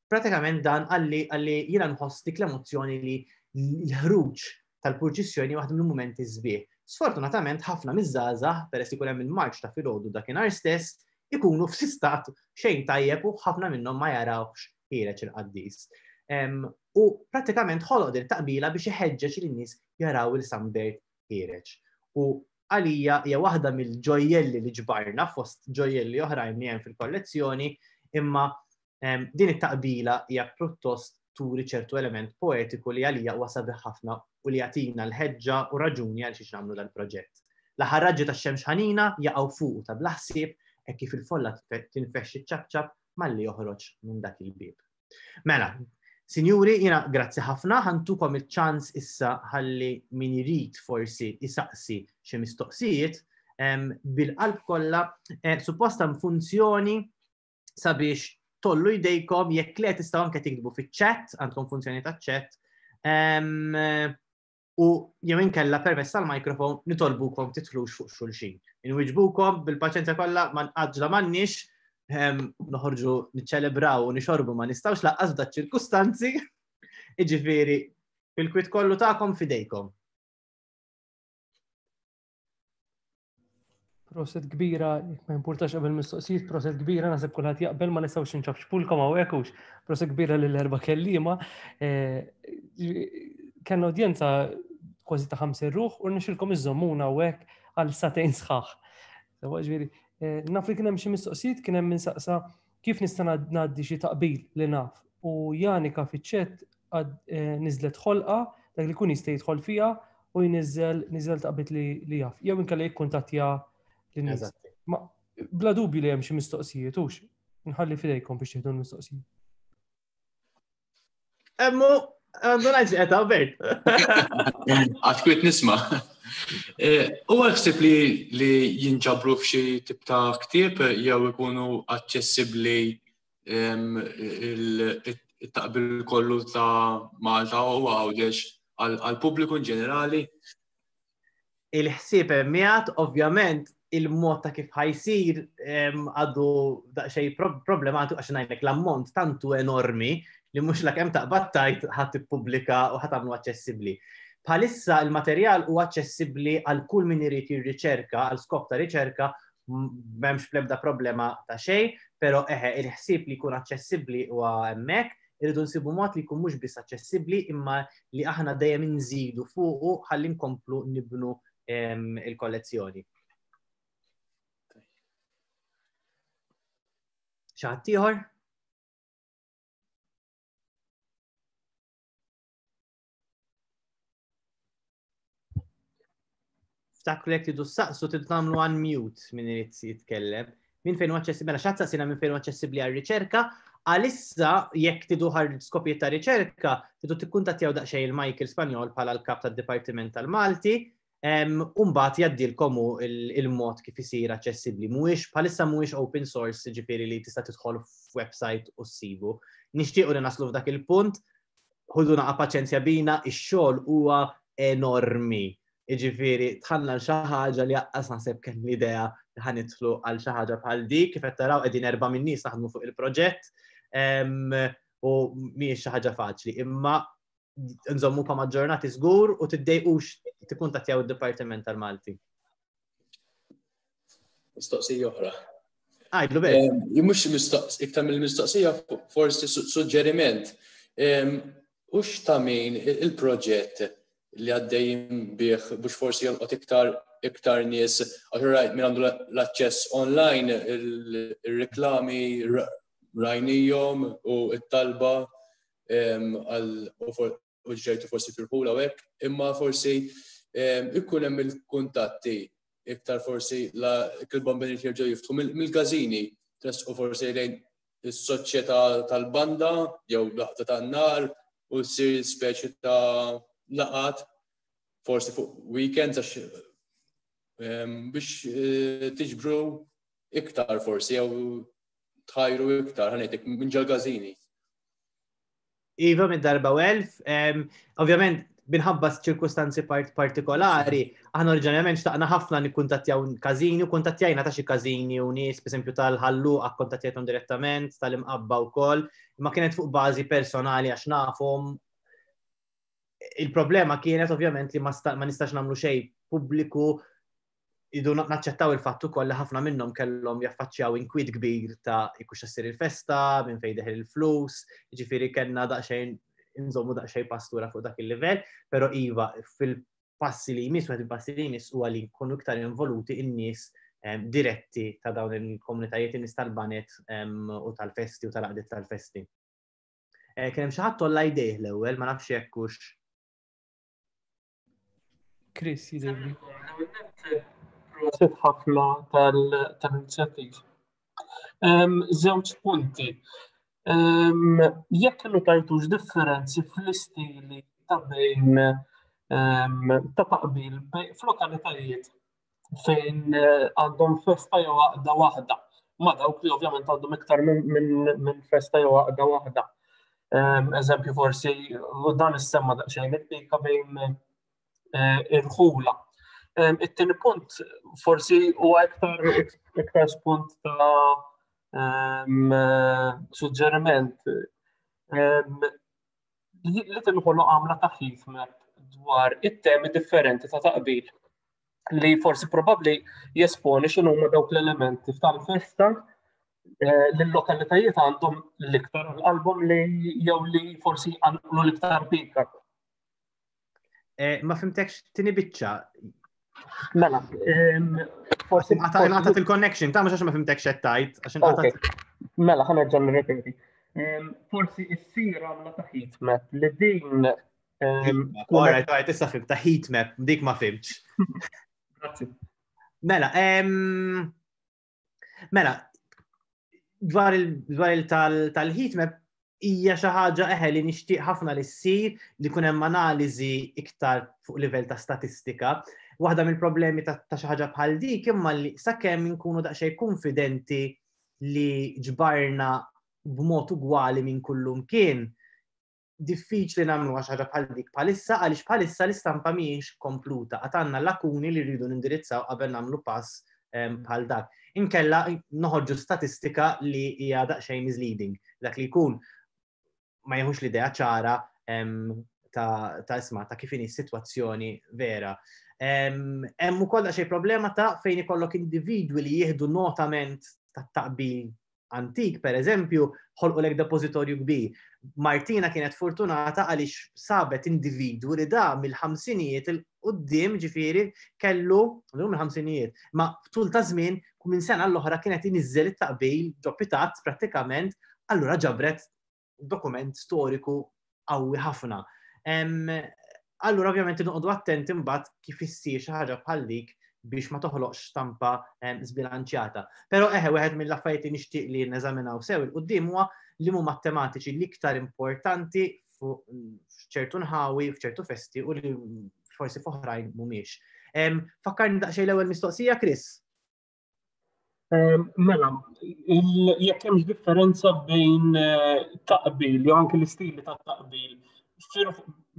B: pratikament dan għalli jiena nħoss dik l-emozzjoni li l-ħruġ tal-purċissjoni waħda mill-mumenti sbieħ. Sfortunatament ħafna miż-żgħażagħ peress ikun hemm il-marċ ta' filgħodu dakinhar stess ikunu f'sistat xejn tajjeb u ħafna minnhom ma jarawx ħireġ il-qaddis. U pratikament ħoloq din taqbila biex iħeġġeġ lin-nies jaraw il-Sambert ħireġ. U għalija hija waħda mill-ġojjelli li ġbarna fost ġojjelli oħrajn li hemm fil-kollezzjoni, imma din it-taqbila hija pjuttost turi ċertu element poetiku li għalija huwa sabiħ ħafna u li jagħtina l-ħeġġa u raġuni għal xiex nagħmlu dal-proġett. L-aħħar raġġi tax-xemx ħanina jaqgħu fuq ta' blaħsieb hekk kif il-folla tinfexxi ċabċab malli joħroġ minn dak il-bieb. Mela, sinjuri, jiena grazzi ħafna, ħantukom il-ċans issa ħalli min irid forsi isaqsi xi mistoqsijiet bil-qalb kollha supposta funzjoni sabiex tollu jdejkom jekk le tistgħu anke tiktbu fiċ-chat, għandkom funzjoni taċ-chat, u jew inkella permezz tal-mikrofon nitolbukom titħlux fuq xulxin. Inwiġbukom bil-paċenzja kollha ma nqaġġla m'għandniex noħorġu niċċelebraw u nixorbu ma nistgħux laqqas f'dak ċirkustanzi, jiġifieri fil-kwit kollu tagħkom fidejkom.
A: Proset kbira, ma importax qabel mistoqsijiet, proset kbira, nasib kulħadd jaqbel ma nistgħux nċabxpulkom hawnhekk hux. Proset kbira lill-erba' kelliema. Kellna udjenza kważi ta' 5 ruħ u nixilkom iżommuna hawnhekk għal satejn sħaħ. Naf li kien hemm xi mistoqsijiet, kien hemm minsaqsa kif nista' ngħaddi xi taqbil li naf. U Janika fiċ-ċett niżlet ħolqa dak li jkun jista' jidħol fiha u jniżel taqbit li jaf. Jew inkella jikkuntattja bla dubju li hemm xi mistoqsijiet hux. Nħalli fidejkom biex tieħdu l-mistoqsijiet.
B: Emmu, għandu ngħid qed Albert.
F: Għad kwiet nisma'. U ħsib li jinġabru f'xi tip ta' ktieb jew ikunu aċċessibbli it-taqbil kollu ta' Malta u għawdex għal-pubbliku ġenerali?
B: Il-ħsieb miegħat ovvjament il-mod ta' kif ħajsir għadu daqsxejn problematiku għax ngħidlek l-ammont tantu enormi li mhux lek hemm taqbad tajt ħadd tippubblika u ħadd tagħmlu aċċessibbli. Bħalissa il-materjal huwa aċċessibbli għal kull min irid jirriċerka, għal skop ta' riċerka m'hemmx l-ebda problema ta' xejn, però il-ħsieb li jkun aċċessibbli huwa hemmhekk, irridu nsibu mod li jkun mhux biss aċċessibbli imma li aħna dejjem inżidu fuqu ħalli nkomplu nibnu il-kollezzjoni. Xi ħadd ieħor? Ftakru jekk tidu saqsu tidu tagħmlu unmute min irid jitkellem. Min fejn huwa aċċessibbli, mela x'għad saqsina minn fejn huwa aċċessibbli għar-riċerka, għalissa jekk tidu ħarġ skopijiet ta' riċerka, tidu tikkuntattjaw daqsxejn il-Michael Spanjol bħala l-kap tad-Dipartiment tal-Malti, u mbagħad jgħaddilkom il-mod kif isir aċċessibbli. Bħalissa mhuwiex open source, ġifieri li tista' tidħol f'website u ssibu. Nixtiequ li naslu f'dak il-punt, ħuduna paċenzja bina, ix-xogħol huwa enormi. Jiġifieri tħallna xi ħaġa li jaqqas naħseb kemm l-idea li ħanidħlu għal xi ħaġa bħal dik, kif qed taraw qegħdin 4 min nies naħdmu fuq il-proġett u mhijiex xi ħaġa faċli. Imma nżommukom aġġornati żgur u tiddejqux tikkuntattjaw id-Dipartiment tal-Malti.
F: Mistoqsija oħra.
B: Għajdlu bejn.
F: Mhux iktar mill-mistoqsija forsi suġġeriment. Hux ta' min il-proġett li għaddejjin bih biex forsi jolqot iktar nies għax minn għandu l-aċċess online, il-reklami rajnijom u it-talba u ġejtu forsi fil-ħula u hekk, imma forsi ikkun hemm il-kuntatti iktar forsi il-bambini li jerġgħu jiftħu mill-gażini tresqu forsi lejn is-soċjetà tal-banda jew laqta tan-nar u ssir speċi ta' laqat forsi fuq weekends għax biex tiġbru iktar forsi jew tħajru iktar ħanejtek minn ġal-gazini.
B: Iva mid-darba 1000, ovvjament binħabba ċirkustanzi partikolari, aħna oriġinarjament xtaqna ħafna nikkuntattjaw kazini u kuntattjajna ta' xi kazini u nies pereżempju tal-ħalluqa kuntattjajthom direttament, tal-imqabba wkoll, ma kienet fuq bażi personali għax nafhom. Il-problema kienet ovvjament li ma nistax nagħmlu xejn pubbliku, idu naċċettaw il-fatt ukoll li ħafna minnhom kellhom jaffaċċjaw inkwiet kbir ta' jkux issir il-festa, minn fejn deħel il-flus, jiġifieri kellna daqsxejn inżommu daqsxejn pastura fuq dak il-livell, però iva fil-passi li jmiss wieħed il-passi li jmiss huwa li jkunu iktar involuti in-nies diretti ta' dawn il-komunitajiet in-nies tal-banet u tal-festi u tal-għaqdiet tal-festi. Kien hemm xi ħadd tolla jdejh l-ewwel, ma nafx jekk hux.
A: Chris, jidejli.
G: Proset ħafna tal-inizjattiv. Żewġ punti. Jekk notajtux differenzi fl-istili ta' bejn ta' taqbil f'lokalitajiet fejn għandhom festa jew għaqda waħda, ma dawk li ovvjament għandhom iktar minn festa jew għaqda waħda. Eżempju forsi dan issemma daqsxejn il-pika bejn irħula. It-tieni punt forsi huwa iktar spunt ta' suġġeriment li tinħolu għamla ta' heatmap dwar it-temi differenti ta' taqbil li forsi probabbli jesponi x'inhuma dawk l-elementi tal-festa l-lokalitajiet għandhom l-iktar l-album li jew li forsi għandhom l-iktar pika.
B: Ma fimtekx tini biċċa.
G: Mela, forsi
B: għatat il-connection, ta' mux ma fimtekx xettajt.
G: Mela, ħanerġa' nirrepeti. Forsi issir għamla ta' heatmap li din.
B: Alright, issa fim ta' heatmap, dik ma fimx.
G: Grazzi.
B: Mela, dwar tal-heatmap, hija xi ħaġa li nixtieq ħafna li ssir li jkun hemm analiżi iktar fuq livell ta' statistika. Waħda mill-problemi ta' xi ħaġa bħal dik imma li sakemm inkunu daqsxejn konfidenti li ġbarna b'mod ugwali minn kullum kien, diffiċli nagħmlu xi ħaġa bħal dik bħalissa għaliex bħalissa l-istampa mhijiex kompluta, għad għandna lakuni li rridu nindirizzaw qabel nagħmlu pass bħal dak. Inkella noħorġu statistika li hija daqsxejn misleading. Dak li jkun ma jieħux l-idea ċara ta' kif inhi s-sitwazzjoni vera. Hemm ukoll xi problema ta' fejn ikollok individwi li jieħdu notament ta' taqbil antik, pereżempju, ħolqulek depożitorju kbir. Martina kienet fortunata għaliex sabet individwu li da mill-ħamsinijiet il-qudiem ġifieri kellu, mill-ħamsinijiet, ma ftul ta' żmien minn sena l-oħra kienet inizzel it-taqbil ġoppitat prattikament, allura ġabret dokument storiku qawwi ħafna. Allura ovvjament inqogħdu attenti mbagħad kif issir xi ħaġa bħal dik biex ma toħloqx stampa żbilanċjata. Però wieħed mill-affarijiet li nixtieq li neżaminaw sew il-qudiem huwa li huma matematiċi l-iktar importanti f'ċertu nħawi, f'ċertu festi u li forsi f'oħrajn mhumiex. Fakkarni daqsxejn l-ewwel mistoqsija, Chris.
G: Mela, jekk hemmx differenza bejn taqbil jew anke l-istili ta' taqbil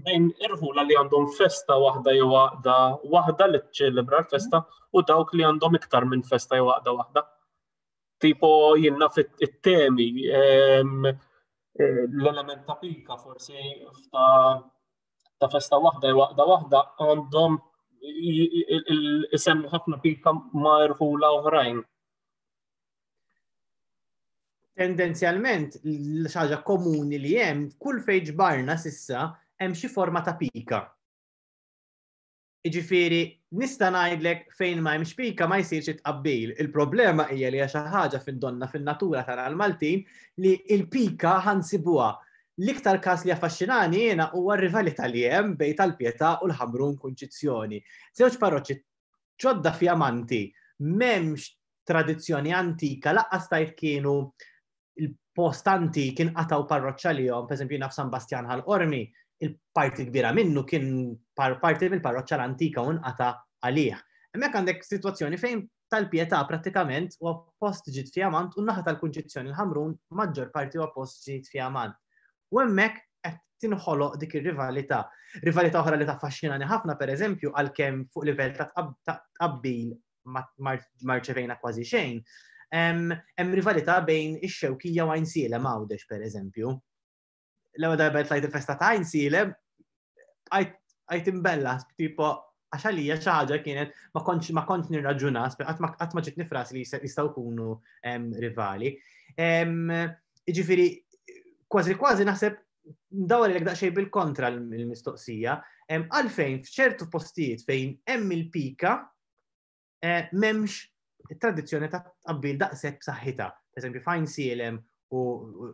G: bejn irħula li għandhom festa waħda jew għaqda waħda li tċelebra l-festa u dawk li għandhom iktar minn festa jew għaqda waħda. Tipo jinnna fit-temi l-element ta' pika forsi ta' festa waħda jew għaqda waħda għandhom isemmu ħafna pika ma' irħula oħrajn.
B: Tendenzjalment, l-xaġa komuni li hemm, kull fejn ġbarna sissa hemm xi forma ta' pika. Jiġifieri nista' ngħidlek fejn ma hemmx pika ma jsirx itqabbil. Il-problema hija li hija xi ħaġa fid-donna fin-natura tagħna l-Maltin li l-pika ħansibuha. L-iktar każ li affaxxinani jiena huwa r-rivalità li hemm bejn tal-Pjetà u l-Ħamrun Kunċizzjoni. Żewġ parroċċi ġodda fjamanti m'hemmx tradizzjoni antika laqqas tajt kienu il-post antik inqataw parroċċa lihom, pereżempju naf San Bastjan ħal-Qormi, il-parti kbira minnu kien parti mill-parroċċa l-antika u nqata' għalih. Hemmhekk għandek sitwazzjoni fejn tal-Pietà prattikament huwa post ġid fjamant u naħa tal-Kunċizzjoni l-Ħamrun maġġor parti huwa post ġid fjamant. U hemmhekk qed tinħoloq dik ir-rivalità. Rivalità oħra li taffaxxinani ħafna pereżempju għalkemm fuq livell ta' tqabbil ma rċevejna kważi xejn. Hemm rivalità bejn ix-Xewkija u Għajnsielem Għawdex pereżempju. L-ewwel darba tlajt il-festa ta' Għajnsielem għajt imbella tipo għax għalija xi ħaġa kienet ma kontx nirraġuna, qatt ma ġiet nifras li jistgħu jkunu rivali. Jiġifieri kważi naħseb ndawar lek daqsxejn bil-kontra l-mistoqsija, għalfejn f'ċertu postijiet fejn hemm il-pika m'hemmx tradizzjoni ta' tqabbil daqshekk b'saħħitha. Pereżempju f'Għajnsielem u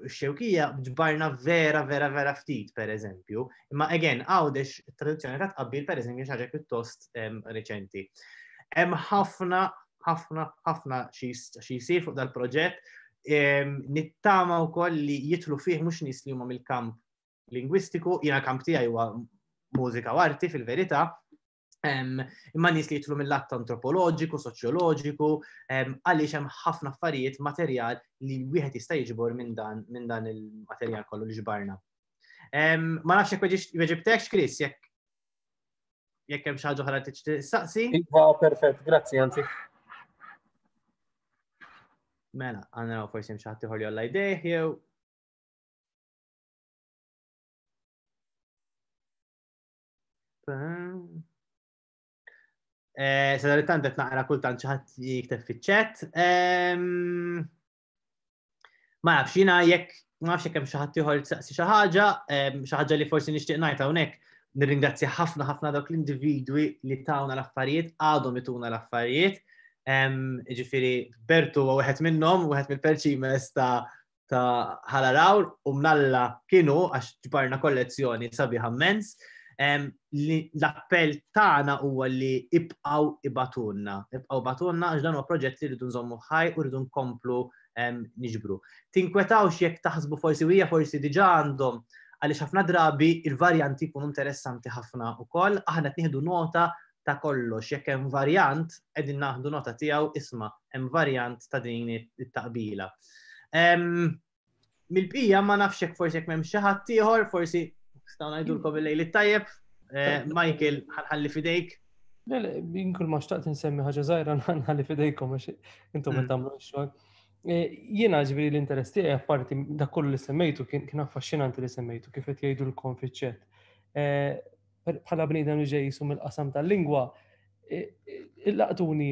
B: x-Xewkija ġbarna vera ftit, pereżempju. Imma again, Għawdex tradizzjoni ta' tqabbil pereżempju xi ħaġa pjuttost reċenti. Hemm ħafna xi jsir fuq dal-proġett, nittama wkoll li jidħlu fih mhux nies li huma mill-kamp lingwistiku, jiena l-kamp tiegħi huwa mużika u arti fil-verità, imma nies li jidħlu mill-lat antropoloġiku, soċjoloġiku, għaliex hemm ħafna affarijiet materjal li wieħed jista' jiġbor minn dan il-materjal kollu li ġbarna. Ma nafx jekk weġibtekx, Chris, jekk hemm xi ħaġa oħra tistaqsi?
G: Iva, perfett, grazzi anzi.
B: Mela, għandna forsi hemm xi ħadd ieħor li alla idejh jew. Sadartant qed naqra kultant xi ħadd jikteb fiċ-chat. Ma nafx jiena jekk ma nafx jekk hemm xi ħadd ieħor tsaqsi xi ħaġa li forsi nixtieq ngħid hawnhekk. Nirringrazzja ħafna dawk l-individwi li tawna l-affarijiet, għadhom ituna l-affarijiet. Ġifieri Bertu huwa wieħed minnhom, wieħed mill-perċimes ta' Ħalarawl u mnalla kienu għax ġbarna kollezzjoni sabiħa immens. L-appell tagħna huwa li ibqgħu ibatunna għax dan huwa proġett li rridu nżommu ħaj u rridu nkomplu niġbru. Tinkwetawx jekk taħsbu forsi hija forsi diġà għandhom għaliex ħafna drabi il-varjanti jkunu interessanti ħafna wkoll, aħna qed nieħdu nota ta' kollox, jekk hemm varjant qegħdin naħdu nota tiegħu isma' hemm varjant ta' din it-taqbila. Mill-bqija ma nafx jekk forsi jekk m'hemm xi ħadd ieħor forsi staw ngħidulkom il-lejl it-tajjeb. Michael, ħalli fidejk.
A: Jinkul ma xtaqt insemmi ħaġa żgħira nħalli fidejkom għax intom qed tagħmlu x-xogħol. Jiena ġifieri l-interess tiegħi apparti dak kollu li semmejtu kien affaxxinanti li semmejtu kif qed jgħidulkom fiċ-ċett. Bħala bniedem li ġej jisu mill-qasam tal-lingwa, illaqtuni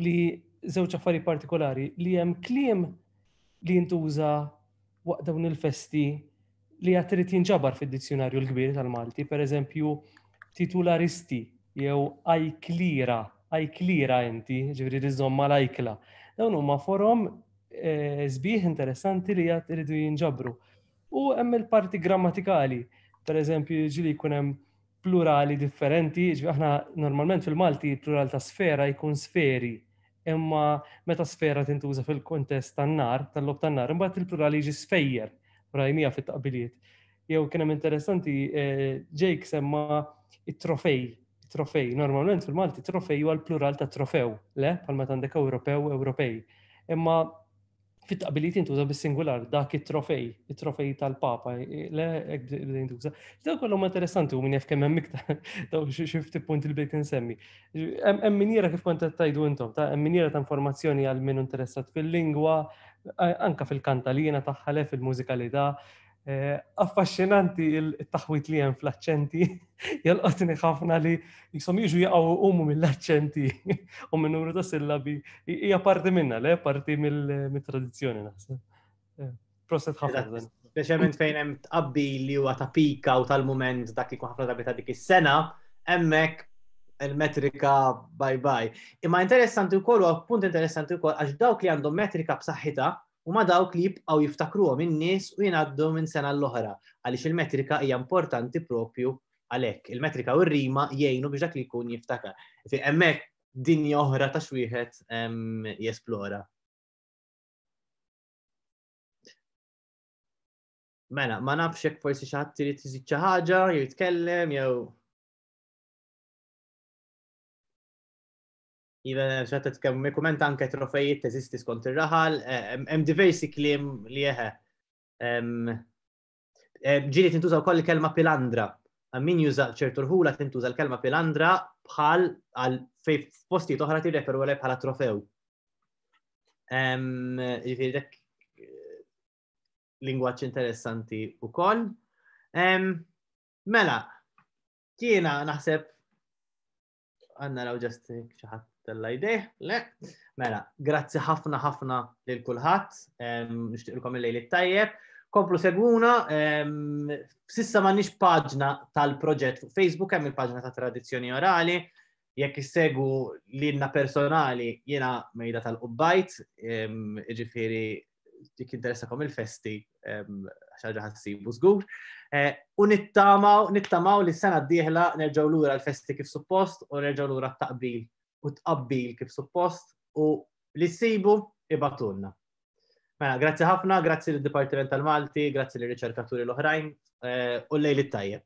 A: li żewġ affarijiet partikolari li hemm kliem li jintuża waqt dawn il-festi li għad trid jinġabar fid-dizzjonarju l-kbir tal-Malti, pereżempju titularisti jew ajklira inti, ġifieri riżomma l-ajkla. Dawn huma forom sbieħ interessanti li għad iridu jinġabru. U hemm il-parti grammatikali, pereżempju ġili jkun hemm plurali differenti, aħna normalment fil-Malti plural ta' sfera jkun sferi, imma meta sfera tintuża fil-kontest tan-nar, tal-lob tan-nar, imbagħad il-plurali jiġi sfejjer, rajnija fit-taqbiliet. Jew kien hemm interessanti Jake semma it-trofej. Normalment fil-Malti trofej huwa l-plural ta' trofew, le? Bħalma għandek Ewropej. Imma fit-taqbiliet jintuża bis-singular dak it-trofej tal-Papa, le hekk jintuża. Daw kollhom interessanti u min jaf kemm hemm iktar daw xi ftit punti li bdejt insemmi. Hemm miniera kif kont qed tgħidu intom, hemm miniera ta' informazzjoni għal min interessat fil-lingwa, anka fil-kantalina tagħha le fil-mużikalità. Affaxxinanti il-taħwit li hemm fl-aċċenti, jalqotni ħafna li jisom jiġu jaqgħu qumu mill-aċċenti u minn numru ta' sillabi hija parti minnha, le parti mill-tradizzjoni naħseb. Proset ħafna.
B: Speċjalment fejn hemm tqabbil li huwa ta' pika u tal-mument dak ikun ħafna drabi ta' dik is-sena, hemmhekk il-metrika bye. Imma interessanti wkoll u punt interessanti wkoll għax dawk li għandhom metrika b'saħħitha huma dawk li jibqgħu jiftakruhom in-nies u jingħaddu minn sena l-oħra għaliex il-metrika hija importanti propju għalhekk. Il-metrika u r-rima jgħinu biex dak li jkun jiftakar. Hemmhekk dinja oħra ta' xwieħed jesplora. Mela, ma nafx hekk forsi xi ħadd irid iżid xi ħaġa, jew jitkellem jew Iva, xatta tkellmu kumenta anke trofejiet teżisti skont ir-raħal, hemm diversi kliem li jeħe. Ġieli tintuża wkoll il-kelma pilandra. Min juża ċertu rħula tintuża l-kelma pilandra bħal għal fejn f'postijiet oħra tirreferu għalih bħala trofew. Jiġifieri dak lingwaġġ interessanti wkoll. Mela, jiena naħseb għandna raw ġast xi ħadd tal-idea, le? Mela, grazzi ħafna lil kulħadd, nixtieqilkom il-lejl tajjeb. Komplu segwuna, sissa m'għandniex paġna tal-proġett fuq Facebook, hemm il-paġna ta' Tradizzjoni Orali, jekk issegwu lilna personali jiena Mejda tal-Qubbajt, jiġifieri dik interessakom il-festi xaġa ħassibu żgur. U nittamaw li s-sena d-dieħla nerġgħu lura l-festi kif suppost u nerġgħu lura t-taqbil u tqabbil kif suppost u li ssibu ibatulna. Mela, grazzi ħafna, grazzi lid-Dipartiment tal-Malti, grazzi lir-riċerkaturi l-oħrajn u l-lejl tajjeb.